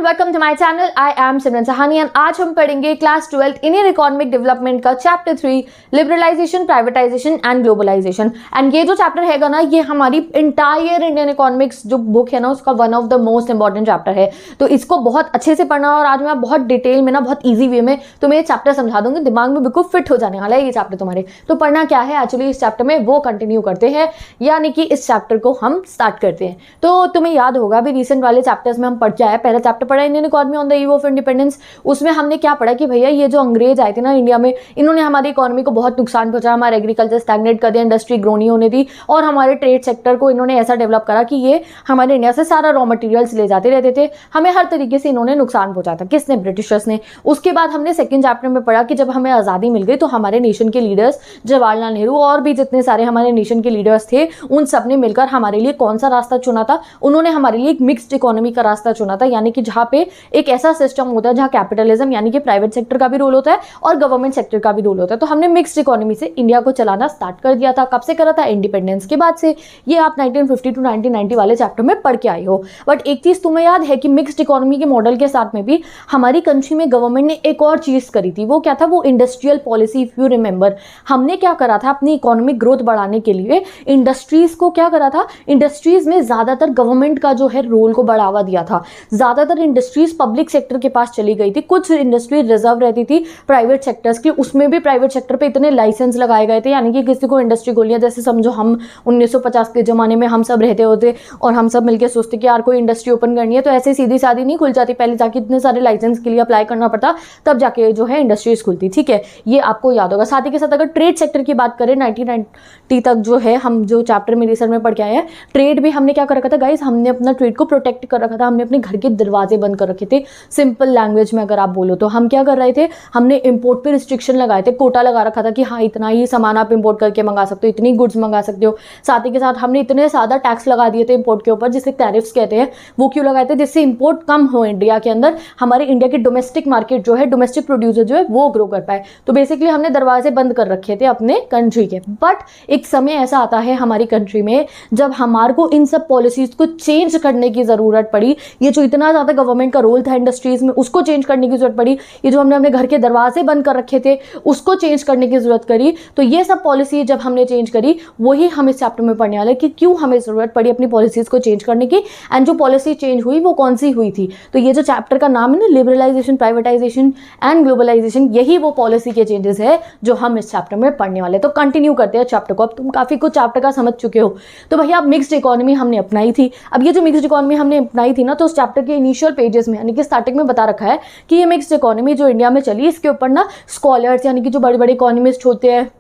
Welcome to my channel. I am Simran Sahani and आज हम पढ़ेंगे क्लास 12 इंडियन इकोनॉमिक डेवलपमेंट का chapter 3 liberalisation, privatisation and globalisation. And ये जो चैप्टर हैगा ना, ये हमारी इंटायर इंडियन इकोनॉमिक्स जो बुक है ना, उसका one of the most important chapter है। तो इसको बहुत अच्छे से पढ़ना और आज मैं बहुत डिटेल में ना, बहुत ईजी वे में तुम्हें ये चैप्टर समझा दूंगी। दिमाग में बिल्कुल फिट हो जाने वाला है ये चैप्टर तुम्हारे। तो पढ़ना क्या है एक्चुअली इस चैप्टर में, वो कंटिन्यू करते हैं, यानी कि इस चैप्टर को हम स्टार्ट करते हैं। तो तुम्हें याद होगा भी रिसेंट वाले चैप्टर्स में हम पढ़ के आए। पहला चैप्टर पढ़ा Indian economy on the eve of independence. उसमें हमने क्या पढ़ा कि भैया ये जो अंग्रेज आए थे ना इंडिया में, इन्होंने हमारी इकोनॉमी को बहुत नुकसान पहुंचा, हमारा एग्रीकल्चर स्टैग्नेट कर दिया, इंडस्ट्री ग्रो नहीं होने दी और हमारे ट्रेड सेक्टर को इन्होंने ऐसा डेवलप करा कि ये हमारे इंडिया से सारा रॉ मटेरियल्स ले जाते रहते थे। हमें हर तरीके से इन्होंने नुकसान पहुंचा था। किसने? ब्रिटिशर्स ने। उसके बाद हमने सेकंड चैप्टर में पढ़ा कि जब हमें आज़ादी मिल गई तो हमारे नेशन के लीडर्स जवाहरलाल नेहरू और भी जितने सारे हमारे नेशन के लीडर्स थे, उन सब ने मिलकर हमारे लिए कौन सा रास्ता चुना था? उन्होंने हमारे लिए एक मिक्स्ड इकोनॉमी का रास्ता चुना था, यानी कि जहाँ पे एक ऐसा सिस्टम होता है जहाँ कैपिटलिज्म यानी कि प्राइवेट सेक्टर का भी रोल होता है और गवर्नमेंट सेक्टर का भी रोल होता है। तो हमने मिक्स्ड इकोनॉमी से इंडिया को चलाना स्टार्ट कर दिया था। कब से करा था? इंडिपेंडेंस के बाद से। ये आप 1950 टू 1990 वाले चैप्टर में पढ़ के आए हो। बट एक चीज तुम्हें याद है कि मिक्स्ड इकोनॉमी के मॉडल के साथ में भी हमारी कंट्री में गवर्नमेंट ने एक और चीज करी थी। वो क्या था? वो industrial policy. If you remember, हमने क्या करा था अपनी इकोनॉमिक ग्रोथ बढ़ाने के लिए? इंडस्ट्रीज को क्या करा था? इंडस्ट्रीज में ज्यादातर गवर्नमेंट का जो है रोल को बढ़ावा दिया था। ज्यादातर इंडस्ट्रीज पब्लिक सेक्टर के पास चली गई थी, कुछ इंडस्ट्री रिजर्व रहती थी प्राइवेट सेक्टर्स की। उसमें भी प्राइवेट सेक्टर पे इतने लाइसेंस लगाए गए थे, यानी कि किसी को इंडस्ट्री खोलनी है, जैसे समझो हम 1950 के जमाने में हम सब रहते होते और हम सब मिलकर सोचते कि यार कोई इंडस्ट्री ओपन करनी है, तो ऐसे सीधी सादी नहीं खुल जाती, पहले जाके इतने सारे लाइसेंस के लिए अप्लाई करना पड़ता, तब जाके जो है इंडस्ट्रीज खुलती। ठीक है, ये आपको याद होगा। साथ ही के साथ अगर ट्रेड सेक्टर की बात करें, 1990 तक जो है हम जो चैप्टर में रिसर्च में पढ़ के आए हैं, ट्रेड भी हमने क्या कर रखा था गाइस? हमने अपना ट्रेड को प्रोटेक्ट कर रखा था। हमने अपने घर के दरवाजे बंद कर रखे थे। सिंपल लैंग्वेज में अगर आप बोलो तो हम क्या कर रहे थे? हमने इंपोर्ट पे रिस्ट्रिक्शन लगाए थे, कोटा लगा रखा था कि हाँ इतना ही सामान आप इंपोर्ट करके मंगा सकते हो, इतनी गुड्स मंगा सकते हो। साथ ही के साथ हमने इतने ज्यादा टैक्स लगा दिए थे इंपोर्ट के ऊपर, जिसे टैरिफ्स कहते हैं। वो क्यों लगाए थे? जिससे इंपोर्ट कम हो इंडिया के अंदर, हमारे इंडिया की डोमेस्टिक मार्केट जो है, डोमेस्टिक प्रोड्यूसर जो है वो ग्रो कर पाए। तो बेसिकली हमने दरवाजे बंद कर रखे थे अपने कंट्री के। बट एक समय ऐसा आता है हमारी कंट्री में जब हमारे को इन सब पॉलिसीज को चेंज करने की जरूरत पड़ी। ये जो इतना ज्यादा गवर्नमेंट का रोल था इंडस्ट्रीज में, उसको चेंज करने की जरूरत पड़ी। ये जो हमने अपने घर के दरवाजे बंद कर रखे थे, उसको चेंज करने की जरूरत करी। तो ये सब पॉलिसी जब हमने चेंज करी, वही हम इस चैप्टर में पढ़ने वाले कि क्यों हमें जरूरत पड़ी अपनी पॉलिसीज को चेंज करने की, एंड जो पॉलिसी चेंज हुई वो कौन सी हुई थी। तो ये जो चैप्टर का नाम है ना, लिबरलाइजेशन, प्राइवेटाइजेशन एंड ग्लोबलाइजेशन, यही वो पॉलिसी के चेंजेस है जो हम इस चैप्टर में पढ़ने वाले। तो कंटिन्यू करते हैं चैप्टर को। अब तुम काफी कुछ चैप्टर का समझ चुके हो। तो भैया अब मिक्स्ड इकोनॉमी हमने अपनाई थी। अब ये जो मिक्स्ड इकोनॉमी हमने अपनाई थी ना, तो उस चैप्टर के इनिशियल पेजेस में यानी कि स्टार्टिंग में बता रखा है कि ये मिक्स्ड इकोनॉमी जो इंडिया में चली, इसके ऊपर ना स्कॉलर्स यानी कि जो बड़े बड़े इकोनॉमिस्ट होते हैं,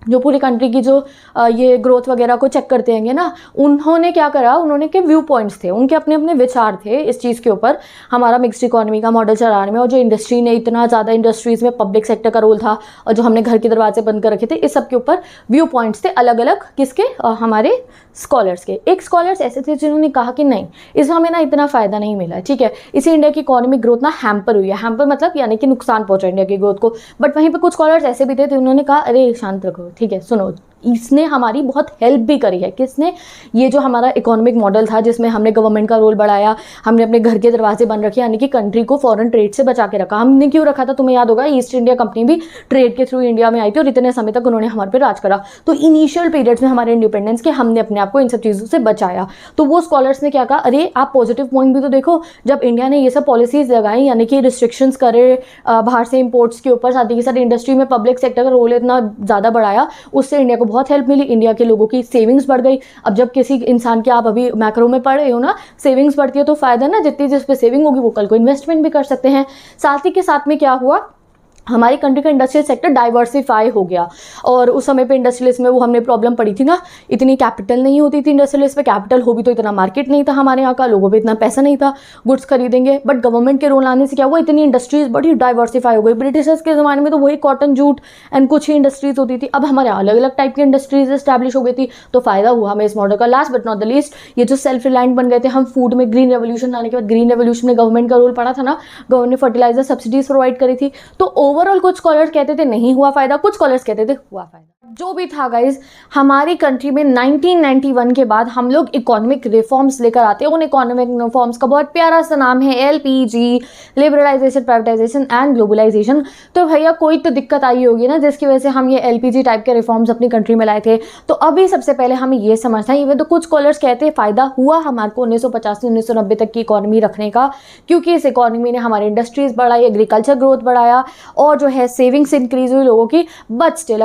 जो पूरी कंट्री की जो ये ग्रोथ वगैरह को चेक करते हैं ना, उन्होंने क्या करा? उन्होंने के व्यू पॉइंट्स थे, उनके अपने अपने विचार थे इस चीज़ के ऊपर, हमारा मिक्स्ड इकोनॉमी का मॉडल चलाने में। और जो इंडस्ट्री ने इतना ज़्यादा इंडस्ट्रीज में पब्लिक सेक्टर का रोल था और जो हमने घर के दरवाजे बंद कर रखे थे, इस सब के ऊपर व्यू पॉइंट्स थे अलग अलग। किसके? हमारे स्कॉलर्स के। एक स्कॉलर्स ऐसे थे जिन्होंने कहा कि नहीं, इससे हमें ना इतना फ़ायदा नहीं मिला है, ठीक है, इसे इंडिया की इकोनॉमिक ग्रोथ ना हैम्पर हुई है। हैम्पर मतलब यानी कि नुकसान पहुंचा इंडिया की ग्रोथ को। बट वहीं पे कुछ स्कॉलर्स ऐसे भी थे उन्होंने कहा अरे शांत रखो, ठीक है, सुनो, इसने हमारी बहुत हेल्प भी करी है। किसने? ये जो हमारा इकोनॉमिक मॉडल था जिसमें हमने गवर्नमेंट का रोल बढ़ाया, हमने अपने घर के दरवाजे बंद रखे, यानी कि कंट्री को फॉरेन ट्रेड से बचा के रखा। हमने क्यों रखा था? तुम्हें याद होगा, ईस्ट इंडिया कंपनी भी ट्रेड के थ्रू इंडिया में आई थी और इतने समय तक उन्होंने हमारे पे राज करा। तो इनिशियल पीरियड्स में हमारे इंडिपेंडेंस के हमने अपने आप को इन सब चीज़ों से बचाया। तो वो स्कॉलर्स ने क्या कहा? अरे आप पॉजिटिव पॉइंट भी तो देखो, जब इंडिया ने ये सब पॉलिसीज लगाई, यानी कि रिस्ट्रिक्शंस करे बाहर से इंपोर्ट्स के ऊपर, साथ ही के साथ इंडस्ट्री में पब्लिक सेक्टर का रोल इतना ज़्यादा बढ़ाया, उससे इंडिया को बहुत हेल्प मिली, इंडिया के लोगों की सेविंग्स बढ़ गई। अब जब किसी इंसान की, आप अभी मैक्रो में पढ़ रहे हो ना, सेविंग्स बढ़ती है तो फायदा ना, जितनी जिस पे सेविंग होगी वो कल को इन्वेस्टमेंट भी कर सकते हैं। साथ ही के साथ में क्या हुआ? हमारी कंट्री का इंडस्ट्रियल सेक्टर डाइवर्सिफाई हो गया। और उस समय पे इंडस्ट्रियलिस्ट में वो हमने प्रॉब्लम पड़ी थी ना, इतनी कैपिटल नहीं होती थी इंडस्ट्रियलिस्ट पे, कैपिटल हो भी तो इतना मार्केट नहीं था हमारे यहाँ का, लोगों पे इतना पैसा नहीं था गुड्स खरीदेंगे। बट गवर्नमेंट के रोल आने से क्या हुआ? इतनी इंडस्ट्रीज बड़ी डाइवर्सिफाई हो गई। ब्रिटिशर्स के ज़माने में तो वही कॉटन, जूट एंड कुछ ही इंडस्ट्रीज होती थी, अब हमारे अलग अलग टाइप की इंडस्ट्रीज एस्टैब्लिश हो गई थी। तो फायदा हुआ हमें इस मॉडल का। Last but not the least, ये जो सेल्फ रिलायंट बन गए थे हम फूड में, ग्रीन रेवोल्यूशन आने के बाद, ग्रीन रेवोल्यूशन में गवर्नमेंट का रोल पड़ा था ना, गवर्नमेंट ने फर्टिलाइजर सब्सिडीज प्रोवाइड करी थी। तो ओवरऑल कुछ स्कॉलर्स कहते थे नहीं हुआ फायदा, कुछ स्कॉलर्स कहते थे हुआ फायदा। जो भी था गाइज, हमारी कंट्री में 1991 के बाद हम लोग इकोनॉमिक रिफॉर्म्स लेकर आते हैं। उन इकोनॉमिक रिफॉर्म्स का बहुत प्यारा सा नाम है LPG, liberalisation, privatisation and globalisation. तो भैया कोई तो दिक्कत आई होगी ना, जिसकी वजह से हम ये एलपीजी टाइप के रिफॉर्म्स अपनी कंट्री में लाए थे। तो अभी सबसे पहले हमें ये समझना है, इवन तो कुछ स्कॉलर्स कहते हैं फ़ायदा हुआ हमारे को 1985 से 1990 तक की इकोनॉमी रखने का, क्योंकि इस इकोनॉमी ने हमारी इंडस्ट्रीज़ बढ़ाई, एग्रीकल्चर ग्रोथ बढ़ाया और जो है सेविंग्स इंक्रीज हुई लोगों की। बट स्टिल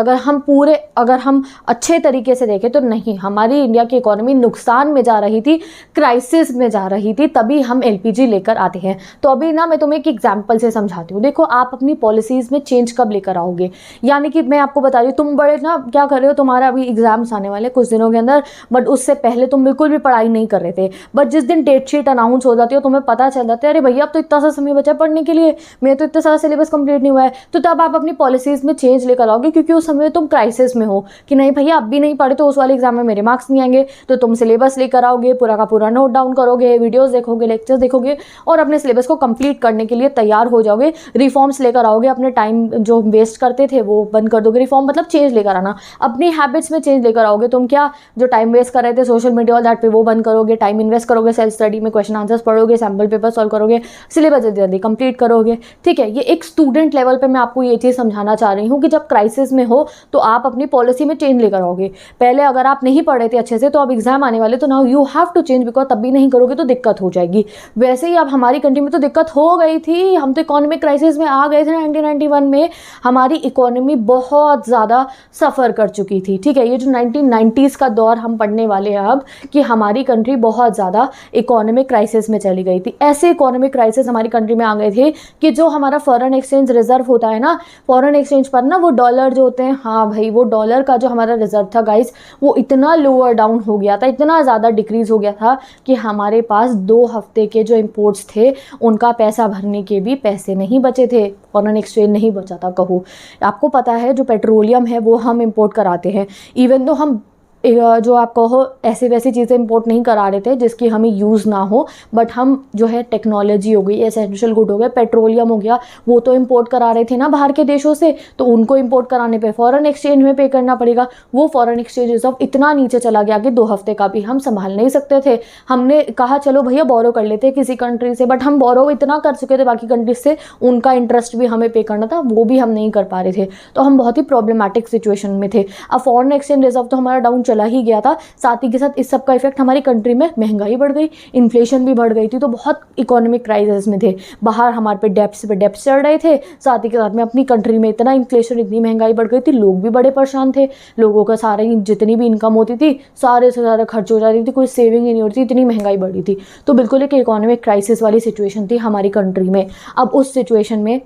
अगर हम अच्छे तरीके से देखें तो नहीं, हमारी इंडिया की इकोनॉमी नुकसान में जा रही थी, क्राइसिस में जा रही थी, तभी हम एलपीजी लेकर आते हैं। तो अभी ना मैं तुम्हें एक एग्जांपल से समझाती हूँ। देखो, आप अपनी पॉलिसीज़ में चेंज कब लेकर आओगे, यानी कि मैं आपको बता रही हूँ, तुम बड़े ना क्या कर रहे हो, तुम्हारा अभी एग्जाम्स आने वाले कुछ दिनों के अंदर, बट उससे पहले तुम बिल्कुल भी पढ़ाई नहीं कर रहे थे। बट जिस दिन डेट शीट अनाउंस हो जाती है, तुम्हें पता चल जाता है अरे भैया अब तो इतना सा समय बचा पढ़ने के लिए, मेरा तो इतना सारा सिलेबस कंप्लीट नहीं हुआ है। तो तब आप अपनी पॉलिसीज़ में चेंज लेकर आओगे, क्योंकि उस समय तुम क्राइसिस में हो कि नहीं भैया अब भी नहीं पढ़े तो उस वाले एग्जाम में मेरे मार्क्स नहीं आएंगे। तो तुम सिलेबस लेकर आओगे, पूरा का पूरा नोट डाउन करोगे, वीडियोस देखोगे, लेक्चर्स देखोगे और अपने सिलेबस को कंप्लीट करने के लिए तैयार हो जाओगे। रिफॉर्म्स लेकर आओगे, अपने टाइम जो वेस्ट करते थे वो बंद कर दोगे। रिफॉर्म मतलब चेंज लेकर आना, अपनी हैबिट्स में चेंज लेकर आओगे। तुम क्या जो टाइम वेस्ट कर रहे थे सोशल मीडिया और दैट पे, वो बंद करोगे, टाइम इन्वेस्ट करोगे, सेल्फ स्टडी में क्वेश्चन आंसर्स पढ़ोगे, सैम्पल पेपर सॉल्व करोगे, सिलेबस जल्दी जल्दी कंप्लीट करोगे। ठीक है, ये एक स्टूडेंट लेवल पे मैं आपको ये चीज़ समझाना चाह रही हूँ कि जब क्राइसिस में हो तो आप अपनी पॉलिसी में चेंज लेकर आओगे। पहले अगर आप नहीं पढ़े थे अच्छे से तो अब एग्जाम आने वाले, तो now you have to change, because तब भी नहीं करोगे तो दिक्कत हो जाएगी। वैसे ही अब हमारी कंट्री में तो दिक्कत हो गई थी, हम तो इकोनॉमिक क्राइसिस में आ गए थे 1991 में। हमारी इकोनॉमी बहुत ज़्यादा सफ़र कर चुकी थी। ठीक है, ये जो 1990s का दौर हम पढ़ने वाले हैं अब, कि हमारी कंट्री बहुत ज़्यादा इकोनॉमिक क्राइसिस में चली गई थी। ऐसे इकोनॉमिक क्राइसिस हमारी कंट्री में आ गए थे कि जो हमारा फॉरेन एक्सचेंज रिजर्व होता है ना, फॉरेन एक्सचेंज पर ना वो डॉलर जो होते हैं, हाँ भाई वो डॉलर का जो हमारा रिजर्व था गाइस, वो इतना लोअर डाउन हो गया था, इतना ज़्यादा डिक्रीज़ हो गया था कि हमारे पास 2 हफ्ते के जो इंपोर्ट्स थे उनका पैसा भरने के भी पैसे नहीं बचे थे, फॉरेन एक्सचेंज नहीं बचा था। कहो, आपको पता है जो पेट्रोलियम है वो हम इंपोर्ट कराते हैं, इवन तो हम जो आप कहो ऐसी वैसी चीज़ें इंपोर्ट नहीं करा रहे थे जिसकी हमें यूज़ ना हो, बट हम जो है टेक्नोलॉजी हो गई, एसेंशियल गुड हो गया, पेट्रोलियम हो गया, वो तो इंपोर्ट करा रहे थे ना बाहर के देशों से। तो उनको इंपोर्ट कराने पे फॉरेन एक्सचेंज में पे करना पड़ेगा। वो फॉरेन एक्सचेंज रिजर्व इतना नीचे चला गया कि 2 हफ्ते का भी हम संभाल नहीं सकते थे। हमने कहा चलो भैया बोरो कर लेते किसी कंट्री से, बट हम बोरो इतना कर चुके थे बाकी कंट्रीज से, उनका इंटरेस्ट भी हमें पे करना था, वो भी हम नहीं कर पा रहे थे। तो हम बहुत ही प्रॉब्लमेटिक सिचुएशन में थे। अब फॉरेन एक्सचेंज रिजर्व तो हमारा डाउन चला ही गया था, साथ ही के साथ इस सब का इफेक्ट हमारी कंट्री में महंगाई बढ़ गई, इन्फ्लेशन भी बढ़ गई थी। तो बहुत इकोनॉमिक क्राइसिस में थे, बाहर हमारे पे डेप्स चढ़ रहे थे, साथ ही के साथ में अपनी कंट्री में इतना इन्फ्लेशन, इतनी महंगाई बढ़ गई थी, लोग भी बड़े परेशान थे। लोगों का सारे जितनी भी इनकम होती थी सारे से ज़्यादा खर्च हो जाती थी, कोई सेविंग ही नहीं होती, इतनी महंगाई बढ़ी थी। तो बिल्कुल एक इकोनॉमिक क्राइसिस वाली सिचुएशन थी हमारी कंट्री में। अब उस सिचुएशन में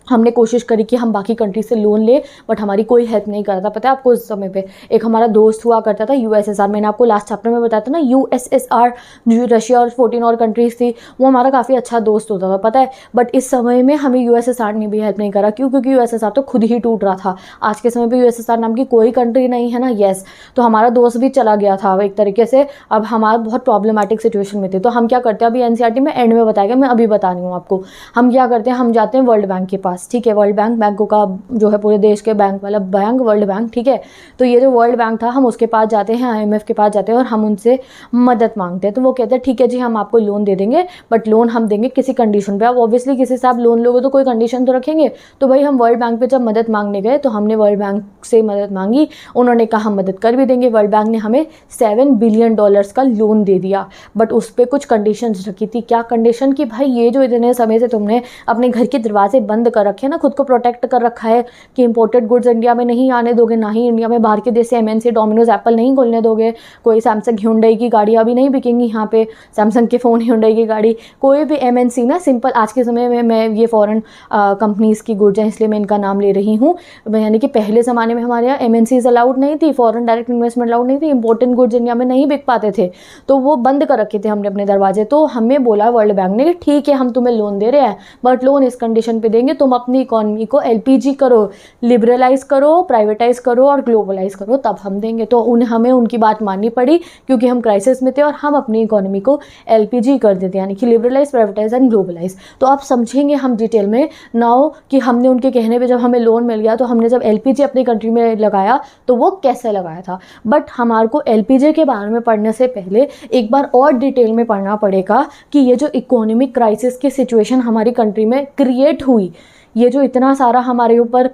हमने कोशिश करी कि हम बाकी कंट्री से लोन ले, बट हमारी कोई हेल्प नहीं कर रहा था। पता है आपको उस समय पे एक हमारा दोस्त हुआ करता था यूएसएसआर, मैंने आपको लास्ट चैप्टर में बताया था ना, यूएसएसआर जो रशिया और 14 और कंट्रीज़ थी, वो हमारा काफ़ी अच्छा दोस्त होता था, पता है। बट इस समय में हमें यूएसएसआर ने भी हेल्प नहीं करा। क्यों? क्योंकि यूएसएसआर तो खुद ही टूट रहा था। आज के समय पर यूएसएसआर नाम की कोई कंट्री नहीं है ना, येस। तो हमारा दोस्त भी चला गया था एक तरीके से। अब हमारा बहुत प्रॉब्लमेटिक सिचुएशन में थे। तो हम क्या करते हैं, अभी एनसीईआरटी में एंड में बताएगा, मैं अभी बता रही हूँ आपको। हम क्या करते हैं, हम जाते हैं वर्ल्ड बैंक के पास। ठीक है, वर्ल्ड बैंक बैंकों का जो है पूरे देश के बैंक वाला बैंक वर्ल्ड बैंक। ठीक है, तो ये जो वर्ल्ड बैंक था, हम उसके पास जाते हैं, आईएमएफ के पास जाते हैं और हम उनसे मदद मांगते हैं। तो वो कहते हैं ठीक है जी, हम आपको लोन दे देंगे, बट लोन हम देंगे किसी कंडीशन पे। अब ऑब्वियसली किसी से आप लोन लोगे तो कोई कंडीशन तो रखेंगे। तो भाई हम वर्ल्ड बैंक पे जब मदद मांगने गए तो हमने वर्ल्ड बैंक से मदद मांगी, उन्होंने कहा हम मदद कर भी देंगे। वर्ल्ड बैंक ने हमें $7 बिलियन का लोन दे दिया, बट उस पर कुछ कंडीशंस रखी थी। क्या कंडीशन? कि भाई ये जो इतने समय से तुमने अपने घर के दरवाजे बंद कर रखे हैं ना, खुद को प्रोटेक्ट कर रखा है कि इंपोर्टेड गुड्स इंडिया में नहीं आने दोगे, ना ही इंडिया में बाहर के देश से एमएनसी डोमिनोज एप्पल नहीं खोलने दोगे, कोई सैमसंग ह्यूंडई की गाड़ियाँ भी नहीं बिकेंगी यहाँ पे, सैमसंग के फ़ोन ह्यूंडई की गाड़ी, कोई भी एमएनसी ना, सिंपल। आज के समय में मैं ये फॉरेन कंपनीज़ की गुड्स हैं इसलिए मैं इनका नाम ले रही हूँ। यानी कि पहले ज़माने में हमारे यहाँ एमएनसीज अलाउड नहीं थी, फॉरेन डायरेक्ट इन्वेस्टमेंट अलाउड नहीं थी, इंपोर्टेड गुड्स इंडिया में नहीं बिक पाते थे, तो वो बंद कर रखे थे हमने अपने दरवाजे। तो हमें बोला वर्ल्ड बैंक ने कि ठीक है हम तुम्हें लोन दे रहे हैं, बट लोन इस कंडीशन पे देंगे, तुम अपनी इकोनॉमी को LPG करो, लिबरलाइज करो, प्राइवेटाइज करो और ग्लोबलाइज करो, तब हम देंगे। तो हमें उनकी बात माननी पड़ी क्योंकि हम क्राइसिस में थे और हम अपनी इकोनॉमी को LPG कर देते, यानी कि लिबरलाइज, प्राइवेटाइज एंड ग्लोबलाइज। तो आप समझेंगे हम डिटेल में नाउ कि हमने उनके कहने पे जब हमें लोन मिल गया तो हमने जब LPG अपनी कंट्री में लगाया तो वो कैसे लगाया था। बट हमारे को LPG के बारे में पढ़ने से पहले एक बार और डिटेल में पढ़ना पड़ेगा कि ये जो इकोनॉमिक क्राइसिस की सिचुएशन हमारी कंट्री में क्रिएट हुई, ये जो इतना सारा हमारे ऊपर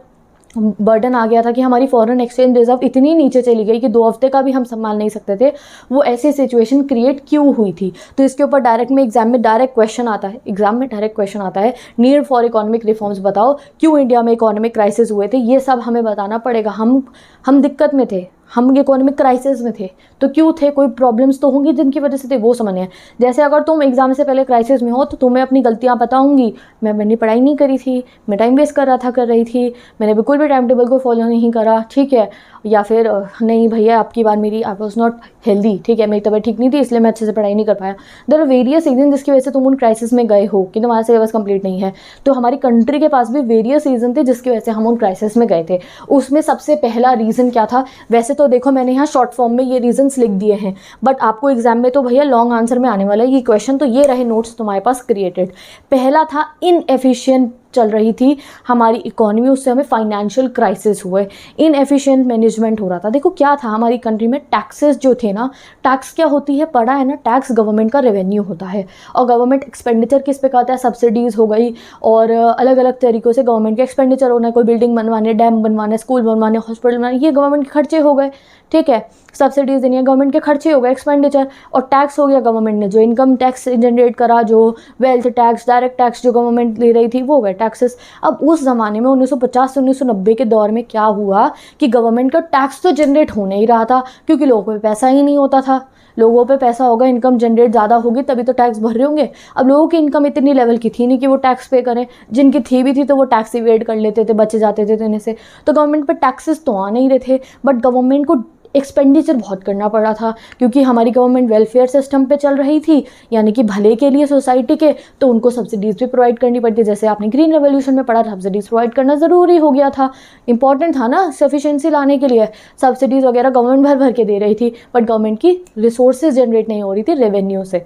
बर्डन आ गया था कि हमारी फॉरेन एक्सचेंज रिजर्व इतनी नीचे चली गई कि 2 हफ्ते का भी हम संभाल नहीं सकते थे, वो ऐसी सिचुएशन क्रिएट क्यों हुई थी। तो इसके ऊपर एग्जाम में डायरेक्ट क्वेश्चन आता है, नीड फॉर इकोनॉमिक रिफॉर्म्स बताओ, क्यों इंडिया में इकोनॉमिक क्राइसिस हुए थे, ये सब हमें बताना पड़ेगा। हम दिक्कत में थे, हम इकोनॉमिक क्राइसिस में थे, तो क्यों थे, कोई प्रॉब्लम्स तो होंगी जिनकी वजह से थे, वो समझने हैं। जैसे अगर तुम एग्जाम से पहले क्राइसिस में हो तो तुम्हें अपनी गलतियां पता होंगी, मैंने पढ़ाई नहीं करी थी, मैं टाइम वेस्ट कर रही थी, मैंने बिल्कुल भी टाइम टेबल को फॉलो नहीं करा, ठीक है, या फिर नहीं भैया आपकी बात मेरी आई वॉज नॉट हेल्दी, ठीक है, मेरी तबीयत ठीक नहीं थी इसलिए मैं अच्छे से पढ़ाई नहीं कर पाया। देयर आर वेरियस रीजन जिसकी वजह से तुम उन क्राइसिस में गए हो कि तुम्हारा सिलेबस कंप्लीट नहीं है। तो हमारी कंट्री के पास भी वेरियस रीजन थे जिसकी वजह से हम उन क्राइसिस में गए थे। उसमें सबसे पहला रीज़न क्या था, वैसे तो देखो मैंने यहाँ शॉर्ट फॉर्म में ये रीजंस लिख दिए हैं, बट आपको एग्जाम में तो भैया लॉन्ग आंसर में आने वाला है ये क्वेश्चन, तो ये रहे नोट्स तुम्हारे पास क्रिएटेड। पहला था इनएफिशिएंट चल रही थी हमारी इकोनॉमी, उससे हमें फाइनेंशियल क्राइसिस हुए, इनएफिशिएंट मैनेजमेंट हो रहा था। देखो क्या था हमारी कंट्री में, टैक्सेस जो थे ना, टैक्स क्या होती है पढ़ा है ना, टैक्स गवर्नमेंट का रेवेन्यू होता है और गवर्नमेंट एक्सपेंडिचर किस पे करता है, सब्सिडीज़ हो गई और अलग अलग तरीक़ों से गवर्नमेंट के एक्सपेंडिचर होना है, कोई बिल्डिंग बनवाने, डैम बनवाने, स्कूल बनवाने, हॉस्पिटल बनवाने, ये गवर्नमेंट के खर्चे हो गए, ठीक है, सब्सिडीज़ देनी है गवर्नमेंट के खर्चे हो गए, एक्सपेंडिचर। और टैक्स हो गया गवर्नमेंट ने जो इनकम टैक्स जनरेट करा, जो वेल्थ टैक्स, डायरेक्ट टैक्स जो गवर्नमेंट ले रही थी वो हो गए टैक्सेस। अब उस ज़माने में 1950 से 1990 के दौर में क्या हुआ कि गवर्नमेंट का टैक्स तो जनरेट हो नहीं रहा था क्योंकि लोगों पे पैसा ही नहीं होता था। लोगों पे पैसा होगा, इनकम जनरेट ज़्यादा होगी तभी तो टैक्स भर रहे होंगे। अब लोगों की इनकम इतनी लेवल की थी नहीं कि वो टैक्स पे करें, जिनकी थी भी थी तो वो टैक्स इवेड कर लेते थे, बचे जाते थे देने से। तो गवर्नमेंट पे टैक्सेस तो आ नहीं रहे थे, बट गवर्नमेंट को एक्सपेंडिचर बहुत करना पड़ा था क्योंकि हमारी गवर्नमेंट वेलफेयर सिस्टम पे चल रही थी, यानी कि भले के लिए सोसाइटी के, तो उनको सब्सिडीज़ भी प्रोवाइड करनी पड़ती। जैसे आपने ग्रीन रेवोल्यूशन में पढ़ा, सब्सिडीज़ प्रोवाइड करना ज़रूरी हो गया था, इंपॉर्टेंट था ना सफिशिएंसी लाने के लिए। सब्सिडीज़ वगैरह गवर्नमेंट भर भर के दे रही थी, बट गवर्नमेंट की रिसोर्सेज जनरेट नहीं हो रही थी रेवेन्यू से।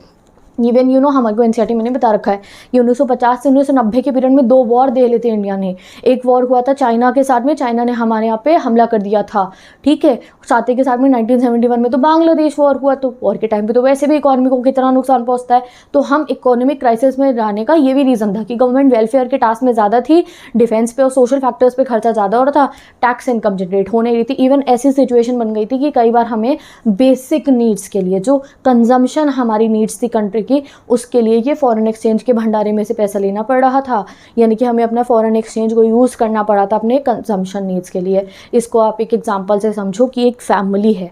इवन हमारे को एनसीईआरटी में बता रखा है ये 1950 से 1990 के पीरियड में 2 वॉर दे लेते इंडिया ने। एक वॉर हुआ था चाइना के साथ में, चाइना ने हमारे यहाँ पे हमला कर दिया था, ठीक है। साथ ही के साथ में 1971 में तो बांग्लादेश वॉर हुआ, तो वॉर के टाइम पे तो वैसे भी इकोनॉमी को कितना नुकसान पहुंचता है। तो हम इकोनॉमिक क्राइसिस में रहने का ये भी रीज़न था कि गवर्नमेंट वेलफेयर के टास्क में ज़्यादा थी, डिफेंस पे और सोशल फैक्टर्स पे खर्चा ज़्यादा हो रहा था, टैक्स इनकम जनरेट हो नहीं रही थी। इवन ऐसी सिचुएशन बन गई थी कि कई बार हमें बेसिक नीड्स के लिए, जो कंजम्पशन हमारी नीड्स थी कंट्री की, उसके लिए ये फॉरेन एक्सचेंज के भंडारे में से पैसा लेना पड़ रहा था, यानी कि हमें अपना फॉरेन एक्सचेंज को यूज़ करना पड़ा था अपने कंजम्पशन नीड्स के लिए। इसको आप एक एग्जांपल से समझो कि एक फैमिली है,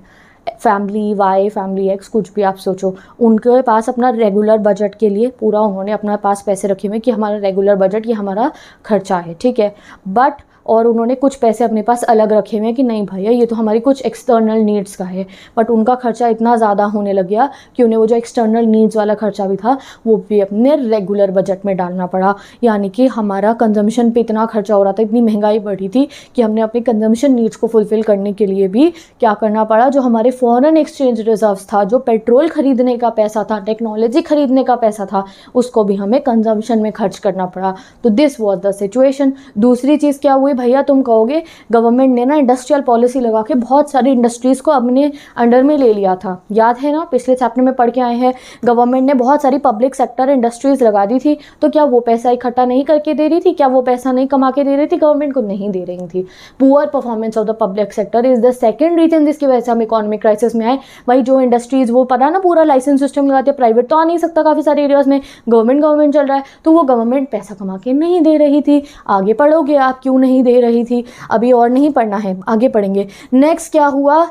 फैमिली वाई, फैमिली एक्स, कुछ भी आप सोचो, उनके पास अपना रेगुलर बजट के लिए पूरा उन्होंने अपने पास पैसे रखे हुए कि हमारा रेगुलर बजट, ये हमारा खर्चा है, ठीक है। बट और उन्होंने कुछ पैसे अपने पास अलग रखे हुए हैं कि नहीं भैया ये तो हमारी कुछ एक्सटर्नल नीड्स का है, बट उनका खर्चा इतना ज़्यादा होने लग गया कि उन्हें वो जो एक्सटर्नल नीड्स वाला खर्चा भी था वो भी अपने रेगुलर बजट में डालना पड़ा। यानी कि हमारा कंजम्पशन पे इतना खर्चा हो रहा था, इतनी महंगाई बढ़ी थी कि हमने अपने कंजम्पशन नीड्स को फुलफ़िल करने के लिए भी क्या करना पड़ा, जो हमारे फॉरेन एक्सचेंज रिजर्व्स था, जो पेट्रोल खरीदने का पैसा था, टेक्नोलॉजी खरीदने का पैसा था, उसको भी हमें कंजम्पशन में खर्च करना पड़ा। तो दिस वॉज द सिचुएशन। दूसरी चीज़ क्या हुई भैया, तुम कहोगे गवर्नमेंट ने ना इंडस्ट्रियल पॉलिसी लगा के बहुत सारी इंडस्ट्रीज़ को अपने अंडर में ले लिया था। याद है ना, पिछले चैप्टर में पढ़ के आए हैं, गवर्नमेंट ने बहुत सारी पब्लिक सेक्टर इंडस्ट्रीज़ लगा दी थी। तो क्या वो पैसा इकट्ठा नहीं करके दे रही थी, क्या वो पैसा नहीं कमा के दे रही थी, गवर्नमेंट को नहीं दे रही थी। Poor performance of the public sector is the second reason जिसकी वजह से हम इकोनॉमिक क्राइसिस में आए। भाई जो इंडस्ट्रीज़, वो पता ना पूरा लाइसेंस सिस्टम लगाते हैं, प्राइवेट तो आ नहीं सकता काफ़ी सारे एरियाज़ में, गवर्नमेंट चल रहा है, तो वो गवर्नमेंट पैसा कमा के नहीं दे रही थी। आगे पढ़ोगे आप क्यों नहीं दे रही थी, अभी और नहीं पढ़ना है, आगे पढ़ेंगे। नेक्स्ट क्या हुआ,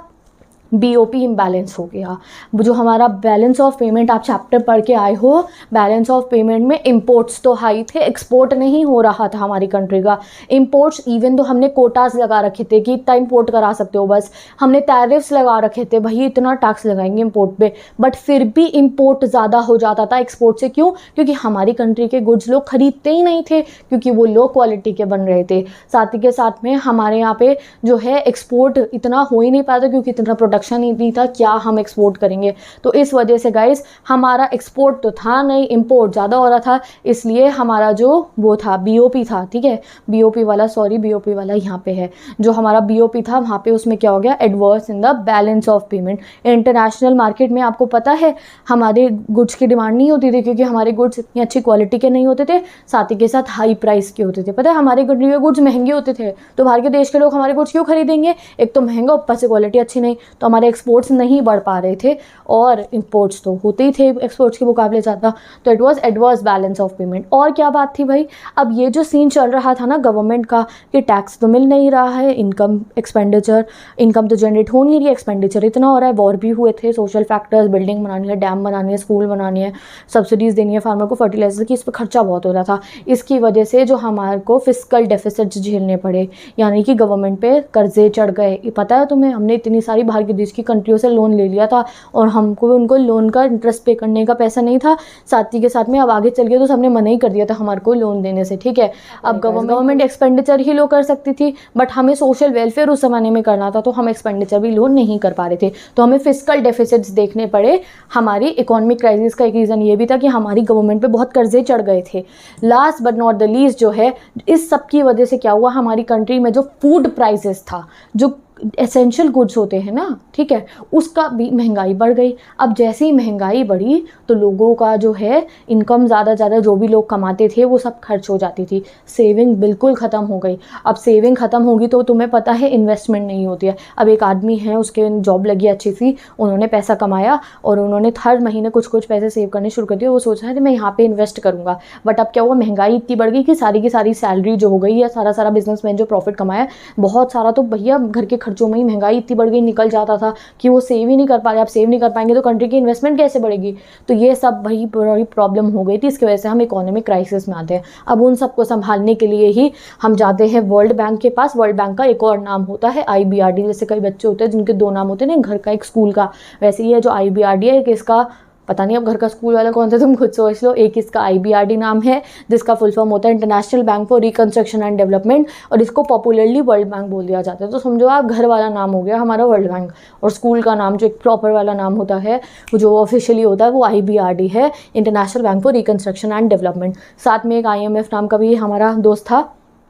बीओपी इम्बैलेंस हो गया। जो हमारा बैलेंस ऑफ पेमेंट आप चैप्टर पढ़ के आए हो, बैलेंस ऑफ पेमेंट में इंपोर्ट्स तो हाई थे, एक्सपोर्ट नहीं हो रहा था हमारी कंट्री का। इंपोर्ट्स इवन तो हमने कोटास लगा रखे थे कि इतना इंपोर्ट करा सकते हो, बस हमने टैरिफ्स लगा रखे थे, भाई इतना टैक्स लगाएंगे इंपोर्ट पे, बट फिर भी इंपोर्ट ज़्यादा हो जाता था एक्सपोर्ट से। क्यों? क्योंकि हमारी कंट्री के गुड्स लोग खरीदते ही नहीं थे, क्योंकि वो लो क्वालिटी के बन रहे थे। साथ ही के साथ में हमारे यहाँ पे जो है एक्सपोर्ट इतना हो ही नहीं पाता, क्योंकि इतना प्रोडक्शन ही नहीं था, क्या हम एक्सपोर्ट करेंगे। तो इस वजह से गाइस हमारा एक्सपोर्ट तो था नहीं, इंपोर्ट ज़्यादा हो रहा था, इसलिए हमारा जो वो था बीओपी था, ठीक है, बीओपी वाला, सॉरी बीओपी वाला यहाँ पे है, जो हमारा बीओपी था वहाँ पे उसमें क्या हो गया, adverse in the balance of payment. International market में आपको पता है हमारे गुड्स की डिमांड नहीं होती थी, क्योंकि हमारे गुड्स इतनी अच्छी क्वालिटी के नहीं होते थे, साथ ही के साथ हाई प्राइस के होते थे। पता है हमारे कंट्री के गुड्स महंगे होते थे, तो बाहर के देश के लोग हमारे गुड्स क्यों खरीदेंगे? एक तो महंगा, ऊपर से क्वालिटी अच्छी नहीं, तो हमारे एक्सपोर्ट्स नहीं बढ़ पा रहे थे, और इंपोर्ट्स तो होते ही थे एक्सपोर्ट्स के मुकाबले ज़्यादा। तो it was adverse balance of payment. और क्या बात थी भाई, अब ये जो सीन चल रहा था ना गवर्नमेंट का, कि टैक्स तो मिल नहीं रहा है, इनकम तो जनरेट हो नहीं रही है, एक्सपेंडिचर इतना हो रहा है, वॉर भी हुए थे, सोशल फैक्टर्स, बिल्डिंग बनानी है, डैम बनानी है, स्कूल बनानी है, सब्सिडीज़ देनी है फार्मर को, फर्टिलाइजर की, इस पर खर्चा बहुत हो रहा था। इसकी वजह से जो हमारे को फिस्कल डेफिसिट्स झेलने पड़े, यानी कि गवर्नमेंट पे कर्जे चढ़ गए। पता है तुम्हें, हमने इतनी सारी बाहर के देश की कंट्रियों से लोन ले लिया था, और हमको उनको लोन का इंटरेस्ट पे करने का पैसा नहीं था। साथ ही के साथ में अब आगे चल गया तो सबने मना ही कर दिया था हमारे को लोन देने से, ठीक है। अब गवर्नमेंट एक्सपेंडिचर ही लो कर सकती थी, बट हमें सोशल वेलफेयर उस ज़माने में करना था, तो हम एक्सपेंडिचर भी लोन नहीं कर पा रहे थे, तो हमें फिस्कल डेफिसिट्स देखने पड़े। हमारी इकोनॉमिक क्राइसिस का एक रीज़न ये भी था कि हमारी गवर्नमेंट पे बहुत कर्जे चढ़ गए थे। Last but not the least जो है, इस सब की वजह से क्या हुआ, हमारी कंट्री में जो फूड प्राइसेस था, जो एसेंशियल गुड्स होते हैं ना, ठीक है, उसका भी महंगाई बढ़ गई। अब जैसे ही महंगाई बढ़ी तो लोगों का जो है इनकम ज़्यादा जो भी लोग कमाते थे वो सब खर्च हो जाती थी, सेविंग बिल्कुल ख़त्म हो गई। अब सेविंग ख़त्म होगी तो तुम्हें पता है इन्वेस्टमेंट नहीं होती है। अब एक आदमी है, उसके जॉब लगी अच्छी सी, उन्होंने पैसा कमाया और उन्होंने हर महीने कुछ पैसे सेव करने शुरू कर दिए, वो सोच रहा है कि मैं यहाँ पर इन्वेस्ट करूँगा। बट अब क्या हुआ, महंगाई इतनी बढ़ गई कि सारी की सारी सैलरी जो हो गई है, सारा बिजनेसमैन जो प्रॉफिट कमाया बहुत सारा, तो भैया घर के खर्चों में ही महंगाई इतनी बढ़ गई, निकल जाता था कि वो सेव ही नहीं कर पा रहे। आप सेव नहीं कर पाएंगे तो कंट्री की इन्वेस्टमेंट कैसे बढ़ेगी? तो ये सब वही बड़ी प्रॉब्लम हो गई थी, इसकी वजह से हम इकोनॉमिक क्राइसिस में आते हैं। अब उन सबको संभालने के लिए ही हम जाते हैं वर्ल्ड बैंक के पास। वर्ल्ड बैंक का एक और नाम होता है IBRD। जैसे कई बच्चे होते हैं जिनके दो नाम होते हैं ना, घर का एक स्कूल का, वैसे ही है जो IBRD है, कि इसका पता नहीं अब घर का स्कूल वाला कौन सा, तुम खुद सोच लो। एक इसका IBRD नाम है, जिसका फुल फॉर्म होता है international bank for reconstruction and development, और इसको पॉपुलरली वर्ल्ड बैंक बोल दिया जाता है। तो समझो आप, घर वाला नाम हो गया हमारा वर्ल्ड बैंक, और स्कूल का नाम जो एक प्रॉपर वाला नाम होता है, जो ऑफिशियली होता है, वो IBRD है, international bank for reconstruction and development. साथ में एक IMF नाम का भी हमारा दोस्त था,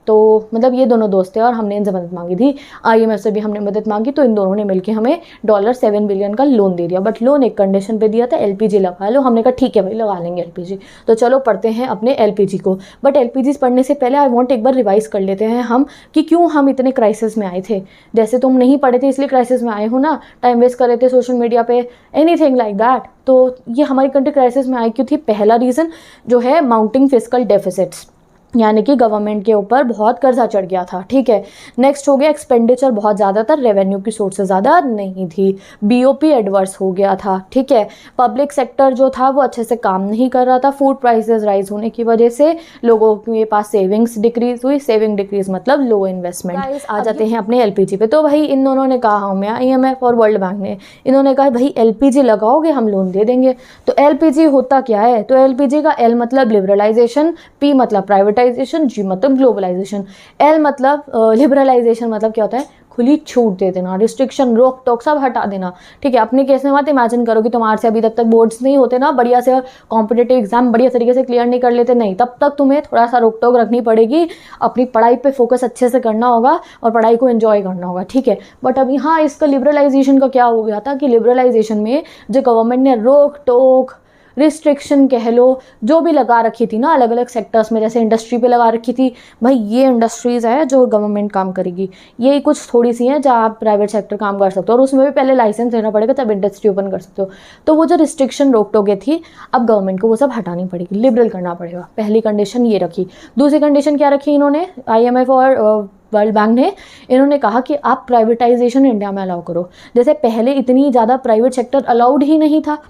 तो मतलब ये दोनों दोस्त थे और हमने इनसे मदद मांगी थी। IMF से भी हमने मदद मांगी, तो इन दोनों ने मिलकर हमें $7 बिलियन का लोन दे दिया। बट लोन एक कंडीशन पे दिया था, LPG लगा लो। हमने कहा ठीक है भाई, लगा लेंगे LPG। तो चलो पढ़ते हैं अपने LPG को। बट LPG पढ़ने से पहले आई वॉन्ट एक बार रिवाइज कर लेते हैं हम, कि क्यों हम इतने क्राइसिस में आए थे। जैसे तुम नहीं पढ़े थे इसलिए क्राइसिस में आए हो ना, टाइम वेस्ट कर रहे थे सोशल मीडिया पे, एनीथिंग लाइक दैट। तो ये हमारी कंट्री क्राइसिस में आई क्यों थी? पहला रीज़न जो है माउंटिंग फिस्कल डेफिसिट्स, यानी कि गवर्नमेंट के ऊपर बहुत कर्जा चढ़ गया था, ठीक है। नेक्स्ट हो गया एक्सपेंडिचर बहुत ज़्यादा था, रेवेन्यू की सोर्सेज ज़्यादा नहीं थी। BOP एडवर्स हो गया था, ठीक है। पब्लिक सेक्टर जो था वो अच्छे से काम नहीं कर रहा था। फूड प्राइसेस राइज होने की वजह से लोगों के पास सेविंग्स डिक्रीज हुई। सेविंग डिक्रीज मतलब लो इन्वेस्टमेंट। आ जाते हैं अपने LPG पे। तो भाई इन दोनों ने कहा, हमें IMF और वर्ल्ड बैंक ने, इन्होंने कहा भाई LPG लगाओगे हम लोन दे देंगे। तो LPG होता क्या है? तो LPG का L मतलब लिबरलाइजेशन, P मतलब प्राइवेटाइजेशन, G मतलब ग्लोबलाइजेशन। L मतलब लिबरलाइजेशन मतलब क्या होता है? खुली छूट दे देना, रिस्ट्रिक्शन, रोक टोक सब हटा देना, ठीक है। अपने केस में मत इमेजिन करो कि तुम्हारे से अभी तक बोर्ड्स नहीं होते ना, बढ़िया से कॉम्पिटेटिव एग्जाम बढ़िया तरीके से क्लियर नहीं कर लेते, नहीं, तब तक तुम्हें थोड़ा सा रोक टोक रखनी पड़ेगी। अपनी पढ़ाई पे फोकस अच्छे से करना होगा और पढ़ाई को एंजॉय करना होगा, ठीक है। बट अब यहाँ इसका लिबरलाइजेशन का क्या हो गया था कि लिबरलाइजेशन में जो गवर्नमेंट ने रोक टोक, रिस्ट्रिक्शन कह लो, जो भी लगा रखी थी ना अलग अलग सेक्टर्स में, जैसे इंडस्ट्री पे लगा रखी थी, भाई ये इंडस्ट्रीज़ है जो गवर्नमेंट काम करेगी, यही कुछ थोड़ी सी हैं जहाँ आप प्राइवेट सेक्टर काम कर सकते हो, और उसमें भी पहले लाइसेंस लेना पड़ेगा तब इंडस्ट्री ओपन कर सकते हो। तो वो जो रिस्ट्रिक्शन रोक टोके थी, अब गवर्नमेंट को वो सब हटानी पड़ेगी, लिबरल करना पड़ेगा। पहली कंडीशन ये रखी। दूसरी कंडीशन क्या रखी इन्होंने, IMF और वर्ल्ड बैंक ने, इन्होंने कहा कि आप प्राइवेटाइजेशन इंडिया में अलाउ करो। जैसे पहले इतनी ज़्यादा प्राइवेट सेक्टर अलाउड ही नहीं था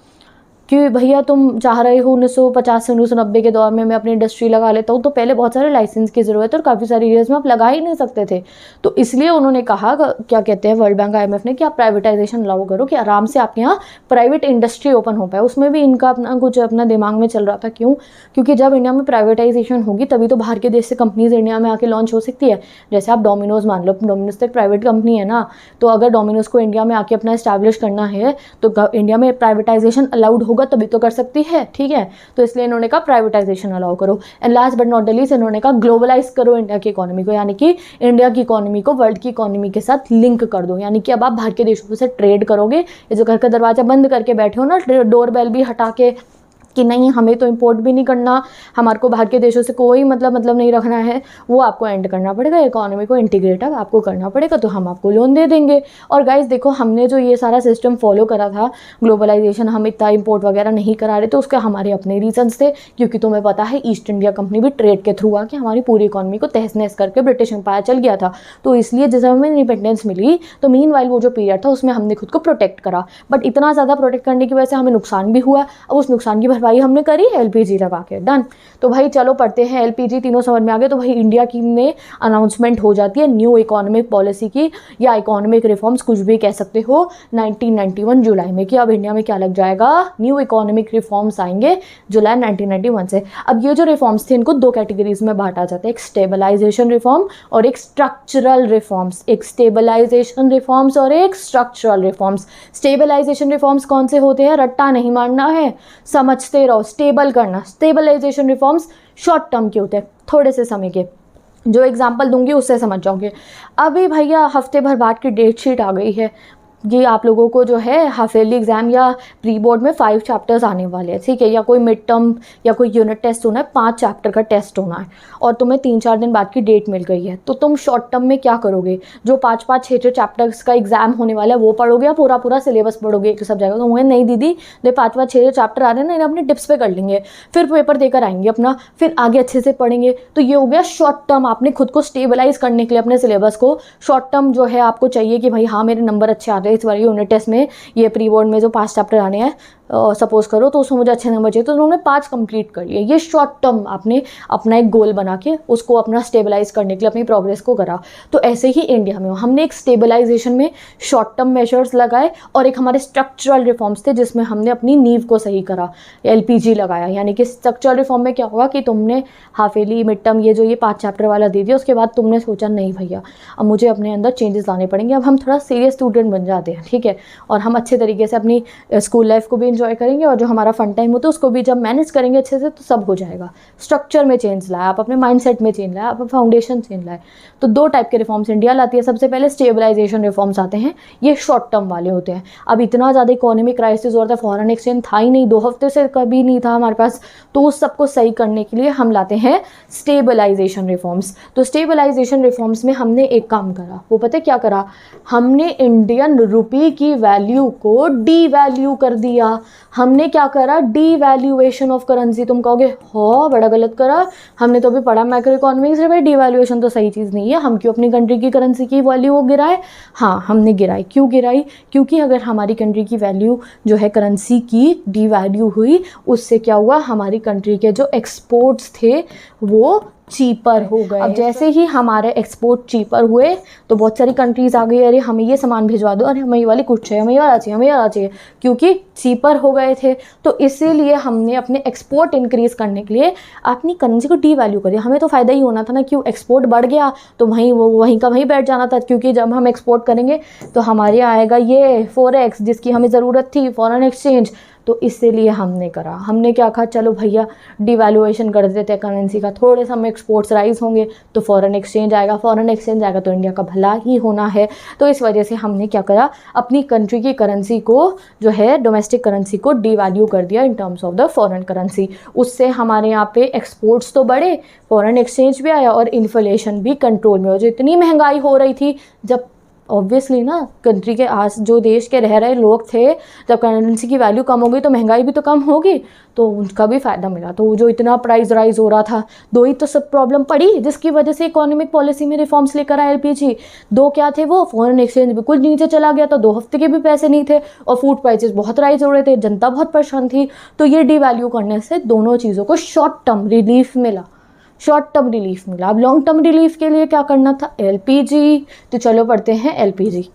कि भैया तुम चाह रहे हो 1950 से 1990 के दौर में मैं अपनी इंडस्ट्री लगा लेता हूँ, तो पहले बहुत सारे लाइसेंस की ज़रूरत है और काफ़ी सारी एरियाज़ में आप लगा ही नहीं सकते थे। तो इसलिए उन्होंने कहा, क्या कहते हैं वर्ल्ड बैंक IMF ने, कि आप प्राइवेटाइजेशन अलाउ करो कि आराम से आपके यहाँ प्राइवेट इंडस्ट्री ओपन हो पाए। उसमें भी इनका अपना दिमाग में चल रहा था। क्यों? क्योंकि जब इंडिया में प्राइवेटाइजेशन होगी तभी तो बाहर के देश से कंपनीज इंडिया में आके लॉन्च हो सकती है। जैसे आप डोमिनोज मान लो, डोमिनोज तो एक प्राइवेट कंपनी है ना, तो अगर डोमिनोज को इंडिया में आके अपना एस्टैब्लिश करना है तो इंडिया में प्राइवेटाइजेशन अलाउड होगा तभी तो कर सकती है। ठीक है, तो इसलिए इन्होंने कहा प्राइवेटाइजेशन अलाउ करो। And last but not the least इन्होंने कहा ग्लोबलाइज करो इंडिया की इकोनॉमी को, यानी कि इंडिया की इकोनॉमी को वर्ल्ड की इकोनॉमी के साथ लिंक कर दो। यानी कि अब आप बाहर के देशों से ट्रेड करोगे। ये जो घर का दरवाजा बंद करके बैठे हो ना, डोर बेल भी हटा के कि नहीं हमें तो इंपोर्ट भी नहीं करना, हमारे को बाहर के देशों से कोई मतलब नहीं रखना है, वो आपको एंड करना पड़ेगा। इकोनॉमी को इंटीग्रेट अब आपको करना पड़ेगा, तो हम आपको लोन दे देंगे। और गाइस देखो, हमने जो ये सारा सिस्टम फॉलो करा था, ग्लोबलाइजेशन, हम इतना इंपोर्ट वगैरह नहीं करा रहे, तो उसके हमारे अपने रीजंस थे। क्योंकि तुम्हें पता है ईस्ट इंडिया कंपनी भी ट्रेड के थ्रू आके हमारी पूरी इकोनॉमी को तहस नहस करके ब्रिटिश एम्पायर चल गया था। तो इसलिए जैसे हमें इंडिपेंडेंस मिली तो मीनवाइल वो जो पीरियड था उसमें हमने खुद को प्रोटेक्ट करा। बट इतना ज़्यादा प्रोटेक्ट करने की वजह से हमें नुकसान भी हुआ। अब उस नुकसान की भरपाई हमने करी LPG लगा के, डन। तो भाई चलो पढ़ते हैं LPG, तीनों समझ में आ गए। तो भाई इंडिया की में अनाउंसमेंट हो जाती है न्यू इकोनॉमिक पॉलिसी की, या इकोनॉमिक रिफॉर्म्स, कुछ भी कह सकते हो, 1991 जुलाई में, कि अब इंडिया में क्या लग जाएगा, न्यू इकोनॉमिक रिफॉर्म्स आएंगे जुलाई 1991 से। अब ये जो रिफॉर्म्स थे इनको दो कैटेगरीज में बांटा जाता है, एक स्टेबलाइजेशन रिफॉर्म और एक स्ट्रक्चरल रिफॉर्म्स। एक स्टेबलाइजेशन रिफॉर्म्स और एक स्ट्रक्चरल रिफॉर्म्स। स्टेबलाइजेशन रिफॉर्म्स कौन से होते हैं, रट्टा नहीं मारना है, समझते रहो, स्टेबल करना। स्टेबलाइजेशन रिफॉर्म्स शॉर्ट टर्म के होते हैं, थोड़े से समय के। जो एग्जांपल दूंगी उससे समझ जाओगे। अभी भैया हफ्ते भर बाद की डेट शीट आ गई है, ये आप लोगों को जो है हाफ ईयरली एग्जाम या प्री बोर्ड में 5 चैप्टर्स आने वाले हैं, ठीक है, या कोई मिड टर्म या कोई यूनिट टेस्ट होना है, 5 चैप्टर का टेस्ट होना है, और तुम्हें 3-4 दिन बाद की डेट मिल गई है। तो तुम शॉर्ट टर्म में क्या करोगे, जो 5-5, 6-6 चैप्टर्स का एग्जाम होने वाला है वो पढ़ोगे या पूरा सिलेबस पढ़ोगे एक सब जगह? तो मुझे नहीं दीदी, ये 5-5, 6 चैप्टर आ रहे हैं ना, इन्हें अपने टिप्स पे कर लेंगे, फिर पेपर देकर आएंगे अपना, फिर आगे अच्छे से पढ़ेंगे। तो ये हो गया शॉर्ट टर्म। आपने खुद को स्टेबलाइज करने के लिए अपने सिलेबस को शॉर्ट टर्म जो है आपको चाहिए कि भाई हाँ मेरे नंबर अच्छे आ रहे हैं इस बार यूनिट टेस्ट में, ये प्री बोर्ड में जो 5 चैप्टर आने हैं सपोज करो, तो उसमें मुझे अच्छे नंबर चाहिए, तो उन्होंने 5 कंप्लीट कर लिए। ये शॉर्ट टर्म आपने अपना एक गोल बना के उसको अपना स्टेबलाइज करने के लिए अपनी प्रोग्रेस को करा। तो ऐसे ही इंडिया में हमने एक स्टेबलाइजेशन में शॉर्ट टर्म मेजर्स लगाए और एक हमारे स्ट्रक्चरल रिफॉर्म्स थे जिसमें हमने अपनी नींव को सही करा, LPG लगाया। यानी कि स्ट्रक्चरल रिफॉर्म में क्या होगा कि तुमने हाफ ईयरली, मिड टर्म, ये जो ये 5 चैप्टर वाला दे दिया, उसके बाद तुमने सोचा नहीं भैया अब मुझे अपने अंदर चेंजेस लाने पड़ेंगे, अब हम थोड़ा सीरियस स्टूडेंट बन जाते हैं, ठीक है, और हम अच्छे तरीके से अपनी स्कूल लाइफ को भी एंजॉय करेंगे और जो हमारा फन टाइम होता है उसको भी जब मैनेज करेंगे अच्छे से तो सब हो जाएगा। स्ट्रक्चर में चेंज लाया, आप अपने माइंडसेट में चेंज लाया, आप फाउंडेशन चेंज लाए। तो 2 टाइप के रिफॉर्म्स इंडिया लाती है। सबसे पहले स्टेबलाइजेशन रिफॉर्म्स आते हैं, ये शॉर्ट टर्म वाले होते हैं। अब इतना ज़्यादा इकोनॉमिक क्राइसिस हो रहा था, फॉरेन एक्सचेंज था ही नहीं, 2 हफ्ते से कभी नहीं था हमारे पास, तो उस सबको सही करने के लिए हम लाते हैं स्टेबलाइजेशन रिफॉर्म्स। तो स्टेबलाइजेशन रिफॉर्म्स में हमने एक काम करा, वो पता है क्या करा, हमने इंडियन रुपी की वैल्यू को डीवैल्यू कर दिया। हमने क्या करा, डीवैल्यूएशन ऑफ करेंसी। तुम कहोगे हो बड़ा गलत करा, हमने तो अभी पढ़ा मैक्रो इकोनॉमिक्स में, भाई डीवैल्यूएशन तो सही चीज़ नहीं है, हम क्यों अपनी कंट्री की करेंसी की वैल्यू गिराए? हाँ हमने गिराई। क्यों गिराई? क्योंकि अगर हमारी कंट्री की वैल्यू जो है करेंसी की डीवैल्यू हुई, उससे क्या हुआ, हमारी कंट्री के जो एक्सपोर्ट्स थे वो चीपर हो गए। अब जैसे ही हमारे एक्सपोर्ट चीपर हुए तो बहुत सारी कंट्रीज़ आ गई, अरे हमें ये सामान भिजवा दो, अरे हमें ये वाली कुछ चाहिए, हमें ये वाला चाहिए, हमें ये वाला चाहिए, क्योंकि चीपर हो गए थे। तो इसीलिए हमने अपने एक्सपोर्ट इंक्रीज़ करने के लिए अपनी करेंसी को डीवैल्यू कर दिया। हमें तो फ़ायदा ही होना था ना, क्यों, एक्सपोर्ट बढ़ गया तो वहीं का वहीं बैठ जाना था, क्योंकि जब हम एक्सपोर्ट करेंगे तो हमारे यहाँ आएगा ये फॉरेक्स जिसकी हमें ज़रूरत थी, फॉरेन एक्सचेंज। तो इसीलिए हमने करा, हमने क्या कहा, चलो भैया डिवैल्यूएशन कर देते हैं करेंसी का, थोड़े समय एक्सपोर्ट्स राइज होंगे तो फॉरेन एक्सचेंज आएगा, फॉरेन एक्सचेंज आएगा तो इंडिया का भला ही होना है। तो इस वजह से हमने क्या करा, अपनी कंट्री की करेंसी को जो है डोमेस्टिक करेंसी को डिवैल्यू कर दिया in terms of the foreign currency. उससे हमारे यहाँ पे एक्सपोर्ट्स तो बढ़े, फॉरेन एक्सचेंज भी आया और इन्फ्लेशन भी कंट्रोल में हो। जो इतनी महंगाई हो रही थी, जब ऑब्वियसली ना, कंट्री के आस जो देश के रह रहे लोग थे, जब करेंसी की वैल्यू कम हो गई तो महंगाई भी तो कम होगी, तो उनका भी फ़ायदा मिला। तो जो इतना प्राइस राइज हो रहा था, दो ही तो सब प्रॉब्लम पड़ी जिसकी वजह से इकोनॉमिक पॉलिसी में रिफॉर्म्स लेकर आया एलपीजी। दो क्या थे वो, फॉरेन एक्सचेंज बिल्कुल नीचे चला गया था, 2 हफ्ते के भी पैसे नहीं थे, और फूड प्राइसेस बहुत राइज हो रहे थे, जनता बहुत परेशान थी। तो ये डिवैल्यू करने से दोनों चीज़ों को शॉर्ट टर्म रिलीफ मिला, शॉर्ट टर्म रिलीफ मिला। अब लॉन्ग टर्म रिलीफ के लिए क्या करना था, एलपीजी। तो चलो पढ़ते हैं एलपीजी।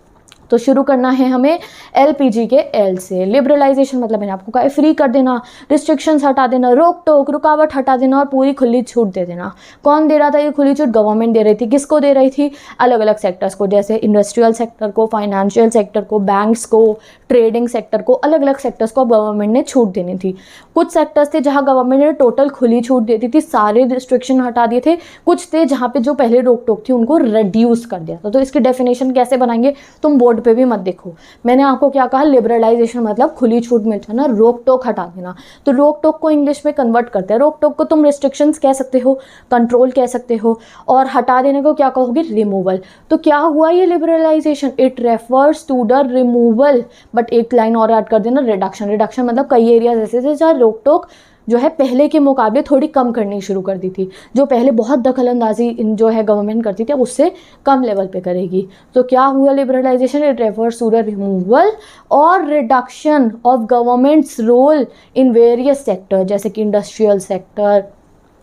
तो शुरू करना है हमें एलपीजी के एल से। लिबरलाइजेशन मतलब मैंने आपको कहा फ्री कर देना, रिस्ट्रिक्शंस हटा देना, रोक टोक रुकावट हटा देना और पूरी खुली छूट दे देना। कौन दे रहा था ये खुली छूट, गवर्नमेंट दे रही थी। किसको दे रही थी, अलग अलग सेक्टर्स को, जैसे इंडस्ट्रियल सेक्टर को, फाइनेंशियल सेक्टर को, बैंक्स को, ट्रेडिंग सेक्टर को, अलग अलग सेक्टर्स को गवर्नमेंट ने छूट देनी थी। कुछ सेक्टर्स थे जहाँ गवर्नमेंट ने टोटल खुली छूट देती थी, सारे रिस्ट्रिक्शन हटा दिए थे। कुछ थे जहाँ पे जो पहले रोक टोक थी उनको रिड्यूस कर दिया था। तो इसकी डेफिनेशन कैसे बनाएंगे, तुम बोर्ड पे भी मत देखो, मैंने आपको क्या कहा, लिबरलाइजेशन मतलब खुली छूट मिल जाना, रोक टोक हटा देना। तो रोक टोक को इंग्लिश में कन्वर्ट करते हैं, रोक टोक को तुम रिस्ट्रिक्शंस कह सकते हो, कंट्रोल कह सकते हो, और हटा देने को क्या कहोगे, रिमूवल। तो क्या हुआ ये liberalisation, it refers to the removal, but एक लाइन और ऐड कर देना, रिडक्शन। रिडक्शन मतलब कई एरियाज ऐसे थे जहाँ रोक टोक जो है पहले के मुकाबले थोड़ी कम करनी शुरू कर दी थी। जो पहले बहुत दखलंदाजी जो है गवर्नमेंट करती थी, अब उससे कम लेवल पे करेगी। तो क्या हुआ liberalisation, it refers to the removal और reduction of government's role in various sector, जैसे कि इंडस्ट्रियल सेक्टर,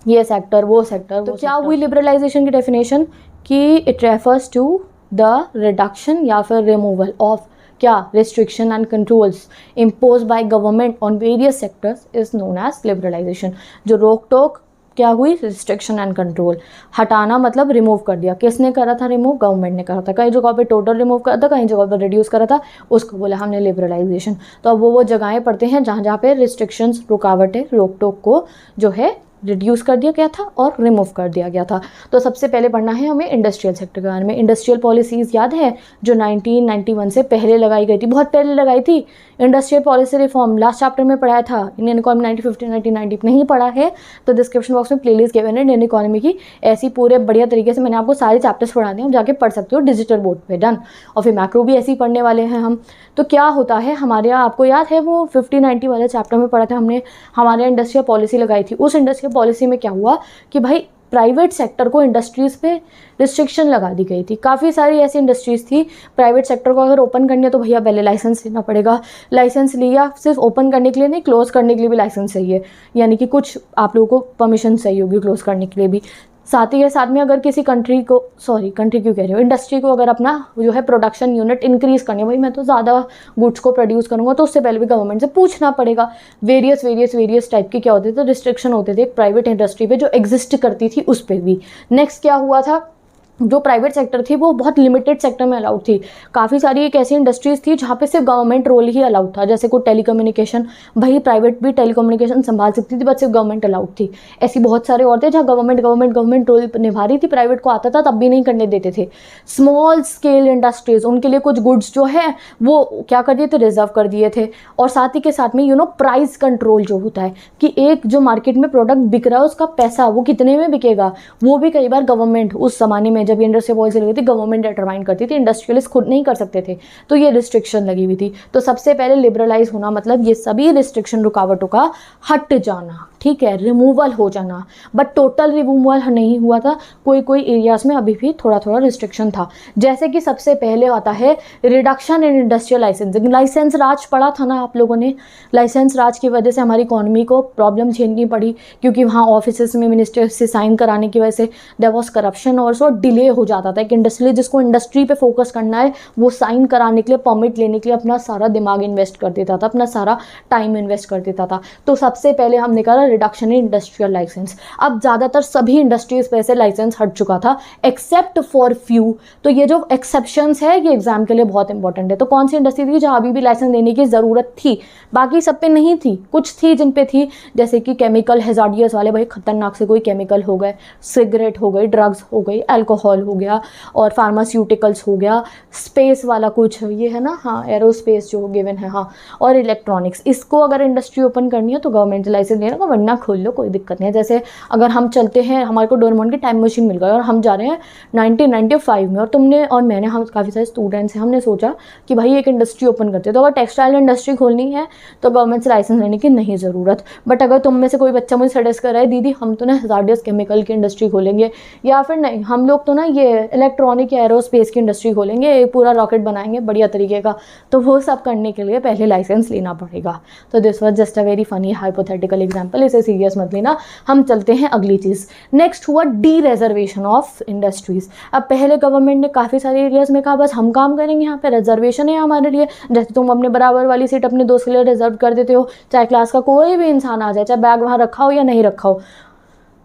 ये सेक्टर वो सेक्टर। तो क्या हुई लिबरलाइजेशन की डेफिनेशन, कि it refers to the reduction या फिर रिमूवल ऑफ क्या, restriction and controls imposed by government on various sectors is known as liberalization। जो रोक टोक क्या हुई, रिस्ट्रिक्शन एंड कंट्रोल। हटाना मतलब रिमूव कर दिया, किसने करा था रिमूव, गवर्नमेंट ने करा था। कई जगह पे टोटल रिमूव करा था, कई जगह पे रिड्यूस करा था, उसको बोला हमने लिबरलाइजेशन। तो अब वो जगहें पढ़ते हैं जहाँ जहाँ पे रिस्ट्रिक्शंस, रुकावटें, रोक टोक को जो है रिड्यूस कर दिया गया था और रिमूव कर दिया गया था। तो सबसे पहले पढ़ना है हमें इंडस्ट्रियल सेक्टर के बारे में। इंडस्ट्रियल पॉलिसीज़ याद है जो 1991 से पहले लगाई गई थी, बहुत पहले लगाई थी। Industrial policy reform last chapter में पढ़ाया था, इंडियन इकोनॉमी 1950 1990 नहीं पढ़ा है तो डिस्क्रिप्शन बॉक्स में प्लेलिस्ट गिवन है इंडियन इकोनॉमी की, ऐसी पूरे बढ़िया तरीके से मैंने आपको सारे चैप्टर्स पढ़ा दिए, जाके पढ़ सकते हो डिजिटल बोर्ड पे, डन। और फिर मैक्रो भी ऐसे ही पढ़ने वाले हैं हम। तो क्या होता है हमारे यहाँ, आपको याद है वो 50-90 वाले चैप्टर में पढ़ा था हमने, हमारे यहाँ इंडस्ट्रियल पॉलिसी लगाई थी। उस इंडस्ट्रियल पॉलिसी में क्या हुआ कि भाई प्राइवेट सेक्टर को इंडस्ट्रीज़ पे रिस्ट्रिक्शन लगा दी गई थी। काफ़ी सारी ऐसी इंडस्ट्रीज़ थी, प्राइवेट सेक्टर को अगर ओपन करनी है तो भैया पहले लाइसेंस लेना पड़ेगा। लाइसेंस लिया, सिर्फ ओपन करने के लिए नहीं, क्लोज़ करने के लिए भी लाइसेंस चाहिए, यानी कि कुछ आप लोगों को परमिशन चाहिए होगी क्लोज़ करने के लिए भी। साथ ही के साथ में अगर किसी कंट्री को, सॉरी कंट्री क्यों कह रही हूँ, इंडस्ट्री को अगर अपना जो है प्रोडक्शन यूनिट इंक्रीज़ करनी है, भाई मैं तो ज़्यादा गुड्स को प्रोड्यूस करूँगा, तो उससे पहले भी गवर्नमेंट से पूछना पड़ेगा। वेरियस टाइप के क्या होते थे, रिस्ट्रिक्शन होते थे एक प्राइवेट इंडस्ट्री पे जो एग्जिस्ट करती थी उस पर भी। नेक्स्ट क्या हुआ था, जो प्राइवेट सेक्टर थी वो बहुत लिमिटेड सेक्टर में अलाउड थी। काफ़ी सारी एक ऐसी इंडस्ट्रीज़ थी जहाँ पे सिर्फ गवर्नमेंट रोल ही अलाउड था, जैसे कोई टेलीकम्युनिकेशन, भाई प्राइवेट भी टेलीकम्युनिकेशन संभाल सकती थी बट सिर्फ गवर्नमेंट अलाउड थी। ऐसी बहुत सारे और थे जहाँ गवर्नमेंट रोल निभा रही थी, प्राइवेट को आता था तब भी नहीं करने देते थे। स्मॉल स्केल इंडस्ट्रीज़, उनके लिए कुछ गुड्स जो है वो क्या कर दिए थे, रिजर्व कर दिए थे। और साथ ही के साथ में प्राइस कंट्रोल जो होता है कि एक जो मार्केट में प्रोडक्ट बिक रहा है उसका पैसा वो कितने में बिकेगा, वो भी कई बार गवर्नमेंट उस जमाने में जब इंडस्ट्रियल पॉलिसी लगी थी गवर्नमेंट डिटरमाइन करती थी, इंडस्ट्रियलिस्ट खुद नहीं कर सकते थे, तो ये रिस्ट्रिक्शन लगी हुई थी। तो सबसे पहले लिबरलाइज होना मतलब ये सभी रिस्ट्रिक्शन, रुकावटों का हट जाना, ठीक है, रिमूवल हो जाना। बट टोटल रिमूवल नहीं हुआ था, कोई एरियाज में अभी भी थोड़ा थोड़ा रिस्ट्रिक्शन था। जैसे कि सबसे पहले आता है reduction in industrial licensing. Licence raj पढ़ा था ना आप लोगों ने, लाइसेंस राज की वजह से हमारी इकोनॉमी को प्रॉब्लम झेलनी पड़ी, क्योंकि वहाँ ऑफिस में मिनिस्टर से साइन कराने की वजह से देयर वाज करप्शन और सो डिले हो जाता था। एक इंडस्ट्री जिसको इंडस्ट्री पे फोकस करना है वो साइन कराने के लिए, परमिट लेने के लिए अपना सारा दिमाग इन्वेस्ट कर देता था, अपना सारा टाइम इन्वेस्ट कर देता था। तो सबसे पहले हमने कहा रिडक्शन इन इंडस्ट्रियल लाइसेंस। अब ज़्यादातर सभी इंडस्ट्रीज पे से लाइसेंस हट चुका था एक्सेप्ट फॉर फ्यू। तो ये जो एक्सेप्शंस है ये एग्जाम के लिए बहुत इंपॉर्टेंट है। तो कौन सी इंडस्ट्री थी जहाँ अभी भी लाइसेंस देने की ज़रूरत थी, बाकी सब पे नहीं थी, कुछ थी जिन पे थी, जैसे कि केमिकल हैजार्डियस वाले, भाई खतरनाक से कोई केमिकल हो गए, सिगरेट हो गई, ड्रग्स हो गई, अल्कोहल अल्कोहल हो गया और फार्मास्यूटिकल्स हो गया, स्पेस वाला कुछ ये है ना, हाँ एरोस्पेस जो गिवन है, हाँ, और इलेक्ट्रॉनिक्स। इसको अगर इंडस्ट्री ओपन करनी है तो गवर्नमेंट लाइसेंस देना का, वरना खोल लो, कोई दिक्कत नहीं है। जैसे अगर हम चलते हैं, हमारे को डोरेमोन की टाइम मशीन मिल गई और हम जा रहे हैं 1995 में, और तुमने और मैंने, हम काफ़ी सारे स्टूडेंट्स हैं, हमने सोचा कि भाई एक इंडस्ट्री ओपन करते हैं। तो अगर टेक्सटाइल इंडस्ट्री खोलनी है तो गवर्नमेंट से लाइसेंस लेने की नहीं ज़रूरत। बट अगर तुम में से कोई बच्चा मुझे सजेस्ट कर रहा है दीदी हम तो ना हजार्डियस केमिकल की इंडस्ट्री खोलेंगे, या फिर नहीं हम लोग तो ना ये इलेक्ट्रॉनिक या एरोस्पेस की इंडस्ट्री खोलेंगे, पूरा रॉकेट बनाएंगे बढ़िया तरीके का, तो वो सब करने के लिए पहले लाइसेंस लेना पड़ेगा। तो this was just a very funny hypothetical example, इसे सीरियस मत लेना। हम चलते हैं अगली चीज़। नेक्स्ट हुआ डी रिजर्वेशन ऑफ इंडस्ट्रीज़। अब पहले गवर्नमेंट ने काफ़ी सारे एरियाज़ में कहा बस हम काम करेंगे, यहाँ पे रिजर्वेशन है हमारे लिए, जैसे तुम अपने बराबर वाली सीट अपने दोस्त के लिए रिजर्व कर देते हो, चाहे क्लास का कोई भी इंसान आ जाए, चाहे बैग वहाँ रखा हो या नहीं रखा हो,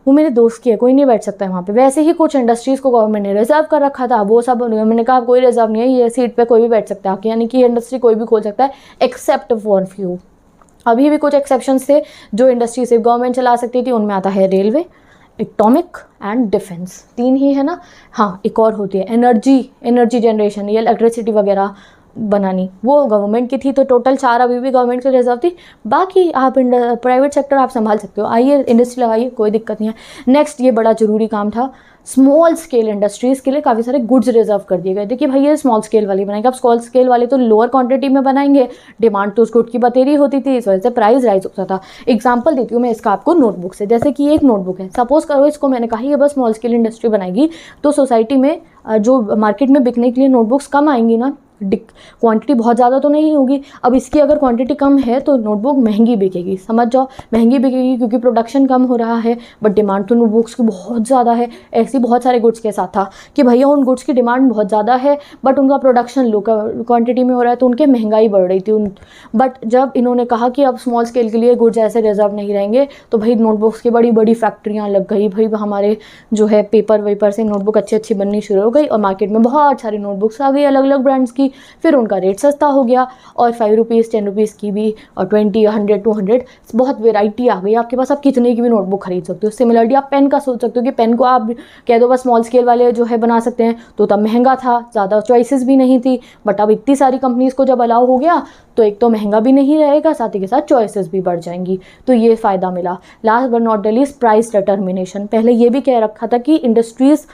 वो मेरे दोस्त की है, कोई नहीं बैठ सकता है वहाँ पे। वैसे ही कुछ इंडस्ट्रीज़ को गवर्नमेंट ने रिजर्व कर रखा था, वो सब मैंने कहा कोई रिजर्व नहीं है, ये सीट पे कोई भी बैठ सकता है, यानी कि इंडस्ट्री कोई भी खोल सकता है एक्सेप्ट फॉर फ्यू। अभी भी कुछ एक्सेप्शंस थे जो इंडस्ट्री सिर्फ गवर्नमेंट चला सकती थी, उनमें आता है रेलवे, एटॉमिक एंड डिफेंस, 3 ही है ना। हाँ एक और होती है एनर्जी जनरेशन, ये इलेक्ट्रिसिटी वगैरह बनानी, वो गवर्नमेंट की थी। तो टोटल 4 अभी भी गवर्नमेंट की रिजर्व थी, बाकी आप प्राइवेट सेक्टर आप संभाल सकते हो, आइए इंडस्ट्री लगाइए, कोई दिक्कत नहीं है। नेक्स्ट ये बड़ा ज़रूरी काम था, स्मॉल स्केल इंडस्ट्रीज़ के लिए काफ़ी सारे गुड्स रिजर्व कर दिए गए। देखिए भाई ये स्मॉल स्केल वाली बनाएंगे, अब स्मॉल स्केल वाले तो लोअर क्वांटिटी में बनाएंगे, डिमांड तो उस गुड की बतेरी होती थी, इस वजह से प्राइस राइज होता था। एग्जांपल देती हूँ मैं इसका आपको नोटबुक से, जैसे कि एक नोटबुक है, सपोज करो इसको मैंने कहा ये बस स्मॉल स्केल इंडस्ट्री बनाएगी, तो सोसाइटी में जो मार्केट में बिकने के लिए नोटबुक्स कम आएंगी ना, क्वांटिटी बहुत ज़्यादा तो नहीं होगी। अब इसकी अगर क्वांटिटी कम है तो नोटबुक महंगी बिकेगी, समझ जाओ महंगी बिकेगी क्योंकि प्रोडक्शन कम हो रहा है, बट डिमांड तो नोटबुक्स की बहुत ज़्यादा है। ऐसी बहुत सारे गुड्स के साथ था कि भैया उन गुड्स की डिमांड बहुत ज़्यादा है बट उनका प्रोडक्शन लो क्वान्टिटी में हो रहा है, तो उनके महंगाई बढ़ रही थी। बट जब इन्होंने कहा कि अब स्मॉल स्केल के लिए गुड्स ऐसे रिजर्व नहीं रहेंगे, तो भाई नोटबुक्स की बड़ी बड़ी फैक्ट्रियाँ लग गई, भाई हमारे जो है पेपर वेपर से नोटबुक अच्छी अच्छी बननी शुरू हो गई और मार्केट में बहुत सारी नोटबुक्स आ गई अलग अलग ब्रांड्स की। फिर उनका रेट सस्ता हो गया और 5 रुपीज़ 10 रुपीज़ की भी और 20 100 200 बहुत वेराइटी आ गई आपके पास, आप कितने की भी नोटबुक खरीद सकते हो। सिमिलरली आप पेन का सोच सकते हो कि पेन को आप कह दो बस स्मॉल स्केल वाले जो है बना सकते हैं, तो तब महंगा था, ज़्यादा चॉइसेस भी नहीं थी। बट अब इतनी सारी कंपनीज़ को जब अलाउ हो गया तो एक तो महंगा भी नहीं रहेगा, साथ ही के साथ चॉइसेस भी बढ़ जाएंगी, तो ये फ़ायदा मिला। Last but not the least price determination. पहले ये भी कह रखा था कि इंडस्ट्रीज़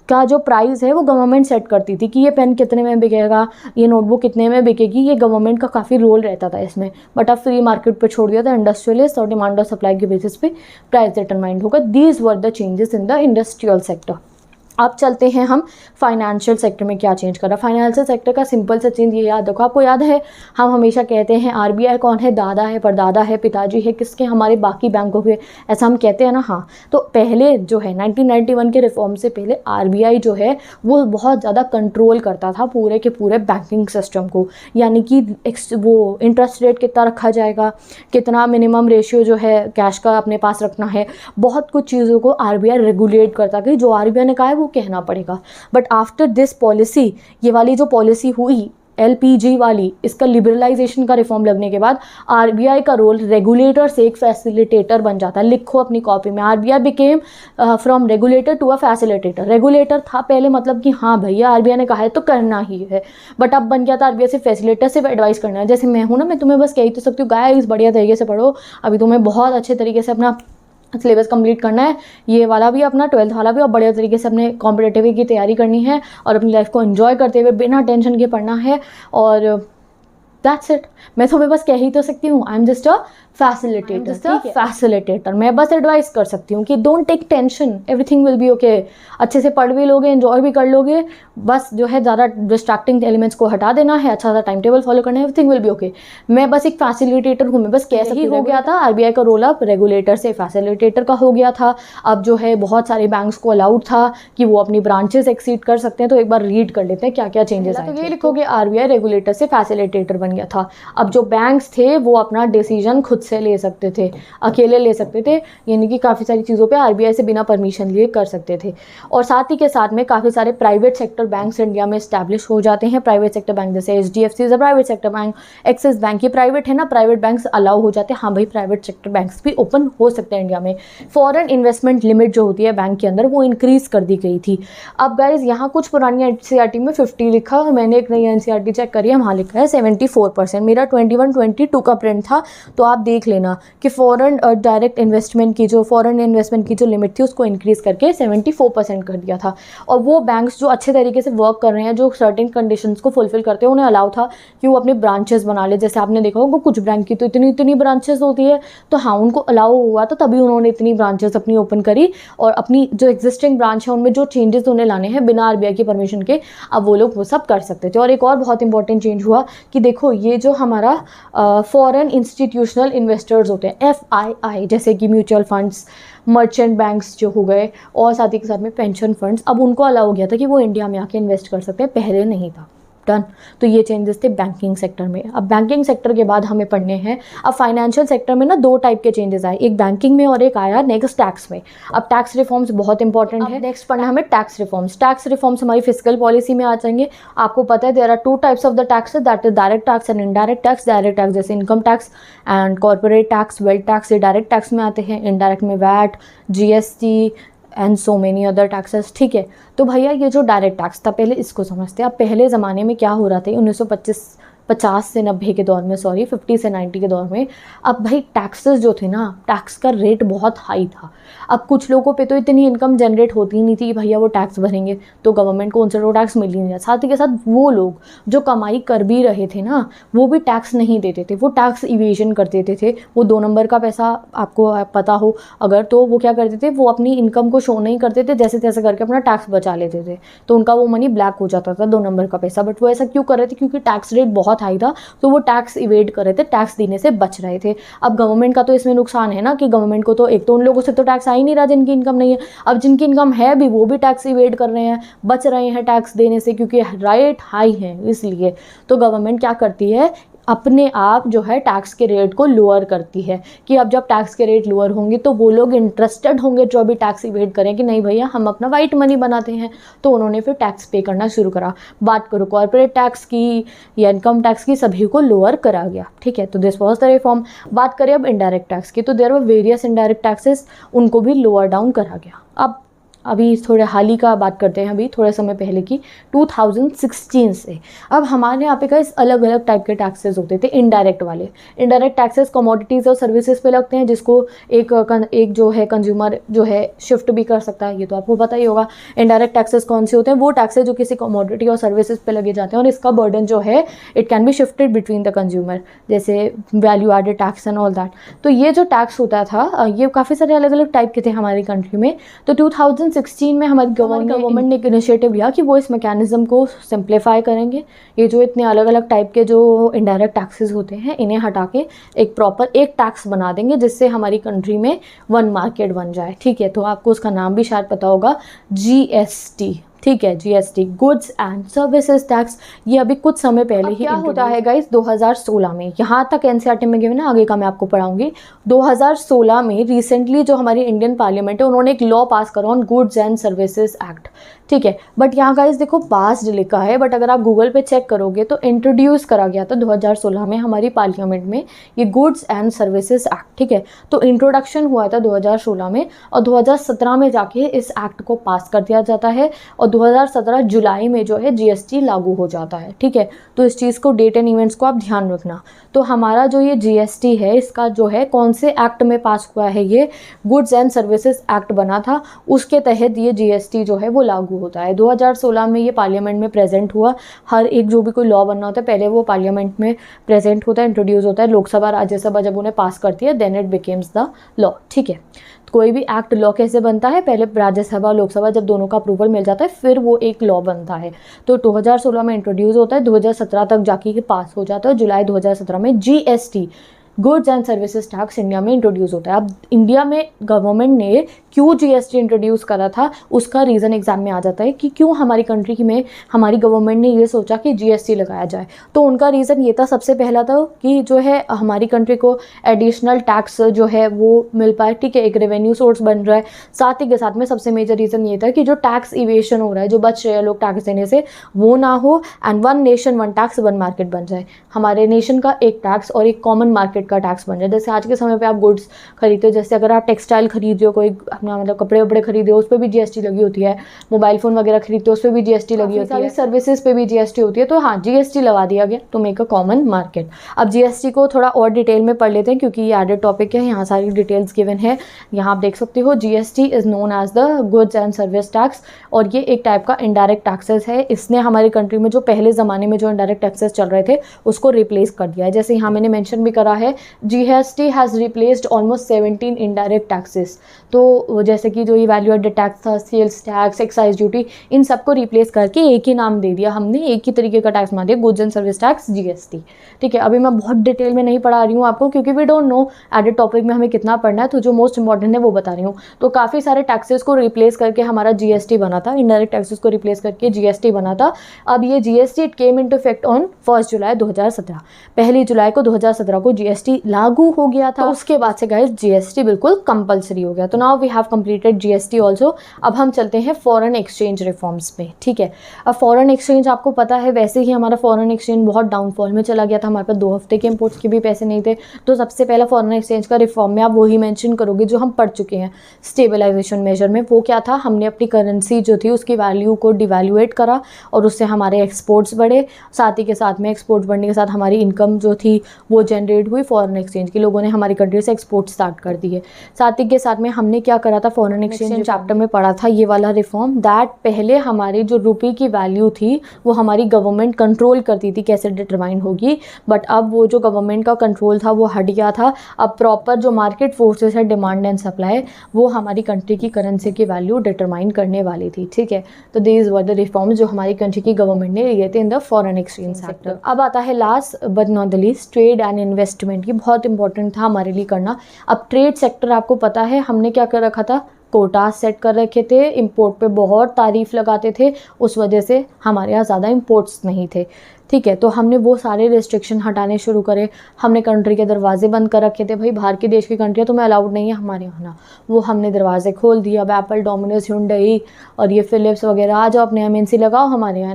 का जो प्राइस है वो गवर्नमेंट सेट करती थी कि ये पेन कितने में बिकेगा, ये नोटबुक कितने में बिकेगी, ये गवर्नमेंट का काफ़ी रोल रहता था इसमें। बट अब फ्री मार्केट पे छोड़ दिया था, इंडस्ट्रियलिस्ट और डिमांड और सप्लाई के बेसिस पे प्राइस डिटरमाइंड होगा। These were the changes in the industrial sector. अब चलते हैं हम फाइनेंशियल सेक्टर में क्या चेंज कर रहा है। फाइनेंशियल सेक्टर का सिंपल सा चेंज ये याद रखो, आपको याद है हम हमेशा कहते हैं आरबीआई कौन है, दादा है, परदादा है, पिताजी है किसके, हमारे बाकी बैंकों के, ऐसा हम कहते हैं ना। हाँ, तो पहले जो है 1991 के रिफॉर्म से पहले आरबीआई जो है वो बहुत ज़्यादा कंट्रोल करता था पूरे के पूरे बैंकिंग सिस्टम को, यानी कि वो इंटरेस्ट रेट कितना रखा जाएगा, कितना मिनिमम रेशियो जो है कैश का अपने पास रखना है, बहुत कुछ चीज़ों को आरबीआई रेगुलेट करता कि जो आरबीआई ने कहा है वो कहना पड़ेगा। बट आफ्टर दिस पॉलिसी, ये वाली जो पॉलिसी हुई एलपीजी वाली, इसका लिबरलाइजेशन का रिफॉर्म लगने के बाद आरबीआई का रोल रेगुलेटर से एक फैसिलिटेटर बन जाता है। लिखो अपनी कॉपी में, RBI became from regulator to a facilitator. Regulator था पहले, मतलब कि हाँ भैया आरबीआई ने कहा है तो करना ही है, बट अब बन गया था आरबीआई से फैसिलिटेटर, सिर्फ एडवाइस करना है। जैसे मैं हूँ ना, मैं तुम्हें बस कह ही तो सकती हूँ गाइस बढ़िया तरीके से पढ़ो, अभी तुम्हें बहुत अच्छे तरीके से अपना सिलेबस कंप्लीट करना है, ये वाला भी अपना 12th वाला भी, और बढ़िया तरीके से अपने कॉम्पिटिटिव की तैयारी करनी है और अपनी लाइफ को एंजॉय करते हुए बिना टेंशन के पढ़ना है। और दैट्स इट। मैं तुम्हें बस कह ही तो सकती हूँ, I am just a facilitator. मैं बस एडवाइस कर सकती हूँ कि don't take tension, everything will be okay. अच्छे से पढ़ भी लोगे, एंजॉय भी कर लोगे, बस जो है ज़्यादा डिस्ट्रैक्टिंग एलिमेंट्स को हटा देना है, अच्छा सा टाइम टेबल फॉलो करना है, एवरीथिंग विल बी ओके। मैं बस एक फैसिलिटेटर हूँ, मैं बस कह सकती हूँ। हो गया था आरबीआई का रोल अब रेगुलेटर से फैसिलिटेटर का हो गया था। अब जो है बहुत सारे बैंक्स को अलाउड था कि वो अपनी ब्रांचेस एक्सीड कर सकते हैं। तो एक बार रीड कर लेते हैं क्या क्या चेंजेस आए। तो ये लिखोगे आरबीआई रेगुलेटर से फैसिलिटेटर बन गया था। अब जो बैंक्स थे वो अपना डिसीजन खुद से ले सकते थे, अकेले ले सकते थे, यानी कि काफ़ी सारी चीज़ों पे आरबीआई से बिना परमिशन लिए कर सकते थे। और साथ ही के साथ में काफ़ी सारे प्राइवेट सेक्टर बैंक्स इंडिया में इस्टेब्लिश हो जाते हैं। प्राइवेट सेक्टर बैंक जैसे HDFC is a private sector bank, axis bank, ये प्राइवेट है ना, प्राइवेट बैंक्स अलाउ हो जाते हैं। हाँ भाई, प्राइवेट सेक्टर बैंक्स भी ओपन हो सकते हैं इंडिया में। फॉरेन इन्वेस्टमेंट लिमिट जो होती है बैंक के अंदर, वो इंक्रीज कर दी गई थी। अब गाइज यहाँ कुछ पुरानी NCERT में 50 लिखा और मैंने एक नई NCERT चेक करी है, वहाँ लिखा है 74%। मेरा 21-22 का प्रिंट था, तो आप देख लेना कि फॉरेन डायरेक्ट इन्वेस्टमेंट की जो फॉरेन इन्वेस्टमेंट की जो लिमिट थी उसको इंक्रीज करके 74% कर दिया था। और वो बैंक्स जो अच्छे तरीके से वर्क कर रहे हैं, जो सर्टेन कंडीशंस को फुलफिल करते हैं, उन्हें अलाउ था कि वो अपने ब्रांचेस बना ले। जैसे आपने देखा होगा कुछ बैंक की तो इतनी ब्रांचेस होती है, तो हाँ उनको अलाउ हुआ था, तभी उन्होंने इतनी ब्रांचेस अपनी ओपन करी। और अपनी जो एग्जिस्टिंग ब्रांच है उनमें जो चेंजेस उन्हें लाने हैं बिना आरबीआई की परमिशन के, अब वो लोग वो सब कर सकते थे। और एक और बहुत इंपॉर्टेंट चेंज हुआ कि देखो ये जो हमारा फॉरेन इंस्टीट्यूशनल इन्वेस्टर्स होते हैं FII, जैसे कि म्यूचुअल फंड्स, मर्चेंट बैंक्स जो हो गए, और साथ ही के साथ में पेंशन फंड्स, अब उनको अलाउ हो गया था कि वो इंडिया में आके इन्वेस्ट कर सकते हैं, पहले नहीं था। डन। तो ये चेंजेस थे बैंकिंग सेक्टर में। अब बैंकिंग सेक्टर के बाद हमें पढ़ने हैं अब फाइनेंशियल सेक्टर में ना 2 टाइप के चेंजेस आए, एक बैंकिंग में और एक आया नेक्स्ट टैक्स में। अब टैक्स रिफॉर्म्स बहुत इंपॉर्टेंट है। नेक्स्ट पढ़ना हमें टैक्स रिफॉर्म्स। टैक्स रिफॉर्म्स हमारी फिस्कल पॉलिसी में आ जाएंगे। आपको पता है there are 2 types of the tax, that is direct tax and indirect tax. Direct tax जैसे income tax and corporate tax, wealth tax, ये डायरेक्ट टैक्स में आते हैं। इनडायरेक्ट में VAT, GST and so many other taxes. ठीक है, तो भैया ये जो डायरेक्ट टैक्स था, पहले इसको समझते हैं। अब पहले ज़माने में क्या हो रहा था 1950 से 90 के दौर में, 50 से 90 के दौर में, अब भाई टैक्सेस जो थे ना, टैक्स का रेट बहुत हाई था। अब कुछ लोगों पे तो इतनी इनकम जनरेट होती ही नहीं थी कि भैया वो टैक्स भरेंगे, तो गवर्नमेंट को उनसे वो टैक्स मिल ही नहीं रहा। साथ ही के साथ वो लोग जो कमाई कर भी रहे थे ना, वो भी टैक्स नहीं देते थे, वो टैक्स इवेजन कर देते थे। वो 2 नंबर का पैसा, आपको पता हो अगर, तो वो क्या करते थे, वो अपनी इनकम को शो नहीं करते थे, जैसे तैसे करके अपना टैक्स बचा लेते थे, तो उनका वो मनी ब्लैक हो जाता था, 2 नंबर का पैसा। बट वो ऐसा क्यों कर रहे थे? क्योंकि टैक्स रेट बहुत हाई था, तो वो टैक्स इवेड कर रहे थे, टैक्स देने से बच रहे थे। अब गवर्नमेंट का तो इसमें नुकसान है ना कि गवर्नमेंट को तो एक तो उन लोगों से तो टैक्स आ ही नहीं रहा जिनकी इनकम नहीं है, अब जिनकी इनकम है भी वो भी टैक्स इवेड कर रहे हैं, बच रहे हैं टैक्स देने से, क्योंकि रेट हाई है इसलिए। तो गवर्नमेंट क्या करती है, अपने आप जो है टैक्स के रेट को लोअर करती है कि अब जब टैक्स के रेट लोअर होंगे तो वो लोग इंटरेस्टेड होंगे जो अभी टैक्स इवेड करें कि नहीं भैया हम अपना वाइट मनी बनाते हैं, तो उन्होंने फिर टैक्स पे करना शुरू करा। बात करो कॉर्पोरेट टैक्स की या इनकम टैक्स की, सभी को लोअर करा गया। ठीक है, तो दिस वाज द रिफॉर्म। बात करें अब इनडायरेक्ट टैक्स की, तो there were various indirect taxes, उनको भी लोअर डाउन करा गया। अब अभी थोड़े हाल ही का बात करते हैं, अभी थोड़े समय पहले की 2016 से अब हमारे यहाँ पे का इस अलग अलग टाइप के टैक्सेस होते थे इनडायरेक्ट वाले। इनडायरेक्ट टैक्सेस कमोडिटीज़ और सर्विसेज पे लगते हैं, जिसको एक जो है कंज्यूमर जो है शिफ्ट भी कर सकता है, ये तो आपको पता ही होगा। इनडायरेक्ट टैक्सेस कौन से होते हैं? वो टैक्सेस जो किसी कमोडिटी और सर्विसेज पे लगे जाते हैं और इसका बर्डन जो है it can be shifted between the consumer, जैसे value added tax and all that. तो ये जो टैक्स होता था ये काफ़ी सारे अलग अलग टाइप के थे हमारी कंट्री में। तो 2016 में हमारी गवर्नमेंट ने एक इनिशिएटिव लिया कि वो इस मैकेनिज्म को सिंप्लीफाई करेंगे। ये जो इतने अलग अलग टाइप के जो इनडायरेक्ट टैक्सेस होते हैं इन्हें हटा के एक प्रॉपर एक टैक्स बना देंगे, जिससे हमारी कंट्री में 1 मार्केट बन जाए। ठीक है, तो आपको उसका नाम भी शायद पता होगा, GST। ठीक है, GST, goods and services tax. ये अभी कुछ समय पहले ही क्या होता है गाइस, 2016 में, यहाँ तक NCERT में गिवन है, आगे का मैं आपको पढ़ाऊंगी। 2016 में रिसेंटली जो हमारी इंडियन पार्लियामेंट है उन्होंने एक लॉ पास करा on goods and services act. ठीक है, बट यहाँ गाइस देखो पास लिखा है, बट अगर आप गूगल पे चेक करोगे तो इंट्रोड्यूस करा गया था 2016 में हमारी पार्लियामेंट में ये गुड्स एंड सर्विसेज एक्ट। ठीक है, तो इंट्रोडक्शन हुआ था 2016 में और 2017 में जाके इस एक्ट को पास कर दिया जाता है और 2017 जुलाई में जो है GST लागू हो जाता है। ठीक है, तो इस चीज़ को, डेट एंड इवेंट्स को आप ध्यान रखना। तो हमारा जो ये GST है, इसका जो है कौन से एक्ट में पास हुआ है, ये गुड्स एंड सर्विसेज एक्ट बना था, उसके तहत ये GST जो है वो लागू होता है। 2016 में ये पार्लियामेंट में प्रेजेंट हुआ। हर एक जो भी कोई लॉ बनना होता है पहले वो पार्लियामेंट में प्रेजेंट होता है, इंट्रोड्यूस होता है। लोकसभा राज्यसभा जब उन्हें पास करती है then it becomes the law. ठीक है, कोई भी एक्ट लॉ कैसे बनता है, पहले राज्यसभा लोकसभा जब दोनों का अप्रूवल मिल जाता है फिर वो एक लॉ बनता है। तो 2016 में इंट्रोड्यूस होता है, 2017 तक जाके पास हो जाता है। जुलाई 2017 में GST goods and services tax India में इंट्रोड्यूस होता है। अब इंडिया में गवर्नमेंट ने क्यों जीएसटी इंट्रोड्यूस करा था, उसका रीज़न एग्जाम में आ जाता है कि क्यों हमारी कंट्री में हमारी गवर्नमेंट ने ये सोचा कि जीएसटी लगाया जाए। तो उनका रीज़न ये था, सबसे पहला था कि जो है हमारी कंट्री को एडिशनल टैक्स जो है वो मिल पाए, ठीक है, एक रेवेन्यू सोर्स बन रहा है। साथ ही के साथ में सबसे मेजर रीज़न ये था कि जो टैक्स इवेशन हो रहा है, जो बच रहे हैं लोग टैक्स देने से, वो ना हो, and one nation one tax one market बन जाए। हमारे नेशन का एक टैक्स और एक कॉमन मार्केट का टैक्स बन जाए। जैसे आज के समय पे आप गुड्स खरीदते हो, जैसे अगर आप टेक्सटाइल खरीद रहे हो, कोई अपना मतलब कपड़े वपड़े खरीदे हो, उस पर भी जीएसटी लगी होती है। मोबाइल फ़ोन वगैरह खरीदते हो, उस पर भी जीएसटी लगी होती है। सर्विसेज पे भी जीएसटी होती है। तो हाँ, जीएसटी लगा दिया गया to make a common market. अब जीएसटी को थोड़ा और डिटेल में पढ़ लेते हैं क्योंकि ये एडेड टॉपिक है, यहाँ सारी डिटेल्स गिवन है। यहाँ आप देख सकते हो, GST is known as the goods and service tax, और ये एक टाइप का इनडायरेक्ट टैक्सेस है। इसने हमारी कंट्री में जो पहले ज़माने में जो इनडायरेक्ट टैक्सेस चल रहे थे उसको रिप्लेस कर दिया है। जैसे यहाँ मैंने मेंशन भी करा है, GST has replaced almost 17 indirect taxes. तो जैसे कि जो ये वैल्यू एडेड टैक्स था, सेल्स टैक्स, एक्साइज ड्यूटी, इन सबको रिप्लेस करके एक ही नाम दे दिया हमने, एक ही तरीके का टैक्स मान दिया, goods and service tax, GST. ठीक है, अभी मैं बहुत डिटेल में नहीं पढ़ा रही हूँ आपको क्योंकि we don't know added topic में हमें कितना पढ़ना है, तो जो मोस्ट इंपॉर्टेंट है वो बता रही हूँ। तो काफ़ी सारे टैक्सेस को रिप्लेस करके हमारा जीएसटी बना था, इनडायरेक्ट टैक्सेस को रिप्लेस करके जीएसटी बना था। अब ये GST it came into effect on 1 जुलाई 2017। 1 जुलाई को 2017 को जीएसटी लागू हो गया था। उसके बाद से गाइस जीएसटी बिल्कुल कंपलसरी हो गया। तो now we have completed GST also. अब हम चलते हैं फॉरेन एक्सचेंज रिफॉर्म्स पे। ठीक है, अब फॉरेन एक्सचेंज आपको पता है, वैसे ही हमारा फॉरेन एक्सचेंज बहुत डाउनफॉल में चला गया था। हमारे पास 2 हफ्ते के इंपोर्ट्स के भी पैसे नहीं थे। तो सबसे पहला फॉरेन एक्सचेंज का रिफॉर्म में आप वही मेंशन करोगे जो हम पढ़ चुके हैं स्टेबलाइजेशन मेजर में। वो क्या था, हमने अपनी करेंसी जो थी उसकी वैल्यू को डिवैल्यूएट करा और उससे हमारे एक्सपोर्ट्स बढ़े। साथ ही के साथ में एक्सपोर्ट्स बढ़ने के साथ हमारी इनकम जो थी वो जनरेट हुई फॉरेन एक्सचेंज की। लोगों ने हमारी कंट्री से एक्सपोर्ट स्टार्ट कर दिए। साथ ही के साथ में हमने क्या करा था, फॉरेन एक्सचेंज चैप्टर में पढ़ा था ये वाला रिफॉर्म, दैट पहले हमारी जो रुपये की वैल्यू थी वो हमारी गवर्नमेंट कंट्रोल करती थी कैसे डिटरमाइन होगी। बट अब वो जो गवर्नमेंट का कंट्रोल था वो हट गया था। अब प्रॉपर जो मार्केट फोर्सेस है, डिमांड एंड सप्लाई, वो हमारी कंट्री की करेंसी की वैल्यू डिटरमाइन करने वाली थी। ठीक है, तो दीज वर द रिफॉर्म्स जो हमारी कंट्री की गवर्नमेंट ने लिए थे in the foreign exchange sector. अब आता है last but not the least, trade and investment. ये बहुत इंपॉर्टेंट था हमारे लिए करना। अब ट्रेड सेक्टर आपको पता है हमने क्या कर रखा था, कोटास सेट कर रखे थे। इंपोर्ट पे बहुत तारीफ लगाते थे, उस वजह से हमारे यहाँ ज़्यादा इंपोर्ट्स नहीं थे। ठीक है, तो हमने वो सारे रिस्ट्रिक्शन हटाने शुरू करे। हमने कंट्री के दरवाजे बंद कर रखे थे, भाई बाहर के देश की कंट्रियाँ तुम्हें अलाउड नहीं है हमारे यहाँ ना, वो हमने दरवाजे खोल दिए। अब एप्पल, डोमिनोज, hyundai और ये फिलिप्स वगैरह आ जाओ, अपने एमएनसी लगाओ हमारे यहाँ,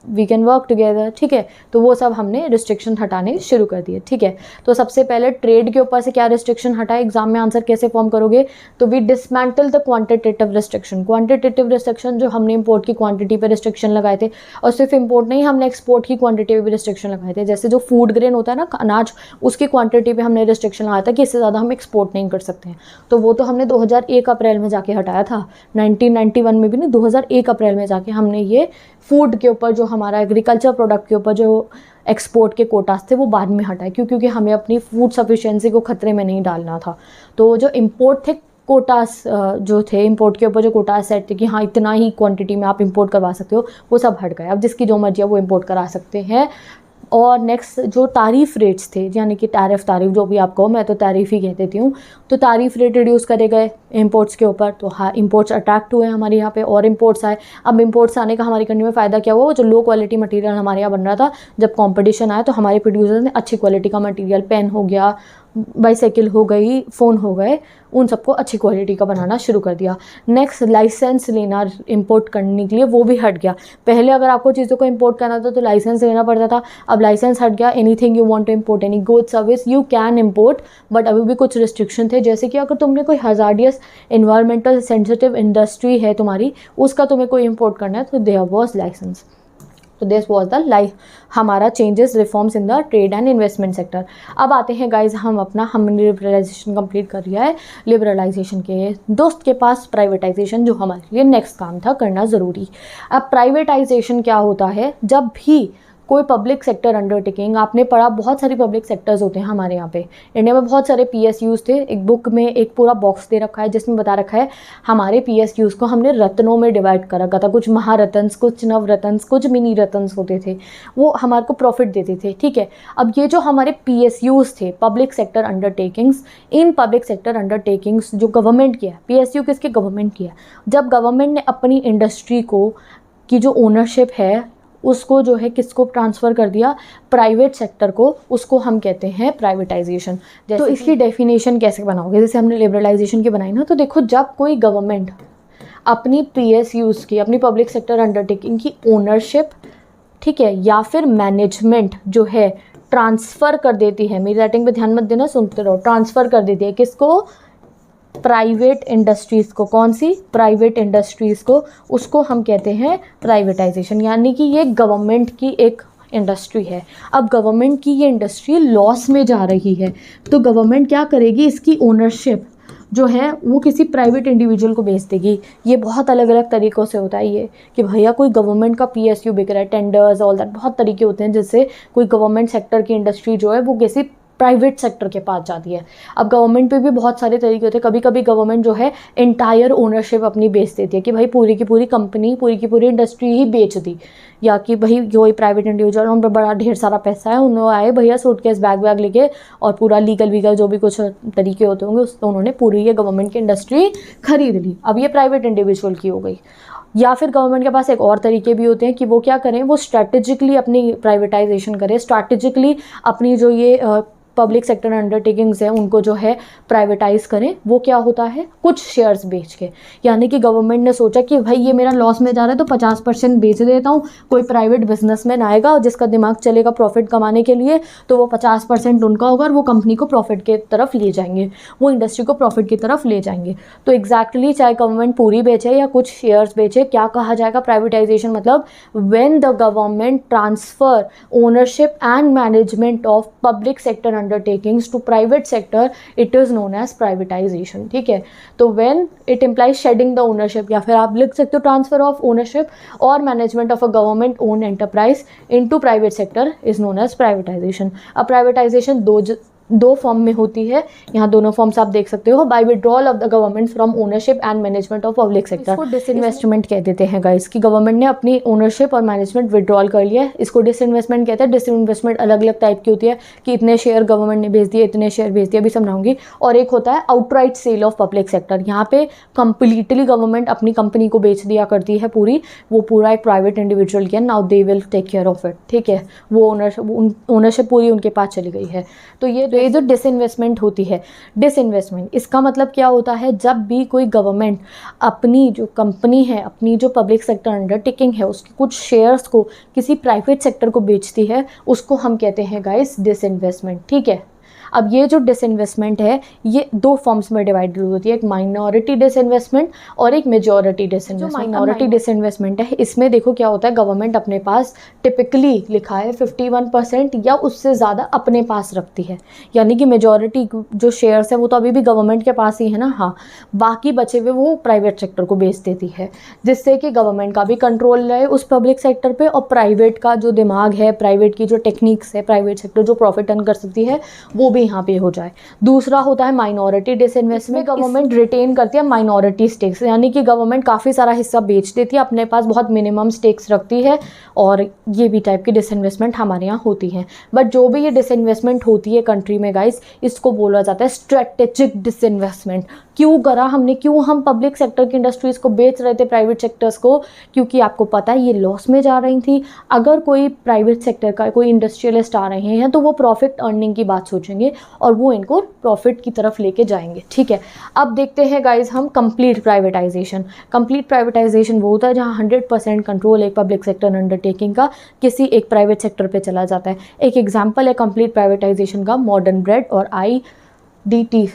वी कैन वर्क टुगेदर। ठीक है, तो वो सब हमने रिस्ट्रिक्शन हटाने शुरू कर दिए। ठीक है, तो सबसे पहले ट्रेड के ऊपर से क्या रिस्ट्रिक्शन हटा, एग्जाम में आंसर कैसे फॉर्म करोगे, तो we dismantle the quantitative restriction. Quantitative restriction जो हमने इंपोर्ट की क्वांटिटी पर रिस्ट्रिक्शन लगाए थे, और सिर्फ इंपोर्ट नहीं, हमने एक्सपोर्ट की क्वांटिटी पे भी रिस्ट्रिक्शन लगाए थे। जैसे जो फूड ग्रेन होता है ना, अनाज, उसकी क्वांटिटी पे हमने रिस्ट्रिक्शन लगाया था कि इससे ज़्यादा हम एक्सपोर्ट नहीं कर सकते हैं। तो वो तो हमने 2001 अप्रैल में जाके हटाया था। 1991 में भी नहीं, 2001 अप्रैल में जाके हमने ये फूड के ऊपर जो हमारा एग्रीकल्चर प्रोडक्ट के ऊपर जो एक्सपोर्ट के कोटास थे वो बाद में हटाए, क्योंकि हमें अपनी फूड सफिशिएंसी को खतरे में नहीं डालना था। तो जो इम्पोर्ट थे कोटास जो थे, इंपोर्ट के ऊपर जो कोटास सेट थे कि हाँ इतना ही क्वांटिटी में आप इंपोर्ट करवा सकते हो, वो सब हट गए। अब जिसकी जो मर्जी है वो इंपोर्ट करा सकते हैं। और नेक्स्ट जो तारीफ़ रेट्स थे, यानी कि तारीफ़ जो भी आप कहो, मैं तो तारीफ़ ही कह देती हूँ, तो तारीफ़ रेट रिड्यूस करे गए इंपोर्ट्स के ऊपर। तो हाँ, इंपोर्ट्स अट्रैक्ट हुए हमारे यहाँ पे और इंपोर्ट्स आए। अब इंपोर्ट्स आने का हमारी कंट्री में फ़ायदा क्या हुआ, जो लो क्वालिटी मटेरियल हमारे यहाँ बन रहा था, जब कंपटीशन आया तो हमारे प्रोड्यूसर्स ने अच्छी क्वालिटी का मटेरियल, पेन हो गया, बाईसाइकिल हो गई, फ़ोन हो गए, उन सबको अच्छी क्वालिटी का बनाना शुरू कर दिया। नेक्स्ट, लाइसेंस लेना इंपोर्ट करने के लिए, वो भी हट गया। पहले अगर आपको चीज़ों को इंपोर्ट करना था तो लाइसेंस लेना पड़ता था, अब लाइसेंस हट गया। Anything you want to import, any good service you can import, but अभी भी कुछ रिस्ट्रिक्शन थे। जैसे कि अगर तुमने कोई हजार्डियस एनवायरमेंटल सेंसिटिव इंडस्ट्री है तुम्हारी, उसका तुम्हें कोई इंपोर्ट करना है तो देयर वाज लाइसेंस। तो दिस वॉज द हमारा changes, reforms in the trade and investment sector. अब आते हैं गाइज, हमने लिबरलाइजेशन कंप्लीट कर लिया है। लिबरलाइजेशन के दोस्त के पास प्राइवेटाइजेशन, जो हमारे लिए नेक्स्ट काम था करना ज़रूरी। अब प्राइवेटाइजेशन क्या होता है, जब भी कोई पब्लिक सेक्टर अंडरटेकिंग, आपने पढ़ा बहुत सारी पब्लिक सेक्टर्स होते हैं हमारे यहाँ पे इंडिया में, बहुत सारे PSUs थे। एक बुक में एक पूरा बॉक्स दे रखा है जिसमें बता रखा है हमारे PSUs को हमने रत्नों में डिवाइड कर रखा था, कुछ महारत्न्स, कुछ नवरत्न्स, कुछ मिनी रत्न्स होते थे, वो हमारे को प्रॉफिट देते थे, ठीक है। अब ये जो हमारे PSUs थे, public sector undertakings, in public sector undertakings जो गवर्नमेंट किया, PSU किसके, गवर्नमेंट किया। जब गवर्नमेंट ने अपनी इंडस्ट्री को की जो ओनरशिप है उसको जो है किसको ट्रांसफ़र कर दिया, प्राइवेट सेक्टर को, उसको हम कहते हैं प्राइवेटाइजेशन। तो इसकी डेफिनेशन कैसे बनाओगे, जैसे हमने लिबरलाइजेशन की बनाई ना, तो देखो जब कोई गवर्नमेंट अपनी PSUs की, अपनी पब्लिक सेक्टर अंडरटेकिंग की ओनरशिप, ठीक है, या फिर मैनेजमेंट जो है ट्रांसफ़र कर देती है, मेरी राइटिंग पे ध्यान मत देना, सुनते रहो, ट्रांसफ़र कर देती है किसको, प्राइवेट इंडस्ट्रीज़ को। कौन सी, प्राइवेट इंडस्ट्रीज़ को, उसको हम कहते हैं प्राइवेटाइजेशन। यानी कि ये गवर्नमेंट की एक इंडस्ट्री है। अब गवर्नमेंट की ये इंडस्ट्री लॉस में जा रही है, तो गवर्नमेंट क्या करेगी, इसकी ओनरशिप जो है वो किसी प्राइवेट इंडिविजुअल को बेच देगी। ये बहुत अलग अलग तरीक़ों से होता है ये, कि भैया कोई गवर्नमेंट का PSU बिक रहा है, टेंडर्स, ऑल दैट, बहुत तरीके होते हैं जिससे कोई गवर्नमेंट सेक्टर की इंडस्ट्री जो है वो किसी प्राइवेट सेक्टर के पास जाती है। अब गवर्नमेंट पे भी बहुत सारे तरीके होते हैं, कभी कभी गवर्नमेंट जो है एंटायर ओनरशिप अपनी बेच देती है, कि भाई पूरी की पूरी कंपनी, पूरी की पूरी इंडस्ट्री ही बेच दी, या कि भाई कोई प्राइवेट इंडिविजुअल, उन पर बड़ा ढेर सारा पैसा है, उन्होंने आए भैया सूटकेस बैग वैग लेके और पूरा लीगल वीगल जो भी कुछ तरीके होते होंगे उस तो उन्होंने पूरी ये गवर्नमेंट की इंडस्ट्री खरीद ली। अब ये प्राइवेट इंडिविजुअल की हो गई। या फिर गवर्नमेंट के पास एक और तरीके भी होते हैं कि वो क्या करें, वो स्ट्रैटेजिकली अपनी प्राइवेटाइजेशन करें, स्ट्रैटेजिकली अपनी जो ये पब्लिक सेक्टर अंडरटेकिंग्स हैं उनको जो है प्राइवेटाइज करें। वो क्या होता है, कुछ शेयर्स बेच के, यानी कि गवर्नमेंट ने सोचा कि भाई ये मेरा लॉस में जा रहा है तो 50% बेच देता हूँ, कोई प्राइवेट बिजनेसमैन आएगा जिसका दिमाग चलेगा प्रॉफिट कमाने के लिए, तो वो 50% उनका होगा और वो कंपनी को प्रॉफिट के तरफ ले जाएंगे, वो इंडस्ट्री को प्रॉफिट की तरफ ले जाएंगे। तो एग्जैक्टली चाहे गवर्नमेंट पूरी बेचे या कुछ शेयर्स बेचे, क्या कहा जाएगा, प्राइवेटाइजेशन मतलब when the government transfer ownership and management of public sector undertakings to private sector, it is known as privatization, ठीक है। तो when it implies shedding the ownership, या फिर आप लिख सकते हो transfer of ownership or management of a government owned enterprise into private sector is known as privatization। अब privatization दो फॉर्म में होती है, यहाँ दोनों फॉर्म्स आप देख सकते हो, by withdrawal of the government from ownership and management of public sector. इसको डिसइन्वेस्टमेंट कह देते हैं गाइस, कि गवर्नमेंट ने अपनी ओनरशिप और मैनेजमेंट विड्रॉल कर लिया है, इसको डिसइन्वेस्टमेंट कहते हैं। डिसइन्वेस्टमेंट अलग अलग टाइप की होती है, कि इतने शेयर गवर्नमेंट ने बेच दिए, इतने शेयर बेच दिए, अभी समझाऊंगी। और एक होता है outright sale of public sector, यहाँ पे कंप्लीटली गवर्नमेंट अपनी कंपनी को बेच दिया करती है पूरी, वो पूरा एक प्राइवेट इंडिविजुअल की है, now they will take care of it, ठीक है, वो ओनरशिप पूरी उनके पास चली गई है। तो ये जो डिसइन्वेस्टमेंट होती है, डिसइन्वेस्टमेंट इसका मतलब क्या होता है, जब भी कोई गवर्नमेंट अपनी जो कंपनी है, अपनी जो पब्लिक सेक्टर अंडरटेकिंग है, उसके कुछ शेयर्स को किसी प्राइवेट सेक्टर को बेचती है, उसको हम कहते हैं गाइस डिसइन्वेस्टमेंट, ठीक है। अब ये जो डिसइन्वेस्टमेंट है ये दो फॉर्म्स में डिवाइडेड होती है, एक माइनॉरिटी डिसइन्वेस्टमेंट और एक मेजॉरिटी डिसइन्वेस्टमेंट। माइनॉरिटी डिसइन्वेस्टमेंट है, इसमें देखो क्या होता है, गवर्नमेंट अपने पास टिपिकली लिखा है 51% या उससे ज़्यादा अपने पास रखती है, यानी कि मेजॉरिटी जो शेयर्स है वो तो अभी भी गवर्नमेंट के पास ही है ना, हाँ, बाकी बचे हुए वो प्राइवेट सेक्टर को बेच देती है, जिससे कि गवर्नमेंट का भी कंट्रोल रहे उस पब्लिक सेक्टर पे, और प्राइवेट का जो दिमाग है, प्राइवेट की जो टेक्निक्स है, प्राइवेट सेक्टर जो प्रॉफिट अर्न कर सकती है वो भी यहाँ पे हो जाए। दूसरा होता है माइनॉरिटी डिसइन्वेस्टमेंट, गवर्नमेंट रिटेन करती है माइनॉरिटी स्टेक्स, यानी कि गवर्नमेंट काफ़ी सारा हिस्सा बेच देती है, अपने पास बहुत मिनिमम स्टेक्स रखती है, और ये भी टाइप की डिसइन्वेस्टमेंट हमारे यहाँ होती है। बट जो भी ये डिसइन्वेस्टमेंट होती है कंट्री में गाइस, इसको बोला जाता है स्ट्रेटेजिक डिसइन्वेस्टमेंट। क्यों करा हमने, क्यों हम पब्लिक सेक्टर की इंडस्ट्रीज़ को बेच रहे थे प्राइवेट सेक्टर्स को, क्योंकि आपको पता है ये लॉस में जा रही थी। अगर कोई प्राइवेट सेक्टर का कोई इंडस्ट्रियलिस्ट आ रहे हैं तो वो प्रॉफिट अर्निंग की बात सोचेंगे और वो इनको प्रॉफिट की तरफ लेके जाएंगे, ठीक है। अब देखते हैं गाइज हम कंप्लीट प्राइवेटाइजेशन। कंप्लीट प्राइवेटाइजेशन वो होता है जहाँ 100% कंट्रोल एक पब्लिक सेक्टर अंडरटेकिंग का किसी एक प्राइवेट सेक्टर पे चला जाता है। एक एग्जाम्पल है कंप्लीट प्राइवेटाइजेशन का मॉडर्न ब्रेड और IDT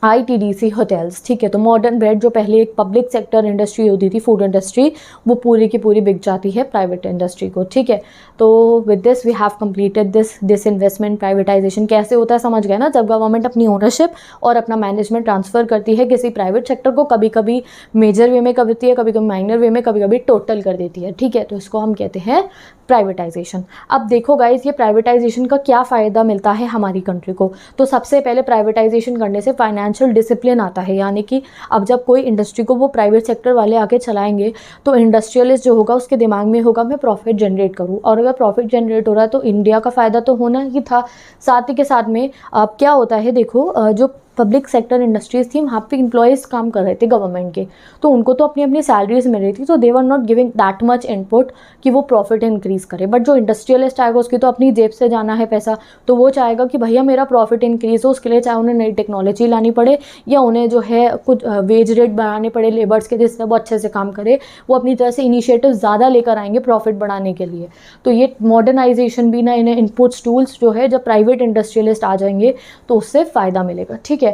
ITDC होटल्स, ठीक है। तो मॉडर्न ब्रेड जो पहले एक पब्लिक सेक्टर इंडस्ट्री होती थी, फूड इंडस्ट्री, वो पूरी की पूरी बिक जाती है प्राइवेट इंडस्ट्री को, ठीक है। तो with this we have completed this investment privatisation कैसे होता है समझ गए ना, जब गवर्नमेंट अपनी ओनरशिप और अपना मैनेजमेंट ट्रांसफ़र करती है किसी प्राइवेट सेक्टर को, कभी कभी मेजर वे में करती है, कभी कभी माइनर वे में, कभी कभी टोटल कर देती है, ठीक है। तो इसको हम कहते हैं प्राइवेटाइजेशन। अब देखो गाइस, ये प्राइवेटाइजेशन का क्या फ़ायदा मिलता है हमारी कंट्री को। तो सबसे पहले प्राइवेटाइजेशन करने से फाइनेंशियल डिसिप्लिन आता है, यानी कि अब जब कोई इंडस्ट्री को वो प्राइवेट सेक्टर वाले आके चलाएंगे तो इंडस्ट्रियलिस्ट जो होगा उसके दिमाग में होगा मैं प्रॉफिट जनरेट करूँ, और अगर प्रॉफिट जनरेट हो रहा है तो इंडिया का फ़ायदा तो होना ही था। साथ ही के साथ में अब क्या होता है, देखो जो पब्लिक सेक्टर इंडस्ट्रीज़ थी वहाँ पे एम्प्लॉयज़ काम कर रहे थे गवर्नमेंट के, तो उनको तो अपनी अपनी सैलरीज मिल रही थी, तो they were not giving that much input कि वो प्रॉफिट इंक्रीज़ करे। बट जो इंडस्ट्रियलिस्ट आएगा उसकी तो अपनी जेब से जाना है पैसा, तो वो चाहेगा कि भैया मेरा प्रॉफिट इंक्रीज़ हो, उसके लिए चाहे उन्हें नई टेक्नोलॉजी लानी पड़े या उन्हें जो है कुछ वेज रेट बढ़ाने पड़े लेबर्स के, जिससे वो अच्छे से काम करे, वो अपनी तरह से इनिशिएटिव ज़्यादा लेकर आएंगे प्रॉफिट बढ़ाने के लिए। तो ये मॉडर्नाइजेशन भी ना, इन्हें इनपुट्स टूल्स जो है जब प्राइवेट इंडस्ट्रियलिस्ट आ जाएंगे तो उससे फ़ायदा मिलेगा, ठीक है।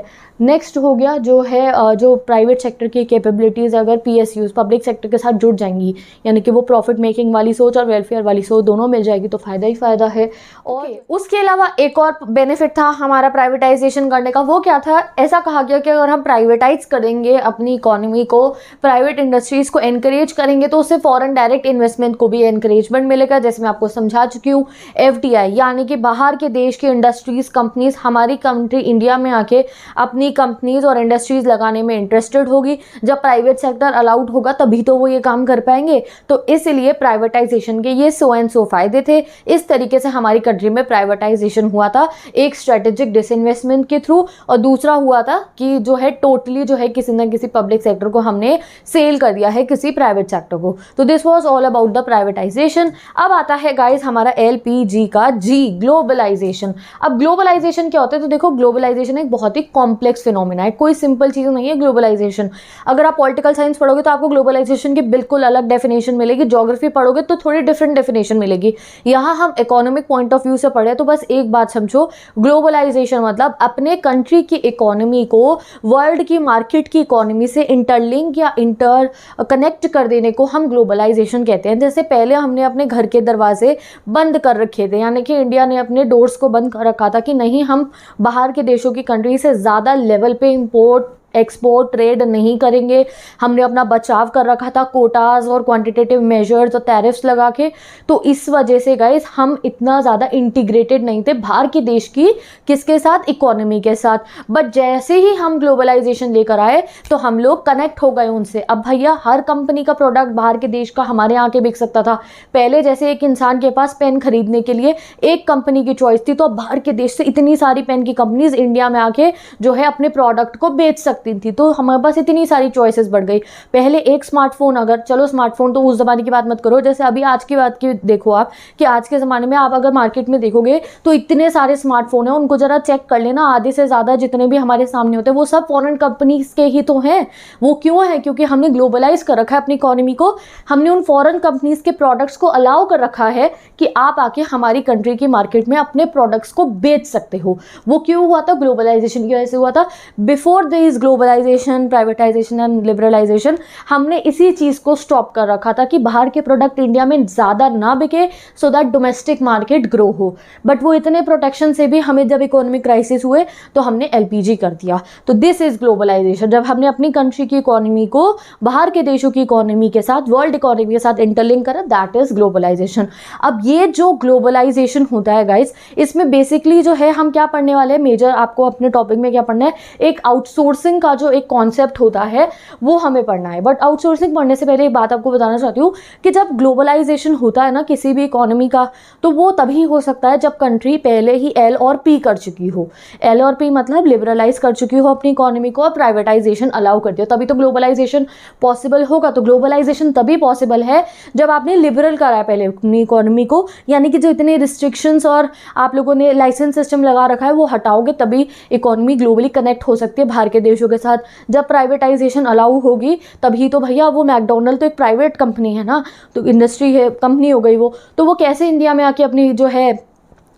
नेक्स्ट हो गया जो है जो प्राइवेट सेक्टर की कैपेबिलिटीज़ अगर PSUs पब्लिक सेक्टर के साथ जुड़ जाएंगी, यानी कि वो प्रॉफिट मेकिंग वाली सोच और वेलफेयर वाली सोच दोनों मिल जाएगी, तो फ़ायदा ही फ़ायदा है। और उसके अलावा एक और बेनिफिट था हमारा प्राइवेटाइजेशन करने का, वो क्या था, ऐसा कहा गया कि अगर हम प्राइवेटाइज करेंगे अपनी इकोनॉमी को, प्राइवेट इंडस्ट्रीज़ को एनकरेज करेंगे तो उससे फॉरेन डायरेक्ट इन्वेस्टमेंट को भी एनकरेजमेंट मिलेगा। जैसे मैं आपको समझा चुकी हूँ, FDI यानी कि बाहर के देश की इंडस्ट्रीज़ कंपनीज हमारी कंट्री इंडिया में आके अपनी कंपनीज और इंडस्ट्रीज लगाने में इंटरेस्टेड होगी। जब प्राइवेट सेक्टर अलाउड होगा तभी तो वो ये काम कर पाएंगे। तो इसलिए प्राइवेटाइजेशन के ये सो एंड सो फायदे थे। इस तरीके से हमारी कंट्री में प्राइवेटाइजेशन हुआ था, एक स्ट्रेटेजिक डिसइन्वेस्टमेंट के थ्रू, और दूसरा हुआ था कि जो है टोटली जो है किसी न किसी पब्लिक सेक्टर को हमने सेल कर दिया है किसी प्राइवेट सेक्टर को। तो this was all about the privatisation. अब आता है गाइज हमारा LPG का G, ग्लोबलाइजेशन। अब ग्लोबलाइजेशन क्या होता है, तो देखो ग्लोबलाइजेशन एक बहुत ही कॉम्प्लेक्स फिनोमिना है, कोई सिंपल चीज़ नहीं है ग्लोबलाइजेशन। अगर आप पॉलिटिकल साइंस पढ़ोगे तो आपको ग्लोबलाइजेशन की बिल्कुल अलग डेफिनेशन मिलेगी, ज्योग्राफी पढ़ोगे तो थोड़ी डिफरेंट डेफिनेशन मिलेगी। यहाँ हम इकोनॉमिक पॉइंट ऑफ व्यू से पढ़े तो बस एक बात समझो, ग्लोबलाइजेशन मतलब अपने कंट्री की इकोनॉमी को वर्ल्ड की मार्केट की इकोनॉमी से इंटरलिंक या इंटर कनेक्ट कर देने को हम ग्लोबलाइजेशन कहते हैं। जैसे पहले हमने अपने घर के दरवाजे बंद कर रखे थे, यानी कि इंडिया ने अपने डोर्स को बंद कर रखा था कि नहीं हम बाहर के देशों की कंट्री से ज़्यादा लेवल पे इंपोर्ट एक्सपोर्ट ट्रेड नहीं करेंगे। हमने अपना बचाव कर रखा था कोटाज और क्वांटिटेटिव मेजर्स और टैरिफ्स लगा के। तो इस वजह से गाइस हम इतना ज़्यादा इंटीग्रेटेड नहीं थे बाहर के देश की किसके साथ, इकोनॉमी के साथ। बट जैसे ही हम ग्लोबलाइजेशन लेकर आए तो हम लोग कनेक्ट हो गए उनसे। अब भैया हर कंपनी का प्रोडक्ट बाहर के देश का हमारे यहाँ के बिक सकता था। पहले जैसे एक इंसान के पास पेन खरीदने के लिए एक कंपनी की चॉइस थी, तो अब बाहर के देश से इतनी सारी पेन की कंपनीज इंडिया में आके जो है अपने प्रोडक्ट को बेच सकती थी। तो हमारे पास इतनी सारी चॉइसेस बढ़ गई। पहले एक स्मार्टफोन, अगर चलो स्मार्टफोन तो उस जमाने की बात मत करो, जैसे अभी आज की बात की देखो आप कि आज के ज़माने में आप अगर मार्केट में देखोगे तो इतने सारे स्मार्टफोन हैं, उनको ज़रा चेक कर लेना, आधे से ज़्यादा जितने भी हमारे सामने होते हैं वो सब फॉरेन कंपनीज के ही तो हैं। वो क्यों है? क्योंकि हमने ग्लोबलाइज कर रखा है अपनी इकोनॉमी को। हमने उन फॉरेन कंपनीज के प्रोडक्ट्स को अलाउ कर रखा है कि आप आके हमारी कंट्री की मार्केट में अपने प्रोडक्ट्स को बेच सकते हो। वो क्यों हुआ था? ग्लोबलाइजेशन की वजह से हुआ था। Before this globalisation, privatisation and liberalisation, हमने इसी चीज़ को स्टॉप कर रखा था कि बाहर के प्रोडक्ट इंडिया में ज़्यादा ना बिके, so that domestic market grow हो। बट वो इतने प्रोटेक्शन से भी हमें जब इकोनॉमिक क्राइसिस हुए तो हमने LPG कर दिया। तो दिस इज ग्लोबलाइजेशन, जब हमने अपनी कंट्री की इकोनॉमी को बाहर के देशों की इकोनॉमी के साथ, वर्ल्ड इकोनॉमी के साथ इंटरलिंक करा, दैट इज ग्लोबलाइजेशन। अब ये जो ग्लोबलाइजेशन होता है गाइस, इसमें बेसिकली जो है हम क्या पढ़ने वाले हैं, मेजर आपको अपने टॉपिक में क्या पढ़ना है, एक आउटसोर्सिंग का जो एक कॉन्सेप्ट होता है वो हमें पढ़ना है। बट आउटसोर्सिंग पढ़ने से पहले एक बात आपको बताना चाहती हूँ कि जब ग्लोबलाइजेशन होता है ना किसी भी इकोनॉमी का, तो वो तभी हो सकता है जब कंट्री पहले ही L और P कर चुकी हो। L और P मतलब लिबरलाइज कर चुकी हो अपनी इकोनॉमी को और प्राइवेटाइजेशन अलाउ कर दिया, तभी तो ग्लोबलाइजेशन पॉसिबल होगा। तो ग्लोबलाइजेशन तभी पॉसिबल है जब आपने लिबरल करा है पहले अपनी इकोनॉमी को, यानी कि जो इतने रिस्ट्रिक्शंस और आप लोगों ने लाइसेंस सिस्टम लगा रखा है वो हटाओगे, तभी इकोनॉमी ग्लोबली कनेक्ट हो सकती है बाहर के देशों के साथ। जब प्राइवेटाइजेशन अलाउ होगी तभी तो भैया, वो मैकडोनल्ड तो एक प्राइवेट कंपनी है ना, तो इंडस्ट्री है, कंपनी हो गई वो, तो वो कैसे इंडिया में आके अपनी जो है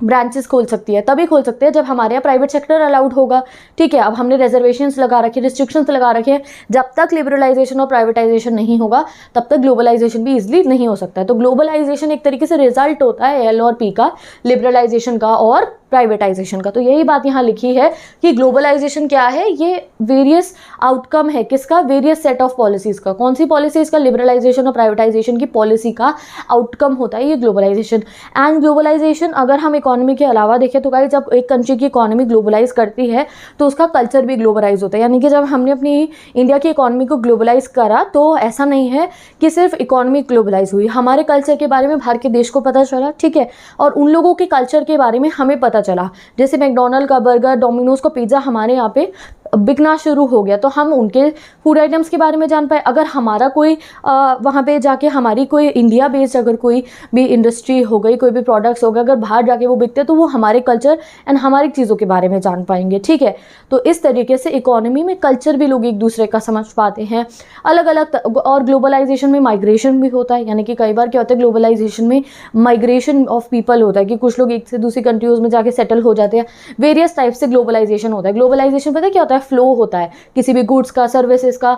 ब्रांचेस खोल सकती है, तभी खोल सकते हैं जब हमारे यहाँ प्राइवेट सेक्टर अलाउड होगा। ठीक है, अब हमने रिजर्वेशंस लगा रखे, रिस्ट्रिक्शंस लगा रखे हैं, जब तक लिबरलाइजेशन और प्राइवेटाइजेशन नहीं होगा तब तक ग्लोबलाइजेशन भी इजीली नहीं हो सकता है। तो ग्लोबलाइजेशन एक तरीके से रिजल्ट होता है एल और पी का, लिबरलाइजेशन का और प्राइवेटाइजेशन का। तो यही बात यहाँ लिखी है कि ग्लोबलाइजेशन क्या है, ये वेरियस आउटकम है किसका, वेरियस सेट ऑफ पॉलिसीज का। कौन सी पॉलिसीज का, लिबरलाइजेशन और प्राइवेटाइजेशन की पॉलिसी का आउटकम होता है ये ग्लोबलाइजेशन। एंड ग्लोबलाइजेशन अगर हम इकोनॉमी के अलावा देखें तो गाइस, जब एक कंट्री की इकोनॉमी ग्लोबलाइज करती है तो उसका कल्चर भी ग्लोबलाइज होता है। यानी कि जब हमने अपनी इंडिया की इकोनॉमी को ग्लोबलाइज करा तो ऐसा नहीं है कि सिर्फ इकोनॉमी ग्लोबलाइज हुई, हमारे कल्चर के बारे में बाहर के देश को पता चला। ठीक है, और उन लोगों के कल्चर के बारे में हमें पता चला। जैसे मैकडॉनल्ड का बर्गर, डोमिनोज का पिज़्ज़ा हमारे यहाँ पे बिकना शुरू हो गया तो हम उनके फूड आइटम्स के बारे में जान पाए। अगर हमारा कोई वहाँ पे जाके हमारी कोई इंडिया बेस्ड अगर कोई भी इंडस्ट्री हो गई, कोई भी प्रोडक्ट्स हो गए, अगर बाहर जाके वो बिकते तो वो हमारे कल्चर एंड हमारी चीज़ों के बारे में जान पाएंगे। ठीक है, तो इस तरीके से इकोनॉमी में कल्चर भी लोग एक दूसरे का समझ पाते हैं अलग अलग। और ग्लोबलाइजेशन में माइग्रेशन भी होता है, यानी कि कई बार क्या होता है ग्लोबलाइजेशन में माइग्रेशन ऑफ पीपल होता है कि कुछ लोग एक से दूसरी कंट्रीज में जाके सेटल हो जाते हैं। वेरियस टाइप से ग्लोबलाइजेशन होता है। ग्लोबलाइजेशन पता है क्या होता है, फ्लो होता है किसी भी गुड्स का, सर्विसेज का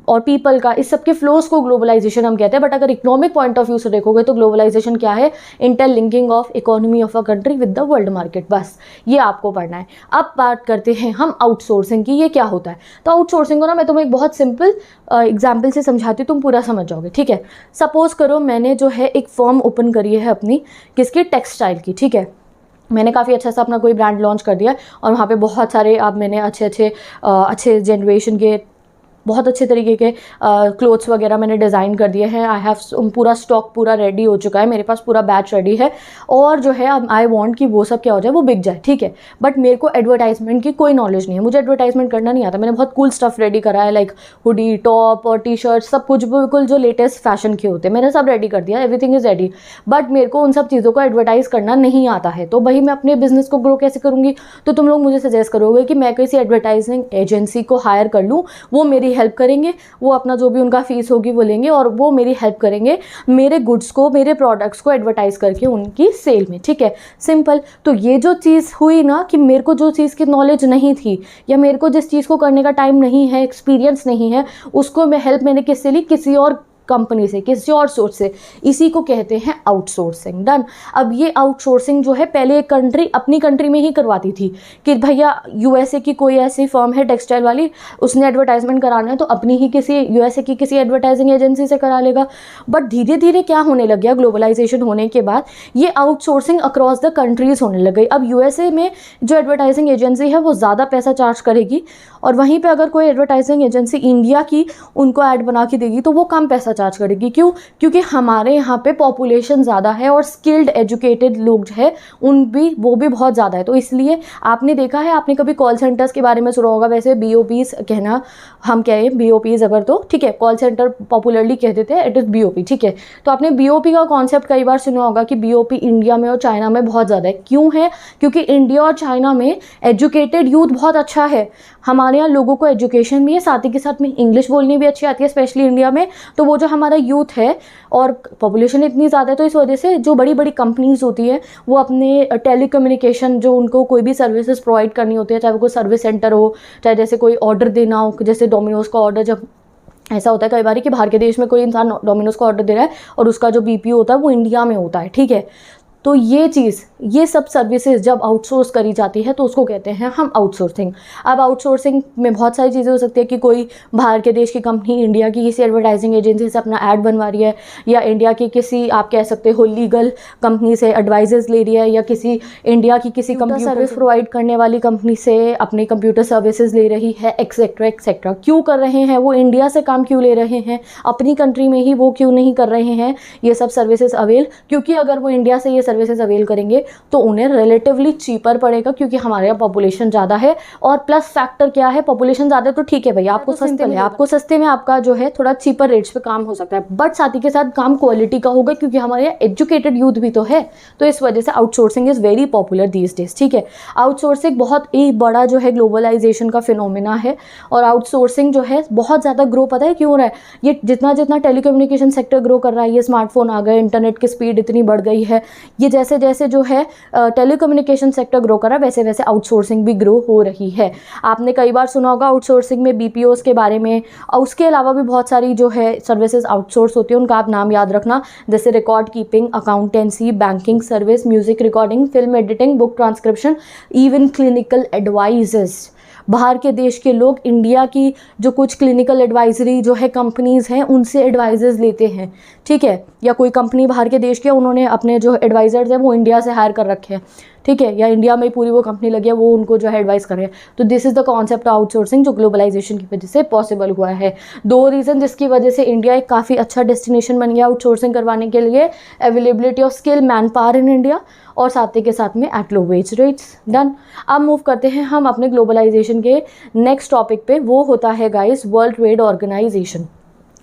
और पीपल का, इस सब के फ्लोज को ग्लोबलाइजेशन हम कहते हैं। बट अगर इकोनॉमिक पॉइंट ऑफ व्यू से देखोगे तो ग्लोबलाइजेशन क्या है, interlinking of economy of a country with the world market. बस ये आपको पढ़ना है। अब बात करते हैं हम आउटसोर्सिंग की, ये क्या होता है। तो आउटसोर्सिंग को ना मैं तुम्हें एक बहुत सिंपल एग्जाम्पल से समझाती हूँ, तुम पूरा समझ जाओगे। ठीक है, सपोज करो मैंने जो है एक फर्म ओपन करी है अपनी, किसकी, टेक्सटाइल की। ठीक है, मैंने काफ़ी अच्छा सा अपना कोई ब्रांड लॉन्च कर दिया और वहाँ पे बहुत सारे अब मैंने अच्छे जनरेशन के बहुत अच्छे तरीके के क्लोथ्स वगैरह मैंने डिज़ाइन कर दिए हैं। आई हैव पूरा स्टॉक पूरा रेडी हो चुका है, मेरे पास पूरा बैच रेडी है। और जो है अब आई वांट कि वो सब क्या हो जाए, वो बिक जाए। ठीक है, बट मेरे को एडवर्टाइजमेंट की कोई नॉलेज नहीं है, मुझे एडवर्टाइजमेंट करना नहीं आता। मैंने बहुत कूल स्टफ रेडी करा है, लाइक हुडी, टॉप और टी शर्ट, सब कुछ बिल्कुल जो लेटेस्ट फैशन के होते हैं मैंने सब रेडी कर दिया, एवरीथिंग इज़ रेडी। बट मेरे को उन सब चीज़ों को एडवर्टाइज करना नहीं आता है। तो भाई मैं अपने बिजनेस को ग्रो कैसे करूँगी। तो तुम लोग मुझे सजेस्ट करोगे कि मैं किसी एडवर्टाइजिंग एजेंसी को हायर कर लूँ, वो मेरी हेल्प करेंगे, वो अपना जो भी उनका फीस होगी वो लेंगे और वो मेरी हेल्प करेंगे मेरे गुड्स को, मेरे प्रोडक्ट्स को एडवर्टाइज करके उनकी सेल में। ठीक है, सिंपल। तो ये जो चीज़ हुई ना कि मेरे को जो चीज़ की नॉलेज नहीं थी या मेरे को जिस चीज़ को करने का टाइम नहीं है, एक्सपीरियंस नहीं है, उसको मैं हेल्प मैंने किससे ली, किसी और कंपनी से, किसी और सोर्स से। इसी को कहते हैं आउटसोर्सिंग। डन। अब ये आउटसोर्सिंग जो है पहले एक कंट्री अपनी कंट्री में ही करवाती थी कि भैया यूएसए की कोई ऐसी फर्म है टेक्सटाइल वाली, उसने एडवर्टाइजमेंट कराना है तो अपनी ही किसी यूएसए की किसी एडवर्टाइजिंग एजेंसी से करा लेगा। बट धीरे धीरे क्या होने लग गया, ग्लोबलाइजेशन होने के बाद ये आउटसोर्सिंग अक्रॉस द कंट्रीज होने लग गई। अब यूएसए में जो एडवर्टाइजिंग एजेंसी है वो ज़्यादा पैसा चार्ज करेगी और वहीं पर अगर कोई एडवर्टाइजिंग एजेंसी इंडिया की उनको ऐड बना के देगी तो वो कम पैसा चार्ज करेगी। क्यों? क्योंकि हमारे यहाँ पे पॉपुलेशन ज़्यादा है और स्किल्ड एजुकेटेड लोग जो है वो भी बहुत ज़्यादा है। तो इसलिए आपने देखा है, आपने कभी कॉल सेंटर्स के बारे में सुना होगा, वैसे बीओपीज कहना हम कहें बीओपीज अगर, तो ठीक है, कॉल सेंटर पॉपुलरली कह देते हैं, इट इज़ बीओपी। ठीक है, तो आपने बीओपी का कॉन्सेप्ट कई बार सुना होगा कि बीओपी इंडिया में और चाइना में बहुत ज़्यादा है। क्यों है? क्योंकि इंडिया और चाइना में एजुकेटेड यूथ बहुत अच्छा है, हमारे यहाँ लोगों को एजुकेशन भी है, साथ ही के साथ में इंग्लिश बोलनी भी अच्छी आती है, स्पेशली इंडिया में। तो वो जो हमारा यूथ है और पॉपुलेशन इतनी ज़्यादा है तो इस वजह से जो बड़ी बड़ी कंपनीज होती है वो अपने टेलीकम्युनिकेशन, जो उनको कोई भी सर्विसेज प्रोवाइड करनी होती है, चाहे वो कोई सर्विस सेंटर हो, चाहे जैसे कोई ऑर्डर देना हो, जैसे डोमिनोज का ऑर्डर, जब ऐसा होता है कई बार कि बाहर के देश में कोई इंसान डोमिनोज का ऑर्डर दे रहा है और उसका जो बीपीओ होता है वो इंडिया में होता है। ठीक है, तो ये सब सर्विसेज जब आउटसोर्स करी जाती है तो उसको कहते हैं हम आउटसोर्सिंग। अब आउटसोर्सिंग में बहुत सारी चीज़ें हो सकती है कि कोई बाहर के देश की कंपनी इंडिया की किसी एडवर्टाइजिंग एजेंसी से अपना ऐड बनवा रही है, या इंडिया की किसी, आप कह सकते हो, लीगल कंपनी से एडवाइजेस ले रही है, या किसी इंडिया की किसी कंप्यूटर सर्विस प्रोवाइड करने वाली कंपनी से अपनी कंप्यूटर सर्विसेज ले रही है, एक्सेट्रा एक्सेट्रा। क्यों कर रहे हैं वो? इंडिया से काम क्यों ले रहे हैं, अपनी कंट्री में ही वो क्यों नहीं कर रहे हैं ये सब सर्विसेज अवेल? क्योंकि अगर वो इंडिया से ये सर्विसेज अवेल करेंगे तो उन्हें रिलेटिवली चीपर पड़ेगा, क्योंकि हमारे यहाँ पॉपुलेशन ज़्यादा है। और प्लस फैक्टर क्या है, पॉपुलेशन ज़्यादा है तो ठीक है भैया, आपको सस्ते में, आपको सस्ते में आपका जो है थोड़ा चीपर रेट्स पे काम हो सकता है, बट साथ ही के साथ काम क्वालिटी का होगा, क्योंकि हमारे यहाँ एजुकेटेड यूथ भी तो है। तो इस वजह से outsourcing is very popular these days. ठीक है, आउटसोर्सिंग बहुत ही बड़ा जो है ग्लोबलाइजेशन का फिनोमिना है और आउटसोर्सिंग जो है बहुत ज़्यादा ग्रो, पता है क्यों हो रहा है? ये जितना जितना टेलीकम्युनिकेशन सेक्टर ग्रो कर रहा है, ये स्मार्टफोन आ गए, इंटरनेट की स्पीड इतनी बढ़ गई है, ये जैसे जैसे जो है टेलीकम्युनिकेशन सेक्टर ग्रो कर रहा है, वैसे वैसे आउटसोर्सिंग भी ग्रो हो रही है। आपने कई बार सुना होगा आउटसोर्सिंग में BPOs के बारे में, और उसके अलावा भी बहुत सारी जो है सर्विसेज आउटसोर्स होती है, उनका आप नाम याद रखना, जैसे record keeping, accountancy, banking service, music recording, film editing, book transcription, even clinical advises. बाहर के देश के लोग इंडिया की जो कुछ क्लिनिकल एडवाइजरी जो है कंपनीज़ हैं उनसे एडवाइजर्स लेते हैं, ठीक है, या कोई कंपनी बाहर के देश के उन्होंने अपने जो एडवाइज़र्स हैं वो इंडिया से हायर कर रखे हैं, ठीक है, या इंडिया में ही पूरी वो कंपनी लगी है, वो उनको जो है एडवाइस कर रहे हैं। तो this is the concept of outsourcing जो ग्लोबलाइजेशन की वजह से पॉसिबल हुआ है। 2 रीज़न जिसकी वजह से इंडिया एक काफ़ी अच्छा डेस्टिनेशन बन गया आउटसोर्सिंग करवाने के लिए, availability of skill man power in India, और साथ ही के साथ में at low wage rates. Done. अब मूव करते हैं हम अपने ग्लोबलाइजेशन के नेक्स्ट टॉपिक पे, वो होता है guys world trade organisation.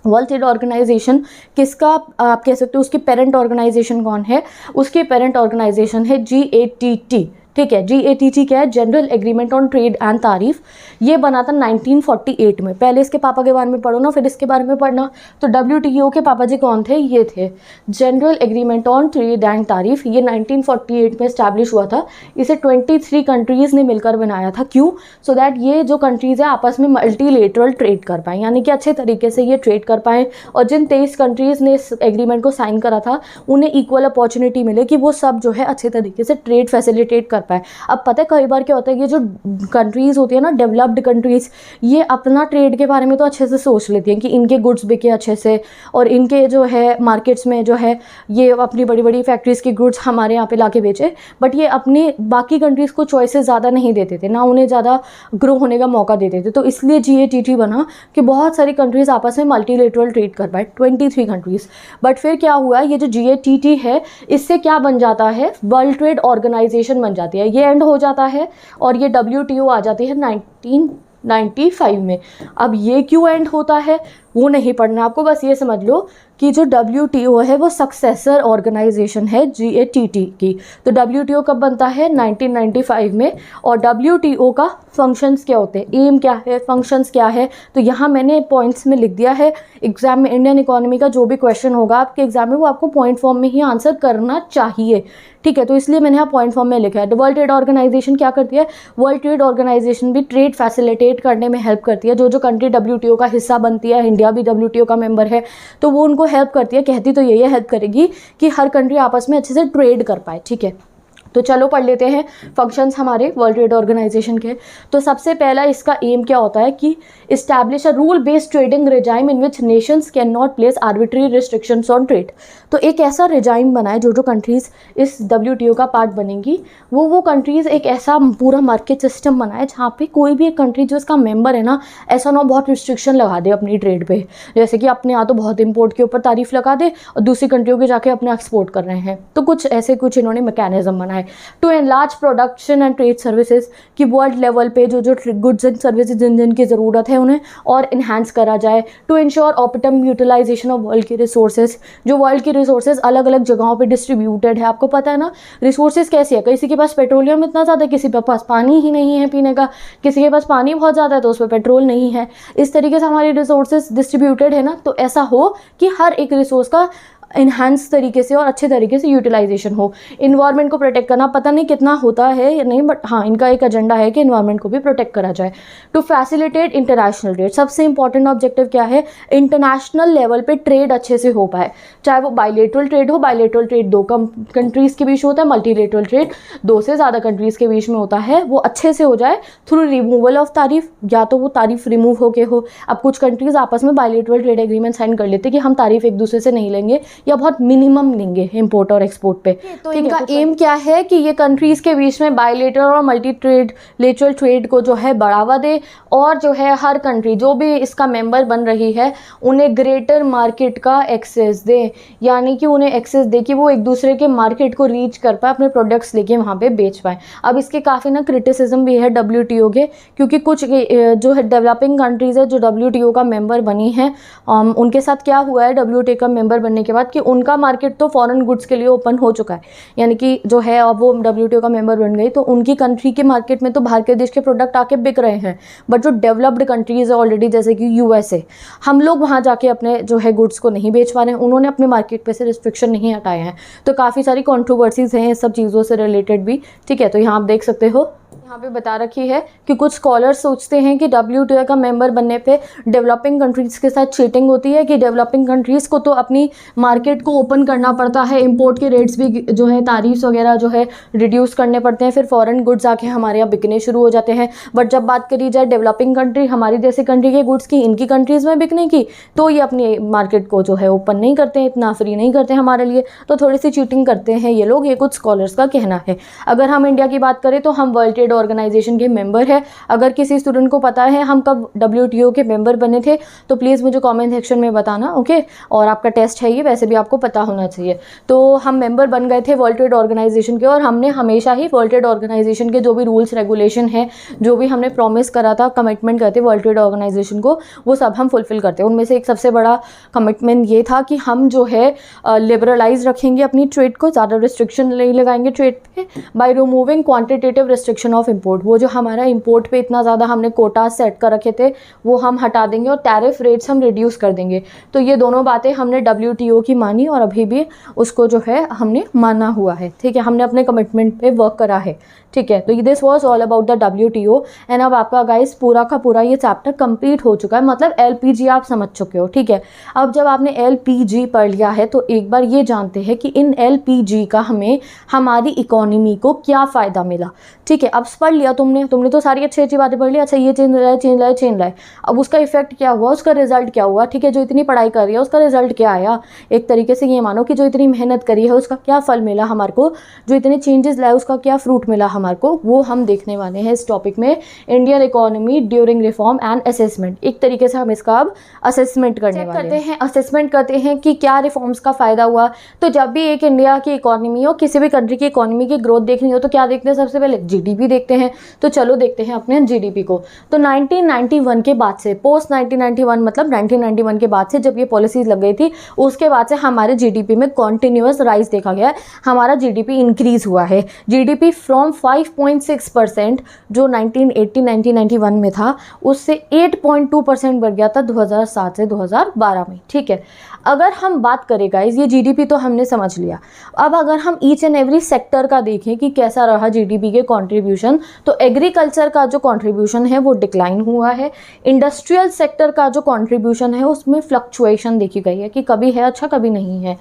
World trade organisation किसका आप कह सकते हो, उसकी पेरेंट ऑर्गेनाइजेशन कौन है? उसकी पेरेंट ऑर्गेनाइजेशन है GATT, ठीक है। GATT क्या है? General agreement on trade and तारीफ। ये बना था 1948 में। पहले इसके पापा के बारे में पढ़ो ना, फिर इसके बारे में पढ़ना। तो WTO के पापा जी कौन थे? ये थे general agreement on trade and तारीफ। ये 1948 में इस्टेब्लिश हुआ था। इसे 23 कंट्रीज़ ने मिलकर बनाया था। क्यों? सो दैट ये जो कंट्रीज़ है आपस में मल्टीलेटरल ट्रेड कर पाएँ, यानी कि अच्छे तरीके से ये ट्रेड कर पाएँ। और जिन 23 कंट्रीज़ ने इस एग्रीमेंट को साइन करा था उन्हें इक्वल अपॉर्चुनिटी मिले कि वो सब जो है अच्छे तरीके से ट्रेड फैसिलिटेट कर पाए। अब पता है कई बार क्या होता है, ये जो कंट्रीज़ होती है ना, डेवलप्ड कंट्रीज़, ये अपना ट्रेड के बारे में तो अच्छे से सोच लेती हैं कि इनके गुड्स बिके अच्छे से, और इनके जो है मार्केट्स में जो है ये अपनी बड़ी बड़ी फैक्ट्रीज़ की गुड्स हमारे यहाँ पे लाके बेचे। बट ये अपने बाकी कंट्रीज़ को चॉइसेस ज़्यादा नहीं देते थे, ना उन्हें ज़्यादा ग्रो होने का मौका देते थे। तो इसलिए GATT बना कि बहुत सारी कंट्रीज़ आपस में मल्टीलेटरल ट्रेड कर पाए, 23 कंट्रीज़। बट फिर क्या हुआ, ये जो GATT है इससे क्या बन जाता है? वर्ल्ड ट्रेड ऑर्गेनाइजेशन बन जाती है। ये एंड हो जाता है और ये WTO आ जाती है 1995 में। अब ये क्यों एंड होता है वो नहीं पढ़ना आपको, बस ये समझ लो कि जो WTO है वो सक्सेसर ऑर्गेनाइजेशन है GATT की। तो WTO कब बनता है? 1995 में। और WTO का फंक्शंस क्या होते हैं, एम क्या है, फंक्शंस क्या है, तो यहाँ मैंने पॉइंट्स में लिख दिया है। एग्जाम में इंडियन इकोनॉमी का जो भी क्वेश्चन होगा आपके एग्जाम में वो आपको पॉइंट फॉर्म में ही आंसर करना चाहिए, ठीक है। तो इसलिए मैंने यहाँ पॉइंट फॉर्म में लिखा है। वर्ल्ड ट्रेड ऑर्गेनाइजेशन क्या करती है? वर्ल्ड ट्रेड ऑर्गेनाइजेशन भी ट्रेड फैसिलिटेट करने में हेल्प करती है। जो जो कंट्री WTO का हिस्सा बनती है, इंडिया भी WTO का मेंबर है, तो वो उनको हेल्प करती है। कहती तो यही है, हेल्प करेगी कि हर कंट्री आपस में अच्छे से ट्रेड कर पाए, ठीक है। तो चलो पढ़ लेते हैं फंक्शंस हमारे वर्ल्ड ट्रेड ऑर्गेनाइजेशन के। तो सबसे पहला इसका एम क्या होता है कि establish a rule based trading regime in which Nations can not place arbitrary restrictions on trade. तो एक ऐसा रेजाइम बनाए, जो जो कंट्रीज़ इस WTO का पार्ट बनेंगी वो कंट्रीज़ एक ऐसा पूरा मार्केट सिस्टम बनाए जहाँ पे कोई भी एक कंट्री जो इसका मेंबर है ना, ऐसा ना बहुत रिस्ट्रिक्शन लगा दे अपनी ट्रेड पे। जैसे कि अपने यहाँ तो बहुत इंपोर्ट के ऊपर तारीफ लगा दे और दूसरी कंट्रियों के जाके अपने एक्सपोर्ट कर रहे हैं। तो कुछ ऐसे कुछ इन्होंने मैकेनिज्म बनाए to enlarge production and trade services, कि वर्ल्ड लेवल पे जो जो गुड्स एंड सर्विसेज जिन जिन की ज़रूरत है उन्हें और इन्हांस करा जाए। To ensure optimum utilisation of world की रिसोर्सेज, जो वर्ल्ड की रिसोर्सेज अलग अलग जगहों पे डिस्ट्रीब्यूटेड है। आपको पता है ना रिसोर्सेज कैसी है, किसी के पास पेट्रोलियम इतना ज़्यादा, किसी के पास पानी ही नहीं है पीने का, किसी के पास पानी बहुत ज़्यादा है तो उस पर पेट्रोल नहीं है। इस तरीके से हमारी रिसोर्सेज डिस्ट्रीब्यूटेड है ना, तो ऐसा हो कि हर एक रिसोर्स का इन्हांस तरीके से और अच्छे तरीके से यूटिलाइजेशन हो। इन्वायरमेंट को प्रोटेक्ट करना, पता नहीं कितना होता है या नहीं, बट हाँ इनका एक एजेंडा है कि इन्वायरमेंट को भी प्रोटेक्ट करा जाए। टू फैसिलिटेट इंटरनेशनल ट्रेड, सबसे इंपॉर्टेंट ऑब्जेक्टिव क्या है? इंटरनेशनल लेवल पे ट्रेड अच्छे से हो पाए, चाहे वो बायलेटरल ट्रेड हो। बायलेटरल ट्रेड 2 कंट्रीज़ के बीच में होता है, मल्टीलेटरल ट्रेड 2 से ज़्यादा कंट्रीज़ के बीच में होता है। वो अच्छे से हो जाए थ्रू रिमूवल ऑफ तारीफ, या तो वो तारीफ रिमूव होके हो। अब कुछ कंट्रीज़ आपस में बायलेटरल ट्रेड एग्रीमेंट साइन कर लेते कि हम तारीफ एक दूसरे से नहीं लेंगे या बहुत मिनिमम लेंगे इंपोर्ट और एक्सपोर्ट पे। तो इनका एम क्या है कि ये कंट्रीज के बीच में बायलेटरल और मल्टीलेटरल ट्रेड को जो है बढ़ावा दे, और जो है हर कंट्री जो भी इसका मेंबर बन रही है उन्हें ग्रेटर मार्केट का एक्सेस दे, यानी कि उन्हें एक्सेस दे कि वो एक दूसरे के मार्केट को रीच कर पाए, अपने प्रोडक्ट्स लेके वहाँ पे बेच पाए। अब इसके काफ़ी ना क्रिटिसिज्म भी है WTO के, क्योंकि कुछ जो है डेवलपिंग कंट्रीज़ है जो WTO का मेंबर बनी हैं, उनके साथ क्या हुआ है, WTO का मेंबर बनने के बाद कि उनका मार्केट तो फॉरेन गुड्स के लिए ओपन हो चुका है, यानी कि जो है अब वो WTO का मेंबर बन गई, तो उनकी कंट्री के मार्केट में तो बाहर के देश के प्रोडक्ट आके बिक रहे हैं। बट जो डेवलप्ड कंट्रीज है ऑलरेडी, जैसे कि USA, हम लोग वहाँ जाके अपने जो है गुड्स को नहीं बेच पा रहे हैं, उन्होंने अपने मार्केट पे से रिस्ट्रिक्शन नहीं हटाए हैं। तो काफ़ी सारी कॉन्ट्रोवर्सीज हैं इस सब चीज़ों से रिलेटेड भी, ठीक है। तो यहाँ आप देख सकते हो, यहाँ पे बता रखी है कि कुछ स्कॉलर्स सोचते हैं कि WTO का मेंबर बनने पे डेवलपिंग कंट्रीज़ के साथ चीटिंग होती है, कि डेवलपिंग कंट्रीज़ को तो अपनी मार्केट को ओपन करना पड़ता है, इंपोर्ट के रेट्स भी जो है तारीफ्स वगैरह जो है रिड्यूस करने पड़ते हैं, फिर फॉरेन गुड्स आके हमारे यहाँ बिकने शुरू हो जाते हैं। बट जब बात करी जाए डेवलपिंग कंट्री, हमारी जैसी कंट्री के गुड्स की इनकी कंट्रीज़ में बिकने की, तो ये अपनी मार्केट को जो है ओपन नहीं करते हैं, इतना फ्री नहीं करते हमारे लिए, तो थोड़ी सी चीटिंग करते हैं ये लोग, ये कुछ स्कॉलर्स का कहना है। अगर हम इंडिया की बात करें तो हम वर्ल्ड ट्रेड ऑर्गेनाइजेशन के मेंबर है। अगर किसी स्टूडेंट को पता है हम कब WTO के मेंबर बने थे तो प्लीज़ मुझे कमेंट सेक्शन में बताना, ओके। और आपका टेस्ट है ये, वैसे भी आपको पता होना चाहिए। तो हम मेंबर बन गए थे वर्ल्ड ट्रेड ऑर्गेनाइजेशन के, और हमने हमेशा ही वर्ल्ड ट्रेड ऑर्गेनाइजेशन के जो भी रूल्स रेगुलेशन है, जो भी हमने प्रॉमिस करा था, कमिटमेंट करते वर्ल्ड ट्रेड ऑर्गेनाइजेशन को, वो सब हम फुलफिल करते हैं। उनमें से एक सबसे बड़ा कमिटमेंट ये था कि हम जो है लिबरलाइज रखेंगे अपनी ट्रेड को, ज़्यादा रिस्ट्रिक्शन नहीं लगाएंगे ट्रेड पे, by removing quantitative restriction of import. वो जो हमारा इंपोर्ट पे इतना ज़्यादा हमने कोटा सेट कर रखे थे वो हम हटा देंगे, और टैरिफ रेट्स हम रिड्यूस कर देंगे। तो ये दोनों बातें हमने WTO की मानी, और अभी भी उसको जो है हमने माना हुआ है, ठीक है। हमने अपने कमिटमेंट पे वर्क करा है, ठीक है। तो this was all about the WTO। And अब आपका गाइस पूरा का पूरा ये चैप्टर कंप्लीट हो चुका है, मतलब LPG आप समझ चुके हो, ठीक है। अब जब आपने LPG पढ़ लिया है तो एक बार ये जानते हैं कि इन LPG का हमें हमारी इकोनॉमी को क्या फ़ायदा मिला, ठीक है। अब पढ़ लिया तुमने तो सारी अच्छी अच्छी बातें पढ़ ली। अच्छा, ये चेंज रहा है, अब उसका इफेक्ट क्या हुआ, उसका रिजल्ट क्या हुआ, ठीक है। जो इतनी पढ़ाई कर रही है उसका रिजल्ट क्या आया, एक तरीके से ये मानो कि जो इतनी मेहनत करी है उसका क्या फल मिला हमारे को, जो इतने चेंजेस लाए उसका क्या फ्रूट मिला हमारे को, वो हम देखने वाले हैं इस टॉपिक में, Indian economy during reform and assessment. एक तरीके से हम इसका अब असेसमेंट करने वाले हैं, असेसमेंट करते हैं कि क्या रिफॉर्म्स का फ़ायदा हुआ। तो जब भी एक इंडिया की इकोनॉमी हो, किसी भी कंट्री की इकोनॉमी की ग्रोथ देखनी हो तो क्या देखते हैं, सबसे पहले GDP देखते हैं। तो चलो देखते हैं अपने GDP को। तो 1991 के बाद से, पोस्ट 1991 मतलब 1991 के बाद से जब ये पॉलिसीज लग गई थी, उसके बाद से हमारे GDP में कॉन्टिन्यूअस राइज देखा गया है, हमारा GDP इंक्रीज हुआ है। GDP फ्रॉम 5.6% जो 1991 में था, उससे 8.2% बढ़ गया था 2007 से 2012 में, ठीक है। अगर हम बात करें गाइज, ये GDP तो हमने समझ लिया। अब अगर हम ईच एंड एवरी सेक्टर का देखें कि कैसा रहा GDP के कंट्रीब्यूशन, तो एग्रीकल्चर का जो कंट्रीब्यूशन है वो डिक्लाइन हुआ है। इंडस्ट्रियल सेक्टर का जो कंट्रीब्यूशन है उसमें फ्लक्चुएशन देखी गई है कि कभी है अच्छा कभी नहीं है।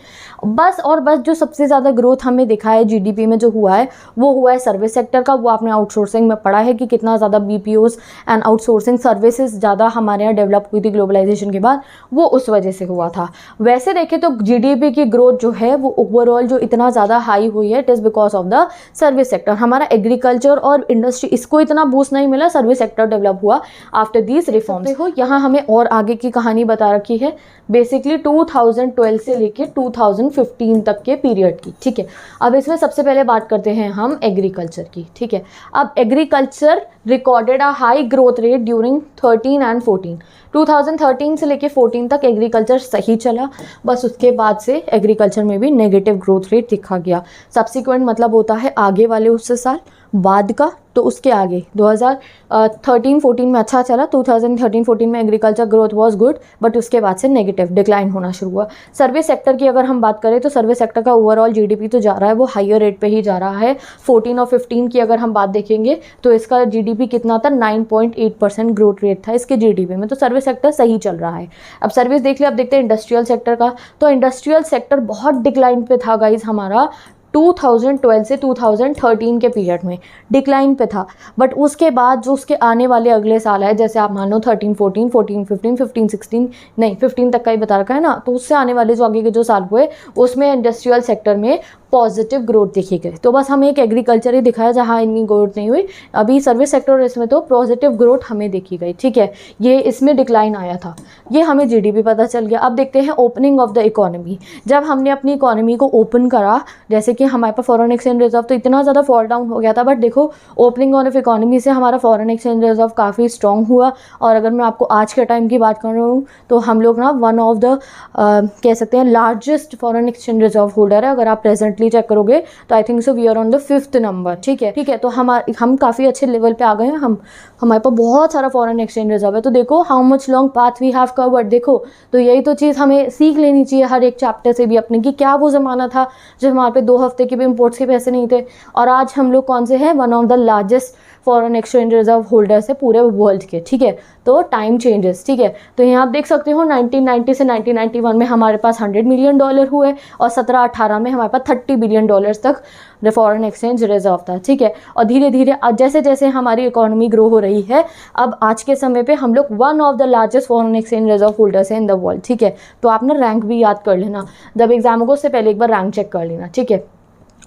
बस और बस जो सबसे ज़्यादा ग्रोथ हमें दिखा है GDP में जो हुआ है वो हुआ है सर्विस सेक्टर का। वो आपने आउटसोर्सिंग में पढ़ा है कि कितना ज़्यादा BPOs एंड आउटसोर्सिंग सर्विसेज ज़्यादा हमारे यहाँ डेवलप हुई थी ग्लोबलाइजेशन के बाद, वो उस वजह से हुआ था। वैसे देखें तो GDP की ग्रोथ जो है वो ओवरऑल जो इतना ज़्यादा हाई हुई है, it is because of the service sector. हमारा एग्रीकल्चर और इंडस्ट्री इसको इतना बूस्ट नहीं मिला, सर्विस सेक्टर डेवलप हुआ आफ्टर दीज रिफॉर्म्स। देखो यहाँ हमें और आगे की कहानी बता रखी है, बेसिकली 2012 से लेके 2015 तक के पीरियड की, ठीक है। अब इसमें सबसे पहले बात करते हैं हम एग्रीकल्चर की, ठीक है। अब agriculture recorded a high growth rate during 13 and 14। 2013 से लेके 14 तक एग्रीकल्चर सही चला, बस उसके बाद से एग्रीकल्चर में भी नेगेटिव ग्रोथ रेट दिखा गया। सब्सिक्वेंट मतलब होता है आगे वाले उससे साल बाद का, तो उसके आगे 2013-14 में अच्छा चला, 2013-14 में agriculture growth was good, but उसके बाद से नेगेटिव डिक्लाइन होना शुरू हुआ। सर्विस सेक्टर की अगर हम बात करें तो सर्विस सेक्टर का ओवरऑल GDP तो जा रहा है, वो हायर रेट पे ही जा रहा है। 14 और 15 की अगर हम बात देखेंगे तो इसका GDP कितना था, 9.8% ग्रोथ रेट था इसके GDP में। तो सर्विस सेक्टर सही चल रहा है। अब सर्विस देख लिया, अब देखते हैं इंडस्ट्रियल सेक्टर का। तो इंडस्ट्रियल सेक्टर बहुत डिक्लाइन पे था गाइज हमारा, 2012 से 2013 के पीरियड में डिक्लाइन पे था। बट उसके बाद जो उसके आने वाले अगले साल है, जैसे आप मानो 13-14, 14-15, 15-16 नहीं 15 तक का ही बता रखा है ना, तो उससे आने वाले जो आगे के जो साल हुए उसमें इंडस्ट्रियल सेक्टर में पॉजिटिव ग्रोथ देखी गई। तो बस हमें एक एग्रीकल्चर ही दिखाया जहाँ इतनी ग्रोथ नहीं हुई। अभी सर्विस सेक्टर और इसमें तो पॉजिटिव ग्रोथ हमें देखी गई, ठीक है। ये इसमें डिक्लाइन आया था, ये हमें जीडीपी पता चल गया। अब देखते हैं ओपनिंग ऑफ द इकोनॉमी। जब हमने अपनी इकोनॉमी को ओपन करा, जैसे कि हमारे पास फॉरेन एक्सचेंज रिजर्व तो इतना ज़्यादा फॉल डाउन हो गया था, बट देखो ओपनिंग ऑफ इकोनॉमी से हमारा फॉरेन एक्सचेंज रिजर्व काफ़ी स्ट्रॉन्ग हुआ। और अगर मैं आपको आज के टाइम की बात कर रहा हूँ तो हम लोग ना वन ऑफ द कह सकते हैं largest foreign exchange reserve holder है। अगर आप प्रेजेंटली चेक करोगे तो I think so we are on the 5th number, ठीक है। तो हम काफ़ी अच्छे लेवल पे आ गए हैं। हमारे पास बहुत सारा फॉरेन एक्सचेंज रिजर्व है। तो देखो how much long path we have covered. देखो तो यही तो चीज़ हमें सीख लेनी चाहिए हर एक चैप्टर से भी अपने, कि क्या वो ज़माना था जब हमारे पे 2 हफ्ते के भी इम्पोर्ट्स के पैसे नहीं थे, और आज हम लोग कौन से हैं, one of the largest foreign exchange reserve holders है पूरे वर्ल्ड के, ठीक है। तो टाइम चेंजेस, ठीक है। तो यहाँ आप देख सकते हो 1990 से 1991 में हमारे पास $100 मिलियन हुए, और 17-18 में हमारे पास $30 बिलियन तक फॉरेन एक्सचेंज रिजर्व था, ठीक है। और धीरे धीरे जैसे जैसे हमारी इकोनॉमी ग्रो हो रही है, अब आज के समय पे हम लोग one of the largest foreign exchange reserve holders हैं इन द वर्ल्ड, ठीक है। तो आप ना रैंक भी याद कर लेना, जब एग्जाम होगा उससे पहले एक बार रैंक चेक कर लेना, ठीक है।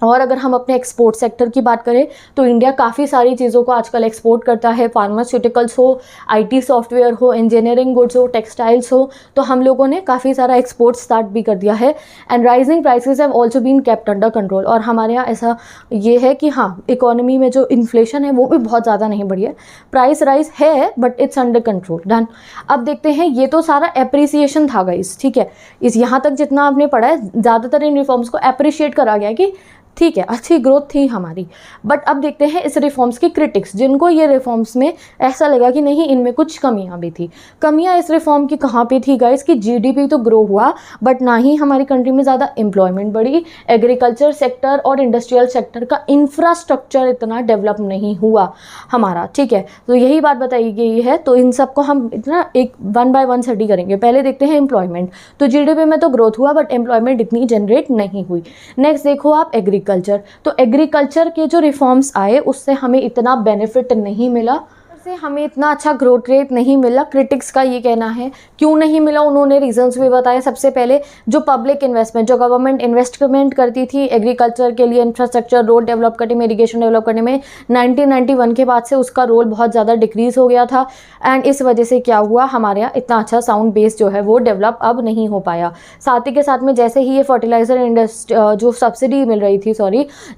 और अगर हम अपने एक्सपोर्ट सेक्टर की बात करें तो इंडिया काफ़ी सारी चीज़ों को आजकल एक्सपोर्ट करता है। फार्मास्यूटिकल्स हो, आईटी सॉफ्टवेयर हो, इंजीनियरिंग गुड्स हो, टेक्सटाइल्स हो, तो हम लोगों ने काफ़ी सारा एक्सपोर्ट स्टार्ट भी कर दिया है। And rising prices have also been kept under control. और हमारे यहाँ ऐसा ये है कि हाँ, इकोनॉमी में जो इन्फ्लेशन है वो भी बहुत ज़्यादा नहीं बढ़ी है, प्राइस राइज है but it's under control. Done. अब देखते हैं, ये तो सारा एप्रिसिएशन था गाइस, ठीक है। इस यहाँ तक जितना आपने पढ़ा है, ज़्यादातर इन रिफॉर्म्स को अप्रिशिएट करा गया कि ठीक है अच्छी ग्रोथ थी हमारी। बट अब देखते हैं इस रिफॉर्म्स की क्रिटिक्स, जिनको ये रिफॉर्म्स में ऐसा लगा कि नहीं इनमें कुछ कमियां भी थी। कमियां इस रिफॉर्म की कहाँ पे थी गाइस, कि जीडीपी तो ग्रो हुआ बट ना ही हमारी कंट्री में ज़्यादा एम्प्लॉयमेंट बढ़ी। एग्रीकल्चर सेक्टर और इंडस्ट्रियल सेक्टर का इंफ्रास्ट्रक्चर इतना डेवलप नहीं हुआ हमारा, ठीक है। तो यही बात बताई गई है। तो इन सबको हम इतना एक 1 by 1 स्टडी करेंगे। पहले देखते हैं एम्प्लॉयमेंट। तो जीडीपी में तो ग्रोथ हुआ बट एम्प्लॉयमेंट इतनी जनरेट नहीं हुई। नेक्स्ट देखो आप एग्रीकल्चर। तो एग्रीकल्चर के जो रिफॉर्म्स आए उससे हमें इतना बेनिफिट नहीं मिला, से हमें इतना अच्छा ग्रोथ रेट नहीं मिला। क्रिटिक्स का ये कहना है क्यों नहीं मिला, उन्होंने रीजंस भी बताए। सबसे पहले जो पब्लिक इन्वेस्टमेंट, जो गवर्नमेंट इन्वेस्टमेंट करती थी एग्रीकल्चर के लिए, इंफ्रास्ट्रक्चर, रोड डेवलप करने में, इरीगेशन डेवलप करने में, 1991 के बाद से उसका रोल बहुत ज़्यादा डिक्रीज हो गया था। एंड इस वजह से क्या हुआ, हमारे यहाँ इतना अच्छा साउंड बेस जो है वो डेवलप अब नहीं हो पाया। साथ ही के साथ में जैसे ही ये फर्टिलाइजर इंडस्ट्री जो सब्सिडी मिल रही थी,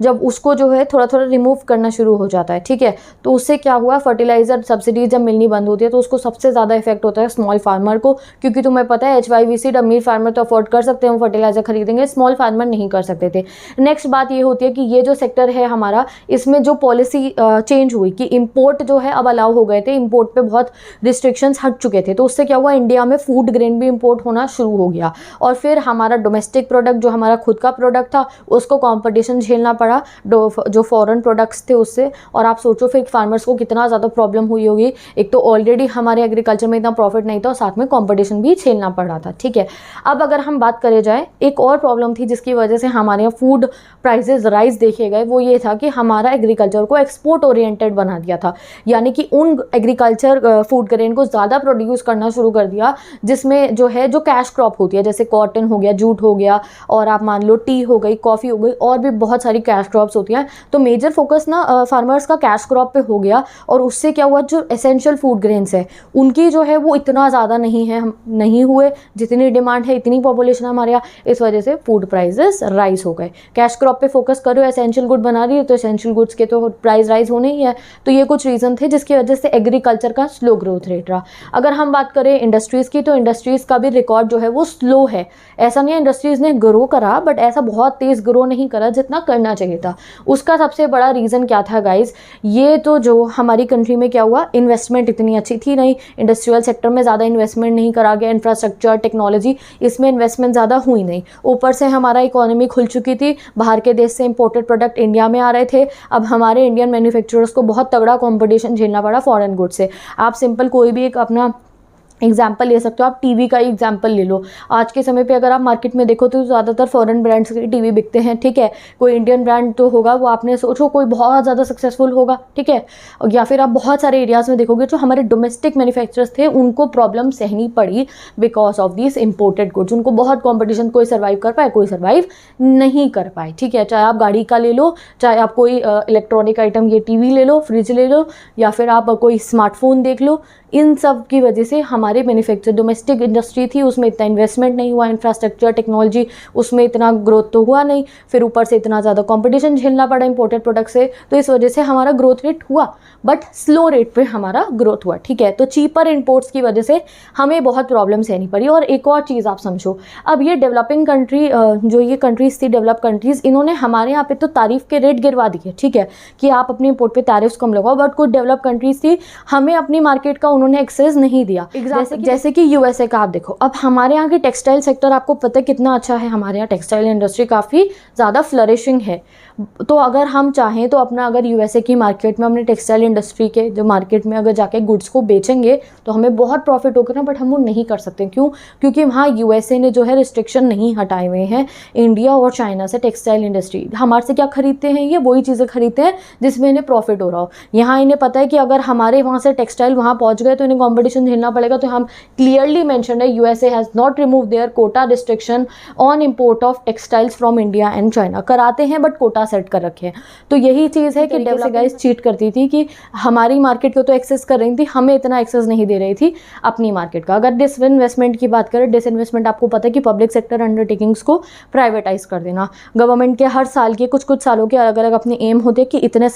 जब उसको जो है थोड़ा थोड़ा रिमूव करना शुरू हो जाता है, ठीक है। तो उससे क्या हुआ, फर्टिलाइजर सब्सिडीज जब मिलनी बंद होती है तो उसको सबसे ज़्यादा इफेक्ट होता है स्मॉल फार्मर को, क्योंकि तुम्हें पता है HYVC अमीर फार्मर तो अफोर्ड कर सकते हैं, वो फर्टिलाइजर खरीदेंगे, स्मॉल फार्मर नहीं कर सकते थे। नेक्स्ट बात ये होती है कि ये जो सेक्टर है हमारा, इसमें जो पॉलिसी चेंज हुई कि इंपोर्ट जो है अब अलाउ हो गए थे, इंपोर्ट पे बहुत रिस्ट्रिक्शंस हट चुके थे। तो उससे क्या हुआ, इंडिया में फूड ग्रेन भी इंपोर्ट होना शुरू हो गया, और फिर हमारा डोमेस्टिक प्रोडक्ट जो हमारा खुद का प्रोडक्ट था उसको कॉम्पिटिशन झेलना पड़ा जो फॉरेन प्रोडक्ट्स थे उससे। और आप सोचो फिर फार्मर्स को कितना ज़्यादा प्रॉब्लम हुई होगी। एक तो ऑलरेडी हमारे एग्रीकल्चर में इतना प्रॉफिट नहीं था और साथ में कंपटीशन भी झेलना पड़ रहा था, ठीक है। अब अगर हम बात करें जाए, एक और प्रॉब्लम थी जिसकी वजह से हमारे यहाँ फूड प्राइसेस राइज देखे गए, वो ये था कि हमारा एग्रीकल्चर को एक्सपोर्ट ओरिएंटेड बना दिया था। यानी कि उन एग्रीकल्चर फूड ग्रेन को ज़्यादा प्रोड्यूस करना शुरू कर दिया जिसमें जो है जो कैश क्रॉप होती है, जैसे कॉटन हो गया, जूट हो गया, और आप मान लो टी हो गई, कॉफ़ी हो गई, और भी बहुत सारी कैश क्रॉप्स होती हैं। तो मेजर फोकस ना फार्मर्स का कैश क्रॉप पे हो गया, और उससे क्या हुआ, जो एसेंशियल फूड ग्रेन्स है उनकी जो है वो इतना ज़्यादा नहीं हुए जितनी डिमांड है, इतनी पॉपुलेशन हमारे यहाँ, इस वजह से फूड प्राइसेस राइज हो गए। कैश क्रॉप पे फोकस करो, एसेंशियल गुड बना रही है तो एसेंशियल गुड्स के तो प्राइस राइज होने ही है। तो ये कुछ रीज़न थे जिसकी वजह से एग्रीकल्चर का स्लो ग्रोथ रेट रहा। अगर हम बात करें इंडस्ट्रीज़ की, तो इंडस्ट्रीज़ का भी रिकॉर्ड जो है वो स्लो है। ऐसा नहीं है इंडस्ट्रीज़ ने ग्रो करा, बट ऐसा बहुत तेज़ ग्रो नहीं करा जितना करना चाहिए था। उसका सबसे बड़ा रीज़न क्या था गाइज, ये तो जो हमारी कंट्री में क्या हुआ, इन्वेस्टमेंट इतनी अच्छी थी नहीं, इंडस्ट्रियल सेक्टर में ज़्यादा इन्वेस्टमेंट नहीं करा गया, इंफ्रास्ट्रक्चर, टेक्नोलॉजी, इसमें इन्वेस्टमेंट ज़्यादा हुई नहीं। ऊपर से हमारा इकोनॉमी खुल चुकी थी, बाहर के देश से इंपोर्टेड प्रोडक्ट इंडिया में आ रहे थे। अब हमारे इंडियन मैन्युफैक्चरर्स को बहुत तगड़ा कंपटीशन झेलना पड़ा फॉरेन गुड्स से। आप सिंपल कोई भी एक अपना एग्जाम्पल ले सकते हो आप, टीवी का एग्जाम्पल ले लो। आज के समय पे अगर आप मार्केट में देखो तो ज़्यादातर फॉरेन ब्रांड्स के टीवी बिकते हैं, ठीक है। कोई इंडियन ब्रांड तो होगा, वो आपने सोचो कोई बहुत ज़्यादा सक्सेसफुल होगा, ठीक है। या फिर आप बहुत सारे एरियाज़ में देखोगे जो हमारे डोमेस्टिक मैन्युफैक्चरर्स थे उनको प्रॉब्लम सहनी पड़ी because of this imported goods. उनको बहुत कॉम्पिटिशन, कोई सर्वाइव कर पाए, कोई सर्वाइव नहीं कर पाए, ठीक है। चाहे आप गाड़ी का ले लो, चाहे आप कोई इलेक्ट्रॉनिक आइटम, ये टीवी ले लो, फ्रिज ले लो, या फिर आप कोई स्मार्टफोन देख लो, इन सब की वजह से हमारे मैन्युफैक्चर डोमेस्टिक इंडस्ट्री थी, उसमें इतना इन्वेस्टमेंट नहीं हुआ, इंफ्रास्ट्रक्चर टेक्नोलॉजी उसमें इतना ग्रोथ तो हुआ नहीं, फिर ऊपर से इतना ज़्यादा कंपटीशन झेलना पड़ा इंपोर्टेड प्रोडक्ट से, तो इस वजह से हमारा ग्रोथ रेट हुआ बट स्लो रेट पे हमारा ग्रोथ हुआ, ठीक है। तो चीपर इंपोर्ट्स की वजह से हमें बहुत प्रॉब्लम सहनी पड़ी। और एक और चीज़ आप समझो, अब ये डेवलपिंग कंट्री जो ये कंट्रीज थी, डेवलप कंट्रीज़, इन्होंने हमारे यहाँ पे तो तारीफ के रेट गिरवा दिए, ठीक है, कि आप अपने इंपोर्ट पे टैरिफ्स कम लगाओ, बट कुछ डेवलप कंट्रीज थी हमें अपनी मार्केट का उन्होंने एक्सेस नहीं दिया। जैसे कि यूएसए का आप देखो, अब हमारे यहाँ की टेक्सटाइल सेक्टर आपको पता है कितना अच्छा है, हमारे यहाँ टेक्सटाइल इंडस्ट्री काफ़ी ज़्यादा फ्लरिशिंग है। तो अगर हम चाहें तो अपना, अगर यूएसए की मार्केट में अपने टेक्सटाइल इंडस्ट्री के जो मार्केट में अगर जाके गुड्स को बेचेंगे तो हमें बहुत प्रॉफिट होगा ना, बट हम वो नहीं कर सकते। क्यों? क्योंकि वहाँ यूएसए ने जो है रिस्ट्रिक्शन नहीं हटाए हुए हैं इंडिया और चाइना से टेक्सटाइल इंडस्ट्री। हमारे से क्या खरीदते हैं, ये वही चीज़ें खरीदते हैं जिसमें इन्हें प्रॉफिट हो रहा हो। यहाँ इन्हें पता है कि अगर हमारे वहाँ से टेक्सटाइल वहाँ पहुँच गए तो इन्हें कॉम्पिटिशन झेलना पड़ेगा। तो हम क्लियरली मेंशन है, USA has not remove their quota restriction on import of textiles from India and China. कराते हैं बट कोटा सेट कर रखे हैं। तो यही चीज़ है कि गाइस चीट करती थी कि हमारी मार्केट को तो एक्सेस कर रही थी, हमें इतना एक्सेस नहीं दे रही थी अपनी मार्केट का। अगर डिसइन्वेस्टमेंट की बात करें, डिसइन्वेस्टमेंट आपको पता है कि पब्लिक सेक्टर अंडरटेकिंग्स को प्राइवेटाइज कर देना। गवर्नमेंट के हर साल के कुछ कुछ सालों के अलग अलग अपने एम होते हैं कि इतने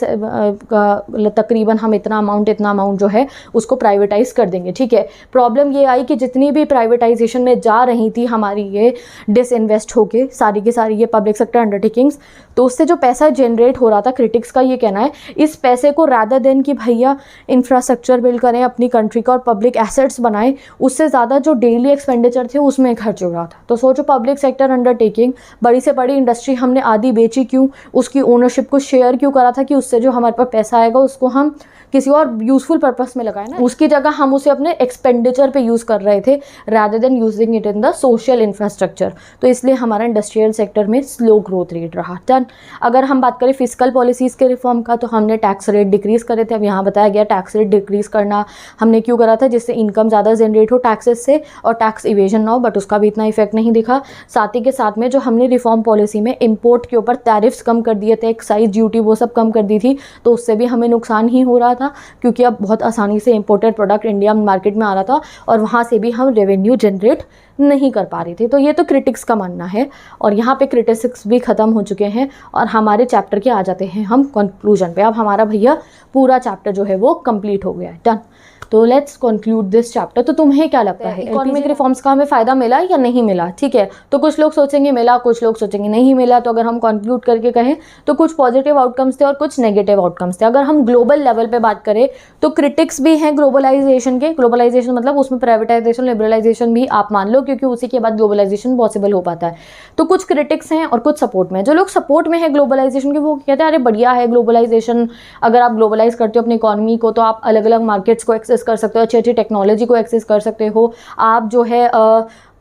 तकरीबन हम इतना अमाउंट जो है उसको प्राइवेटाइज कर देंगे, ठीक है। प्रॉब्लम ये आई कि जितनी भी प्राइवेटाइजेशन में जा रही थी हमारी ये डिसइन्वेस्ट होके सारी की सारी ये पब्लिक सेक्टर अंडरटेकिंग्स, तो उससे जो पैसा जनरेट हो रहा था, क्रिटिक्स का ये कहना है, इस पैसे को रादर देन कि भैया इंफ्रास्ट्रक्चर बिल्ड करें अपनी कंट्री का और पब्लिक एसेट्स बनाएं, उससे ज़्यादा जो डेली एक्सपेंडिचर थे उसमें खर्च हो रहा था। तो सोचो, पब्लिक सेक्टर अंडरटेकिंग, बड़ी से बड़ी इंडस्ट्री हमने आधी बेची क्यों, उसकी ओनरशिप को शेयर क्यों करा था कि उससे जो हमारे पास पैसा आएगा उसको हम किसी और यूजफुल पर्पस में लगाए ना, उसकी जगह हम उसे अपने एक्सपेंडिचर पे यूज़ कर रहे थे rather than using it in the social infrastructure. तो इसलिए हमारा इंडस्ट्रियल सेक्टर में स्लो ग्रोथ रेट रहा। डन। अगर हम बात करें फिजिकल पॉलिसीज़ के रिफॉर्म का, तो हमने टैक्स रेट डिक्रीज़ करे थे। अब यहाँ बताया गया टैक्स रेट डिक्रीज़ करना हमने क्यों करा था, जिससे इनकम ज़्यादा जनरेट हो टैक्सेस से और टैक्स इवेजन ना हो, बट उसका भी इतना इफेक्ट नहीं दिखा। साथ ही के साथ में जो हमने रिफॉर्म पॉलिसी में इम्पोर्ट के ऊपर टैरिफ्स कम कर दिए थे, एक्साइज ड्यूटी वो सब कम कर दी थी, तो उससे भी हमें नुकसान ही हो रहा था, क्योंकि अब बहुत आसानी से इम्पोर्टेड प्रोडक्ट इंडिया मार्केट में आ रहा था और वहाँ से भी हम रेवेन्यू जनरेट नहीं कर पा रहे थे। तो ये तो क्रिटिक्स का मानना है और यहाँ पे क्रिटिक्स भी ख़त्म हो चुके हैं और हमारे चैप्टर के आ जाते हैं हम कंक्लूजन पे। अब हमारा भैया पूरा चैप्टर जो है वो कंप्लीट हो गया है। डन। तो लेट्स कंक्लूड दिस चैप्टर। तो तुम्हें क्या लगता है, इकोनॉमिक रिफॉर्म्स का हमें फ़ायदा मिला या नहीं मिला? ठीक है, तो कुछ लोग सोचेंगे मिला, कुछ लोग सोचेंगे नहीं मिला। तो अगर हम कंक्लूड करके कहें तो कुछ पॉजिटिव आउटकम्स थे और कुछ नेगेटिव आउटकम्स थे। अगर हम ग्लोबल लेवल पे बात करें तो क्रिटिक्स भी हैं ग्लोबलाइजेशन के। ग्लोबलाइजेशन मतलब उसमें प्राइवेटाइजेशन, लिबरलाइजेशन भी आप मान लो, क्योंकि उसी के बाद ग्लोबलाइजेशन पॉसिबल हो पाता है। तो कुछ क्रिटिक्स हैं और कुछ सपोर्ट में। जो लोग सपोर्ट में है ग्लोबलाइजेशन के, वो कहते हैं अरे बढ़िया है ग्लोबलाइजेशन, अगर आप ग्लोबलाइज करते हो अपनी इकॉनमी को तो आप अलग अलग मार्केट्स को एक्सेस कर सकते हो, अच्छी अच्छी टेक्नोलॉजी को एक्सेस कर सकते हो, आप जो है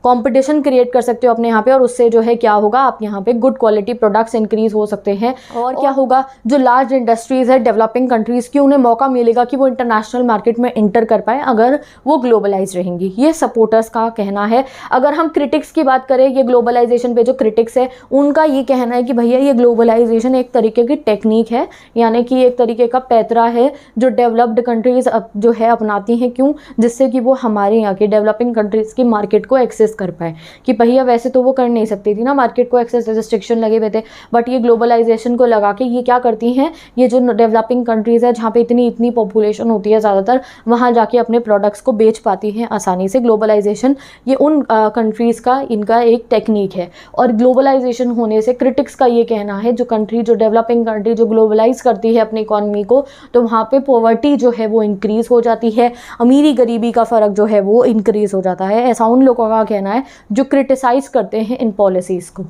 कंपटीशन क्रिएट कर सकते हो अपने यहाँ पे, और उससे जो है क्या होगा, आप यहाँ पे गुड क्वालिटी प्रोडक्ट्स इंक्रीज हो सकते हैं। और क्या होगा, जो लार्ज इंडस्ट्रीज़ है डेवलपिंग कंट्रीज़ की, उन्हें मौका मिलेगा कि वो इंटरनेशनल मार्केट में इंटर कर पाए अगर वो ग्लोबलाइज रहेंगी। ये सपोर्टर्स का कहना है। अगर हम क्रिटिक्स की बात करें, ये ग्लोबलाइजेशन पे जो क्रिटिक्स है उनका ये कहना है कि भैया ये ग्लोबलाइजेशन एक तरीके की टेक्निक है, यानी कि एक तरीके का पैतरा है जो डेवलप्ड कंट्रीज़ जो है अपनाती हैं। क्यों? जिससे कि वो हमारे यहाँ के डेवलपिंग कंट्रीज़ की मार्केट को एक्सेस कर पाए। कि भैया वैसे तो वो कर नहीं सकती थी ना, मार्केट को एक्सेस रिस्ट्रिक्शन लगे हुए थे, बट ये ग्लोबलाइजेशन को लगा के ये क्या करती हैं, ये जो डेवलपिंग कंट्रीज़ है जहाँ पे इतनी पॉपुलेशन होती है ज़्यादातर, वहाँ जाके अपने प्रोडक्ट्स को बेच पाती हैं आसानी से। ग्लोबलाइजेशन ये उन कंट्रीज़ का इनका एक टेक्निक है। और ग्लोबलाइजेशन होने से क्रिटिक्स का ये कहना है, जो कंट्री, जो डेवलपिंग कंट्री जो ग्लोबलाइज करती है अपनी इकॉनमी को, तो वहाँ पे पॉवर्टी जो है वो इंक्रीज़ हो जाती है, अमीरी गरीबी का फ़र्क जो है वो इंक्रीज़ हो जाता है। ऐसा उन लोगों का कहना है जो क्रिटिसाइज करते हैं इन पॉलिसीज़ को।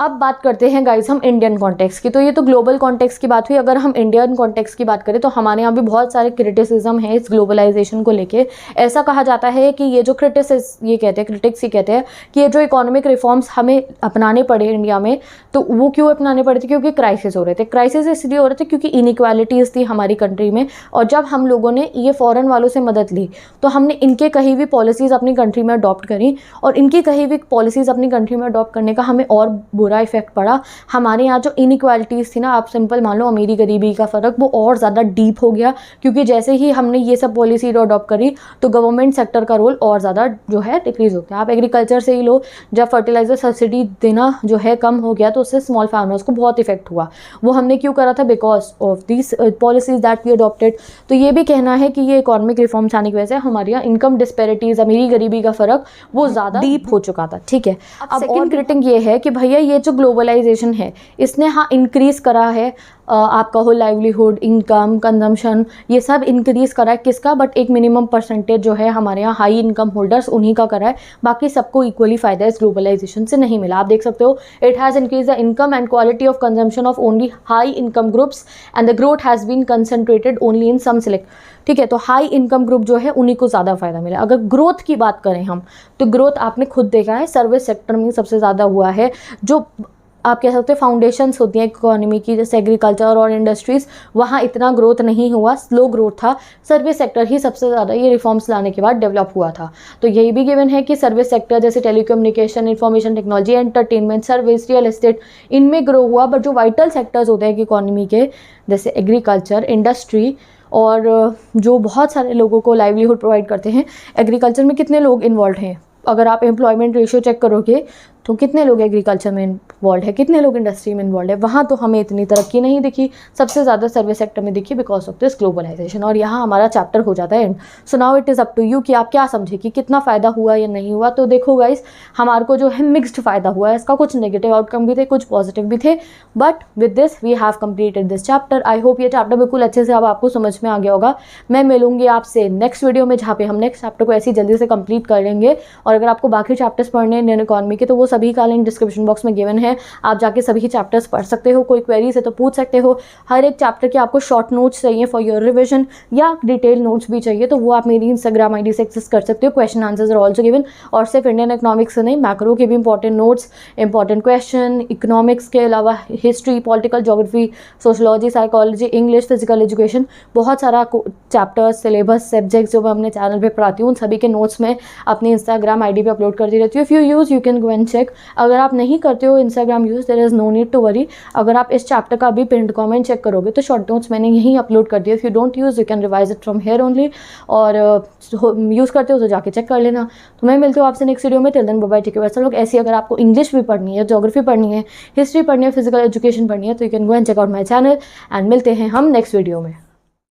अब बात करते हैं गाइस हम इंडियन कॉन्टेक्स्ट की। तो ये तो ग्लोबल कॉन्टेक्स्ट की बात हुई। अगर हम इंडियन कॉन्टेक्स्ट की बात करें तो हमारे यहाँ भी बहुत सारे क्रिटिसिज्म है इस ग्लोबलाइजेशन को लेके। ऐसा कहा जाता है कि ये जो क्रिटिक्स ये कहते हैं कि ये जो इकोनॉमिक रिफॉर्म्स हमें अपनाने पड़े इंडिया में, तो वो क्यों अपनाने पड़े थे? क्योंकि क्राइसिस हो रहे थे। क्राइसिस इसलिए हो रहे थे क्योंकि इनइक्वालिटीज़ थी हमारी कंट्री में, और जब हम लोगों ने ये फॉरेन वालों से मदद ली तो हमने इनके कही हुई पॉलिसीज़ अपनी कंट्री में अडॉप्ट करी, और इनकी कही हुई पॉलिसीज़ अपनी कंट्री में अडॉप्ट करने का हमें और बुरा इफेक्ट पड़ा। हमारे यहाँ जो इनइक्वालिटीज़ थी ना, आप सिंपल मान लो अमीरी गरीबी का फ़र्क, वो और ज़्यादा डीप हो गया, क्योंकि जैसे ही हमने ये सब पॉलिसी अडॉप्ट करी तो गवर्नमेंट सेक्टर का रोल और ज़्यादा जो है डिक्रीज़ हो गया। आप एग्रीकल्चर से ही लो, जब फर्टिलाइज़र सब्सिडी देना जो है कम हो गया तो उससे स्मॉल फार्मर्स को बहुत इफेक्ट हुआ। वो हमने क्यों करा था? Because of this policies that we adopted. तो ये भी कहना है कि ये इकोनॉमिक रिफॉर्म्स आने की वजह से हमारे यहाँ इनकम डिस्पैरिटीज़, अमीरी गरीबी का फ़र्क वो ज़्यादा डीप हो चुका था। ठीक है, अब सेकंड क्रिटिक ये है कि भैया ये जो ग्लोबलाइजेशन है इसने हाँ इंक्रीज़ करा है आपका हो लाइवलीहुड, इनकम, कंजम्पशन, ये सब इंक्रीज़ करा है। किसका? बट एक मिनिमम परसेंटेज जो है हमारे यहाँ हाई इनकम होल्डर्स, उन्हीं का करा है। बाकी सबको इक्वली फ़ायदा इस ग्लोबलाइजेशन से नहीं मिला। आप देख सकते हो, it has increase the income and quality of consumption of only high income groups and the growth has been concentrated only in some select. ठीक है, तो हाई इनकम ग्रुप जो है उन्हीं को ज़्यादा फ़ायदा मिला। अगर ग्रोथ की बात करें हम, तो ग्रोथ आपने खुद देखा है सर्विस सेक्टर में सबसे ज़्यादा हुआ है। जो आप कह सकते हो फाउंडेशंस होती हैं इकोनॉमी की, जैसे एग्रीकल्चर और इंडस्ट्रीज़, वहाँ इतना ग्रोथ नहीं हुआ, स्लो ग्रोथ था। सर्विस सेक्टर ही सबसे ज़्यादा ये रिफॉर्म्स लाने के बाद डेवलप हुआ था। तो यही भी गिवन है कि सर्विस सेक्टर जैसे telecommunication, information technology, entertainment, service, real estate, इनमें ग्रो हुआ। बट जो वाइटल सेक्टर्स होते हैं इकोनॉमी के, जैसे एग्रीकल्चर, इंडस्ट्री, और जो बहुत सारे लोगों को लाइवलीहुड प्रोवाइड करते हैं, एग्रीकल्चर में कितने लोग इन्वॉल्व हैं? अगर आप एम्प्लॉयमेंट रेशियो चेक करोगे तो कितने लोग एग्रीकल्चर में इन्वॉल्व है, कितने लोग इंडस्ट्री में इन्वॉल्व है? वहाँ तो हमें इतनी तरक्की नहीं दिखी, सबसे ज़्यादा सर्विस सेक्टर में दिखी बिकॉज ऑफ दिस ग्लोबलाइजेशन। और यहाँ हमारा चैप्टर हो जाता है end. So now it is up to you कि आप क्या समझे कि कितना फ़ायदा हुआ या नहीं हुआ। तो देखो गाइस, हमारे को जो है मिक्स्ड फ़ायदा हुआ है, इसका कुछ नेगेटिव आउटकम भी थे, कुछ पॉजिटिव भी थे। But with this we have completed this chapter. I hope ये चैप्टर बिल्कुल अच्छे से अब आपको समझ में आ गया होगा। मैं मिलूंगी आपसे नेक्स्ट वीडियो में, जहाँ पे हम नेक्स्ट चैप्टर को ऐसी जल्दी से कंप्लीट कर लेंगे। और अगर आपको बाकी चैप्टर्स पढ़ने हैं इंडियन इकोनॉमी के, तो वो सभी का लिंक डिस्क्रिप्शन बॉक्स में गिवन है। आप जाके सभी चैप्टर्स पढ़ सकते हो। कोई क्वेरीज है तो पूछ सकते हो। हर एक चैप्टर के आपको शॉर्ट नोट्स चाहिए फॉर योर रिविजन, या डिटेल नोट्स भी चाहिए, तो वो आप मेरी इंस्टाग्राम आईडी से एक्सेस कर सकते हो। Question answers are also given. और सिर्फ इंडियन इकोनॉमिक्स से नहीं, मैक्रो के भी important notes, important question, economics के अलावा history, political, geography, sociology, psychology, English, physical education, बहुत सारा चैप्टर्स, सिलेबस, सब्जेक्ट्स जो मैं अपने चैनल पे पढ़ाती हूँ, उन सभी के नोट्स मैं अपनी इंस्टाग्राम आईडी पे अपलोड करती रहती हूँ। If you use, you can go and check. अगर आप नहीं करते हो Instagram use, there is no need to worry. अगर आप इस चैप्टर का भी पिन्ड कमेंट चेक करोगे तो शॉर्ट नोट्स मैंने यहीं अपलोड कर दिया। If you don't use, you can revise it from here only. और यूज़ करते हो तो जाके चेक कर लेना। तो मैं मिलती हूँ आपसे नेक्स्ट वीडियो में। Till then bye bye, take care. वैसे लोग ऐसी अगर आपको इंग्लिश भी पढ़नी है, ज्योग्राफी पढ़नी है, हिस्ट्री पढ़नी है, फिजिकल एजुकेशन पढ़नी है, तो you can go and check out my channel. And मिलते हैं हम नेक्स्ट वीडियो में।